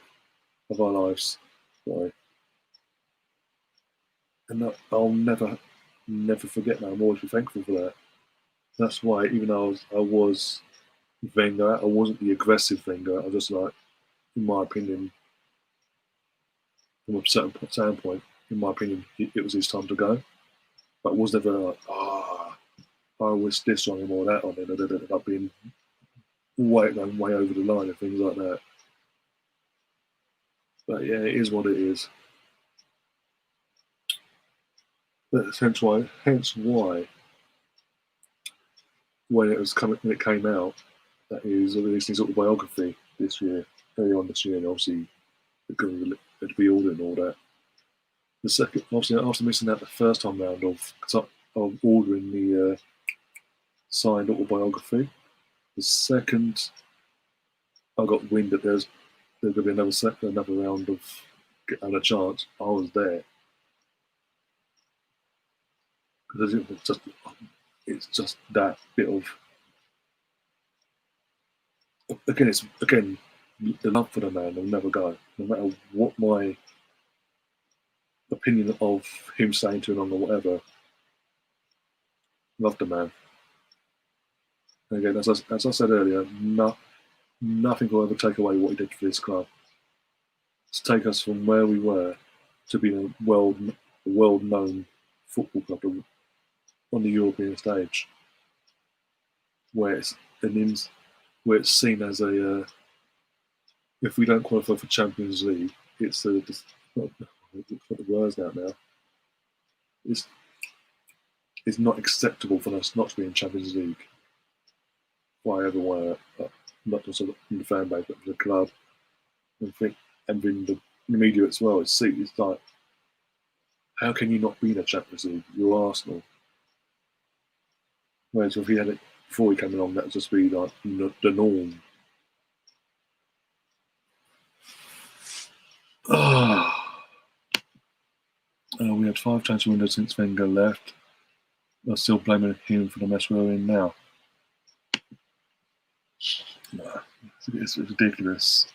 lives. Sorry. And I'll never forget that. I'm always thankful for that. That's why, even though I was Wenger, I wasn't the aggressive Wenger. I was just like, in my opinion, from a certain standpoint, in my opinion, it was his time to go. But I was never like, I wish this on him or that on him. I ended up being going way over the line and things like that. But yeah, it is what it is. But hence why, when it came out, that he was releasing his autobiography this year, early on this year, and obviously it'd be ordered and all that. The second, obviously, after missing out the first time round of ordering the signed autobiography, the second I got wind that there's going to be another round of getting a chance, I was there. Because it's just that bit of, again, the love for the man will never go. No matter what my opinion of him staying too long or whatever, love the man. And again, as I said earlier, nothing will ever take away what he did for this club. To take us from where we were to being a world-known football club on the European stage, where it's seen as a if we don't qualify for Champions League, it's what the words out now. It's not acceptable for us not to be in Champions League. Why everywhere, not just in the fan base, but for the club, and in the media as well. It's like, how can you not be in the Champions League? You're Arsenal. Whereas if he had it before he came along, that would just be like the norm. We had 5 transfer windows since Wenger left. They're still blaming him for the mess we're in now. It's ridiculous.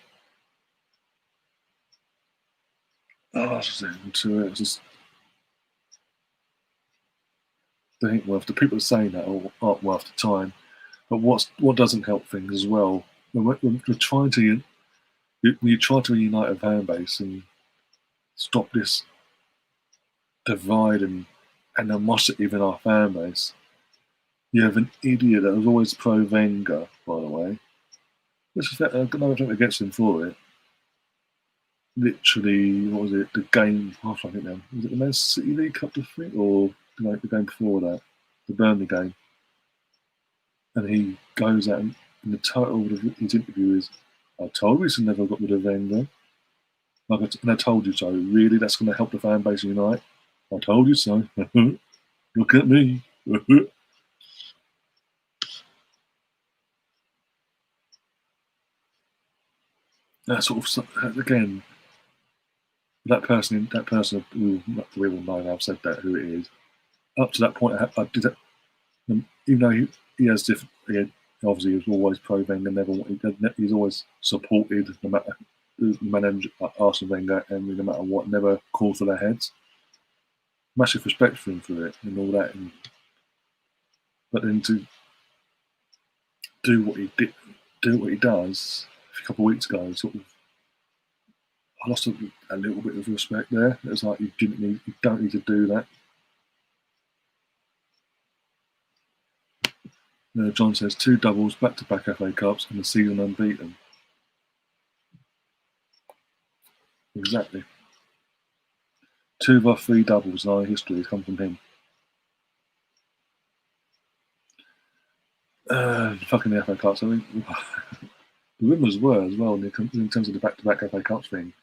It's just they ain't worth. The people saying that aren't worth the time. But what doesn't help things as well when we're trying to you try to unite a fan base and stop this divide and animosity within our fan base. You have an idiot that was always pro Wenger, by the way. I've got nothing against him for it. Literally, what was it? The game, I think now. Was it the Man City League Cup defeat or the game before that? The Burnley game. And he goes out and the title of his interview is, I told you to never got rid of Wenger. And I told you so. Really, that's going to help the fan base unite? I told you so. Look at me. That sort of, again, that person, we will know, I've said that, who it is. Up to that point, I did that, even though he has different, obviously he was always pro Wenger, he's always supported no matter the manager, Arsene Wenger, and no matter what, never called for their heads. Massive respect for him for it and all that, but then to do what he does a couple of weeks ago, sort of, I lost a little bit of respect there. It's like you don't need to do that. John says 2 doubles, back-to-back FA Cups, and the season unbeaten. Exactly. 2 of our 3 doubles in our history come from him. Fucking the FA Cups. I mean, the rumours were as well in terms of the back-to-back FA Cups thing.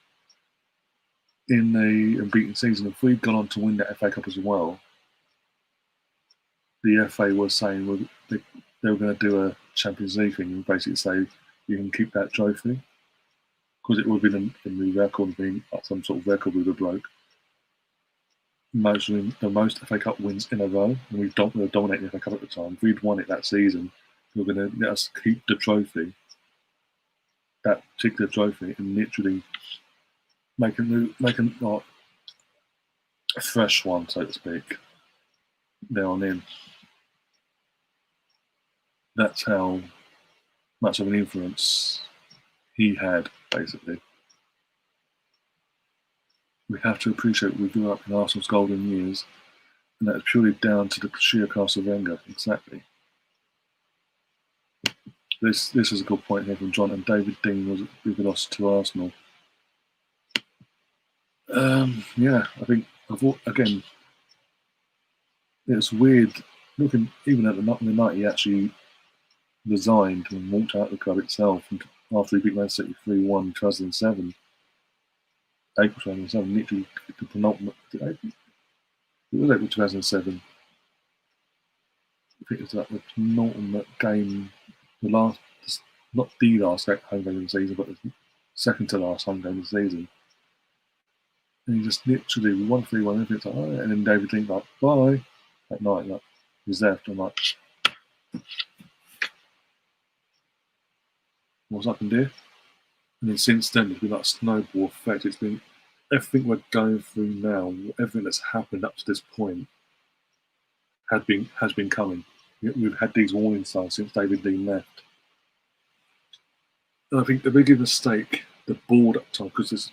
In the unbeaten season, if we'd gone on to win that FA Cup as well, the FA was saying they were going to do a Champions League thing and basically say you can keep that trophy because it would have been in the record being some sort of record we would have broke. The most FA Cup wins in a row, and we were dominating the FA Cup at the time. If we'd won it that season, they were going to let us keep the trophy, that particular trophy, and literally make a fresh one, so to speak, there on in. That's how much of an influence he had, basically. We have to appreciate we grew up in Arsenal's golden years, and that is purely down to the sheer class of Wenger. Exactly. This is a good point here from John, and David Dean was a big loss to Arsenal. Yeah, I think, again, it's weird looking, even at the night he actually resigned and walked out of the club itself after he beat Man City 3-1 in 2007. April 2007, literally the penultimate. It was April 2007. I think it was like the penultimate game, not the last home game of the season, but the second to last home game of the season. And he just literally won 3-1, and it's like, oh, and then David Dean like, bye at night, like he's left. I'm like, what's happened here? And then since then, it's been like a snowball effect. It's been everything we're going through now, everything that's happened up to this point has been coming. We've had these warning signs since David Dean left. And I think the biggest mistake, the board at the time, because it's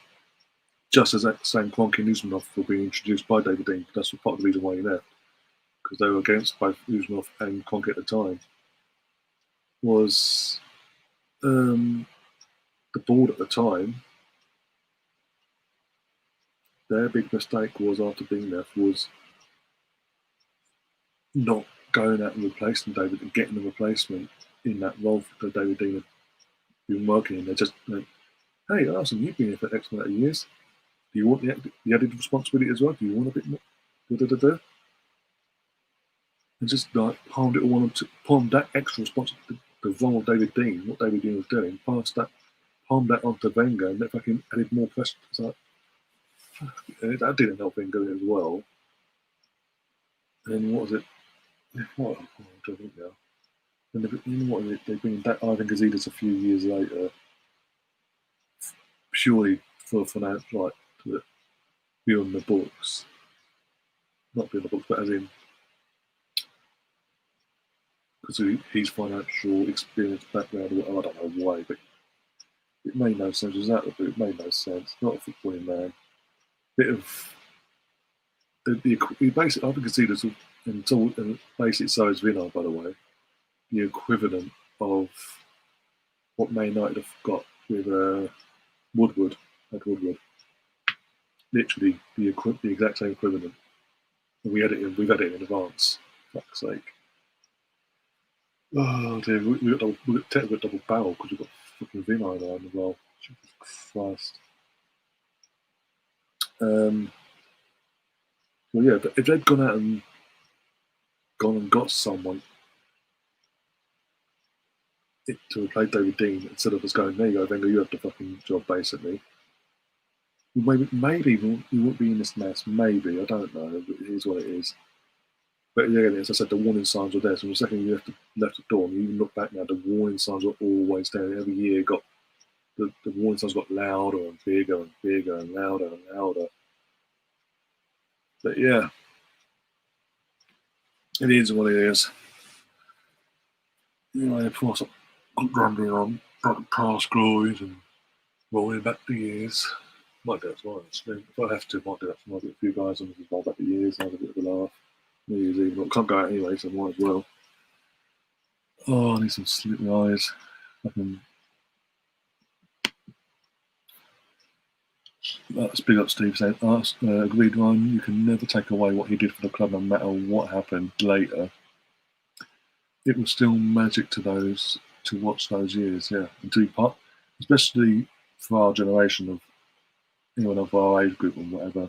just as that same Kroenke and Usmanov were being introduced by David Dean, that's part of the reason why he left, because they were against both Usmanov and Kroenke at the time, was the board at the time, their big mistake was after being left was not going out and replacing David and getting the replacement in that role that David Dean had been working in. They're just like, hey, Arsene, you've been here for X amount of years. Do you want the added responsibility as well? Do you want a bit more? And just like palmed it all on to palm that extra responsibility, the role of David Dean, what David Dean was doing, palmed that onto Wenger, and that fucking added more pressure. It's like, That didn't help him go as well. And then what was it? What? I don't think now. And you know what? They bring back Ivan Gazidis a few years later, purely for financial, like to be on the books, not be on the books, but as in because his financial experience background. I don't know why, but it made no sense. It was out of the boot. It made no sense. Not a footballing man. Bit of the basic. I can see this until basically so is Vinod, by the way. The equivalent of what Man United have got with Woodward at Woodward. Literally the exact same equivalent. And we've had it in advance. Fuck's sake. Oh dear, we got technically double barrel because we've got fucking Vinod on as well. Jesus Christ. Well, yeah, but if they'd gone out and got someone to replace David Dean instead of us going, there you go, Wenger, you have the fucking job, basically. Maybe we won't be in this mess. Maybe, I don't know. It is what it is. But yeah, as I said, the warning signs were there. So the second you left the door, and you look back now, the warning signs were always there. Every year, the warning signs got louder and bigger and bigger and louder and louder. But yeah, it is what it is. You know, of course, I'm grumbling on past glories and rolling back the years. Might do that tomorrow, actually. If I have to, might do that tomorrow. Get a few guys on just roll back the years, have a bit of a laugh. New Year's Eve, but can't go out anyway, so I might as well. Oh, I need some sleep in my eyes. Big up Steve said, agreed, Ryan, you can never take away what he did for the club no matter what happened later. It was still magic to watch those years, yeah. And to be part, especially for our generation of anyone of our age group and whatever,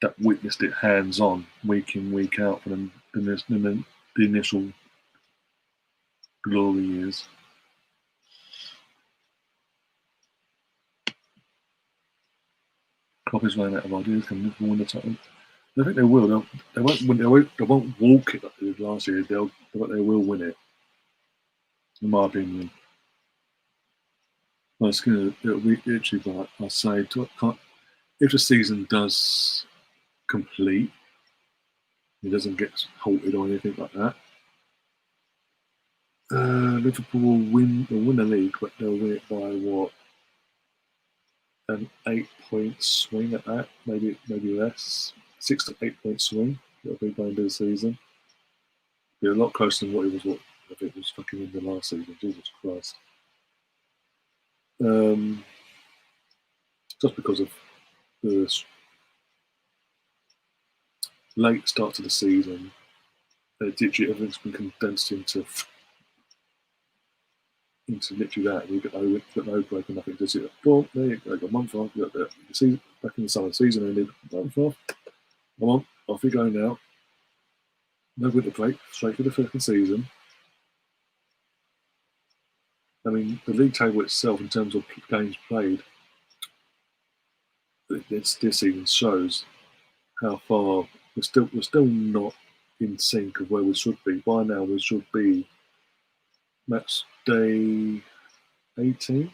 that witnessed it hands on, week in, week out for the initial glory years. Klopp is running out of ideas, can Liverpool win the title? I think they will. They won't walk it like they did last year. They will win it, in my opinion. Well, it'll be literally like I say, if the season does complete, it doesn't get halted or anything like that. Liverpool will win the league, but they'll win it by what? An 8-point swing at that, maybe less. 6 to 8 point swing. It'll be by the end of the season. Be a lot closer than what it was. What I think it was fucking in the last season. Jesus Christ. Just because of the late start to the season, literally everything's been condensed into literally that. You got no break and nothing. Just well, there you go. Got a month off. You got the season back in the summer season ended. Month off. Come on, off you go now. No winter break. Straight for the second season. I mean, the league table itself, in terms of games played, this season shows how far we're still not in sync of where we should be. By now, we should be match day 18.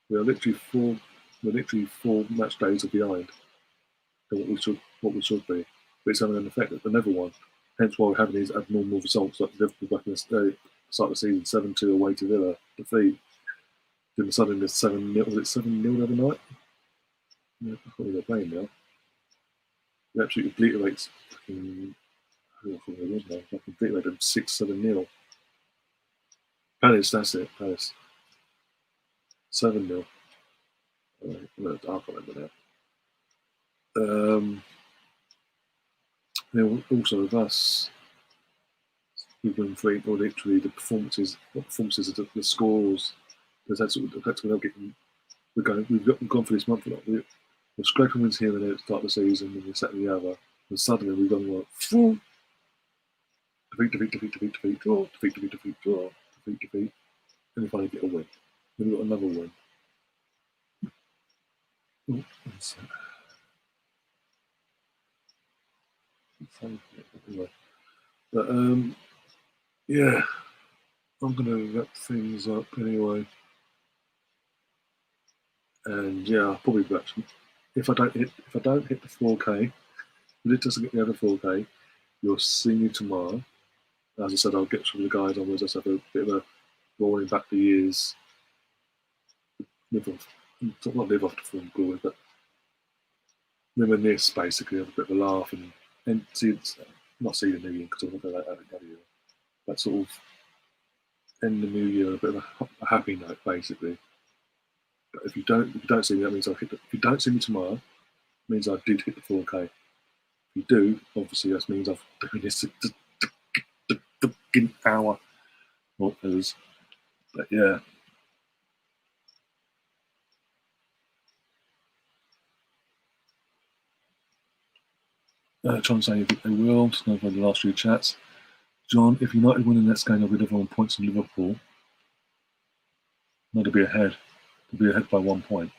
We're literally four match days behind than what we should be. But it's having an effect at the never one. Hence why we're having these abnormal results like Liverpool back in the start of the season, 7-2 away to Villa defeat. Then suddenly there's 7-0. Was it 7-0 the other night? Yeah, I can't they're playing now. It absolutely obliterates fucking obliterated them 6-7-0. Palace, that's it, Palace. 7-0. I can't remember now. Also with us, we've been free, or literally the performances, the scores. There's that sort of effect we're getting. We've gone for this month. We're scraping wins here and there at the start of the season, and we're setting the other. And suddenly we've gone like, defeat, draw, defeat, and we finally get a win. Then we've got another win. Oh, that's anyway. But yeah, I'm gonna wrap things up anyway. And yeah, I'll probably wrap some. If I don't hit the 4K, if it doesn't get the other 4K, you'll see me tomorrow. As I said, I'll get some of the guys on. We'll just have a bit of a rolling back the years, live off, not live off the film glory, but reminisce basically, have a bit of a laugh and see, not see the new year because I'm not going to that year, but sort of end the new year on a bit of a happy note basically. But if you don't see me, that means if you don't see me tomorrow, it means I did hit the 4K. If you do, obviously that means I've done this the fucking hour. What is? But yeah. John saying you think they will. Just going for the last few chats. John, if United win the next game, they'll be level on points in Liverpool. No, they'll be ahead. They'll be ahead by 1 point.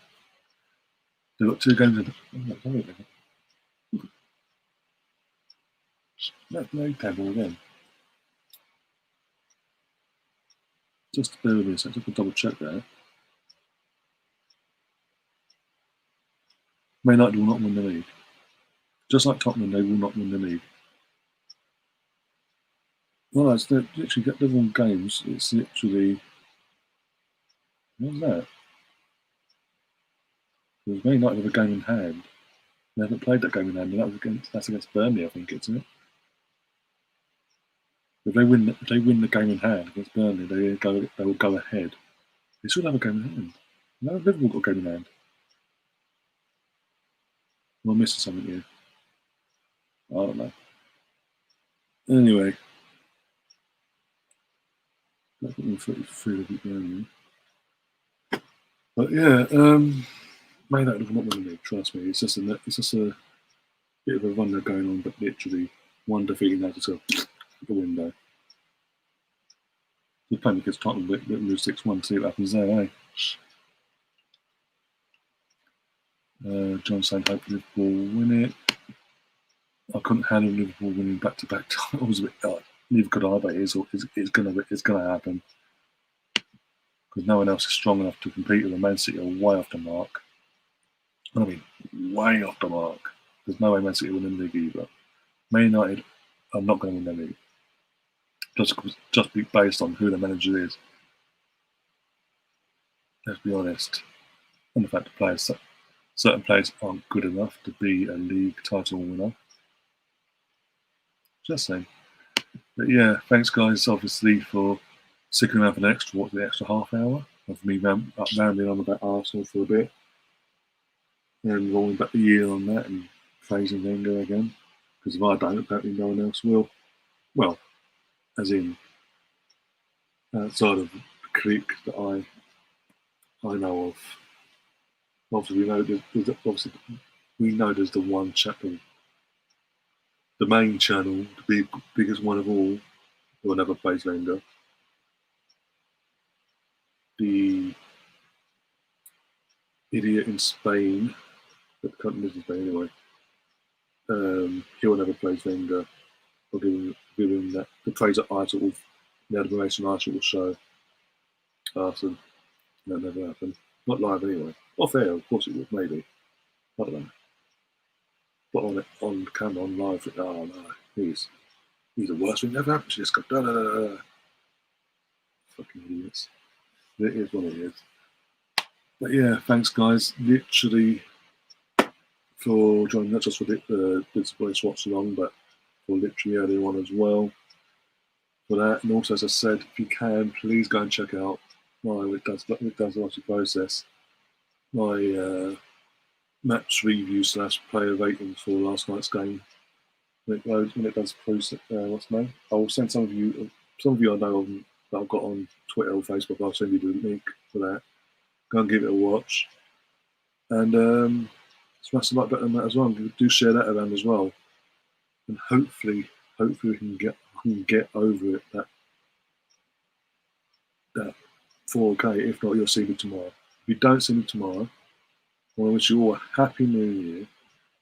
They've got 2 games in. No table again. Just bear with me a second. Just double check there. Man United will not win the league. Just like Tottenham, they will not win the league. Well, it's literally got level on games. It's literally. What's that? Because Man United have a game in hand. They haven't played that game in hand, and that's against Burnley, I think, isn't it? If they win the game in hand against Burnley, they will go ahead. They should have a game in hand. No, Liverpool got a game in hand. Am I missing something here? I don't know. Anyway, that's 33 of it. But yeah, Man United will not win the league. Trust me. It's just a bit of a run they're going on, but literally one defeat and that's just the window. We're playing against Tottenham, but lose 6-1. See what happens there, eh? John saying hope Liverpool win it. I couldn't handle Liverpool winning back-to-back titles. Neither could I, but it's gonna happen because no one else is strong enough to compete with. The Man City are way off the mark. I mean, way off the mark. There's no way Man City will win the league either. Man United are not going to win the league. Just be based on who the manager is. Let's be honest. And the fact that certain players aren't good enough to be a league title winner. Just saying. But yeah, thanks guys, obviously, for sticking around for the extra half hour of me rambling on about Arsenal for a bit and rolling back the year on that and praising Wenger again. Because if I don't, apparently no one else will. Well, as in outside of the clique that I know of. Obviously, we know there's the one channel, the main channel, the biggest one of all, who will never plays Wenger. The idiot in Spain, that can't live in Spain anyway. He will never plays Wenger. I'll give him that. The praise that the admiration I will show Arsenal. That never happened. Not live anyway. Off air, of course it would, maybe. I don't know. But on camera, on live, oh no, he's the worst thing ever happened to this guy. Fucking idiots. It is what it is. But yeah, thanks guys. Literally for joining, not just for this Watchalong, but for literally earlier on as well. For that, and also as I said, if you can, please go and check out it does a lot of process. My match review / player ratings for last night's game. When it does process, what's the name? I'll send some of you I know that I've got on Twitter or Facebook. I'll send you the link for that. Go and give it a watch, and smash the like button on that as well. Do share that around as well, and hopefully we can get over it. That 4K. If not, you'll see me tomorrow. If you don't see me tomorrow, I want to wish you all a happy New Year.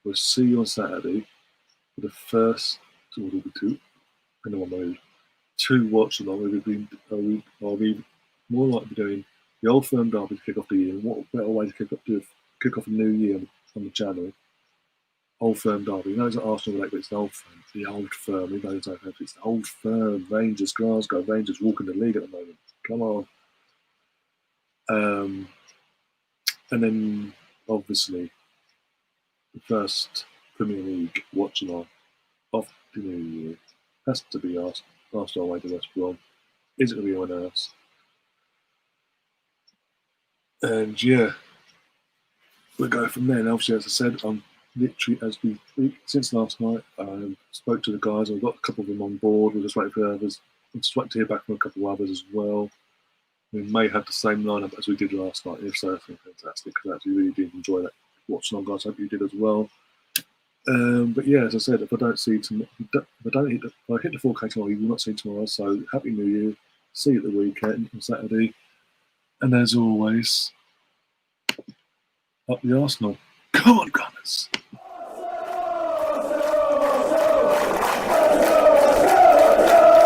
We'll see you on Saturday for the first, what will be two, depending on my mood, two watch along. I'll be more likely to be doing the Old Firm Derby to kick off the year. What better way to kick off a new year on the channel? Old Firm Derby. You know it's an Arsenal relate, but it's the Old Firm. The Old Firm. You know it's the Old Firm. Rangers, Glasgow. Rangers walking the league at the moment. Come on. And then obviously the first Premier League watch along of the new year has to be Arsenal away to West Brom. Is it going to be anyone else? And yeah, we'll go from there. And obviously, as I said, I'm literally, as we since last night, I spoke to the guys. I've got a couple of them on board. We're just waiting for others. I'm just waiting to hear back from a couple of others as well. We may have the same lineup as we did last night. If so, that's fantastic because I actually really did enjoy that watching on, guys. I hope you did as well. But yeah, as I said, if I don't see tomorrow, if I hit the 4K tomorrow, you will not see tomorrow. So happy New Year. See you at the weekend on Saturday. And as always, up the Arsenal. Come on, Gunners.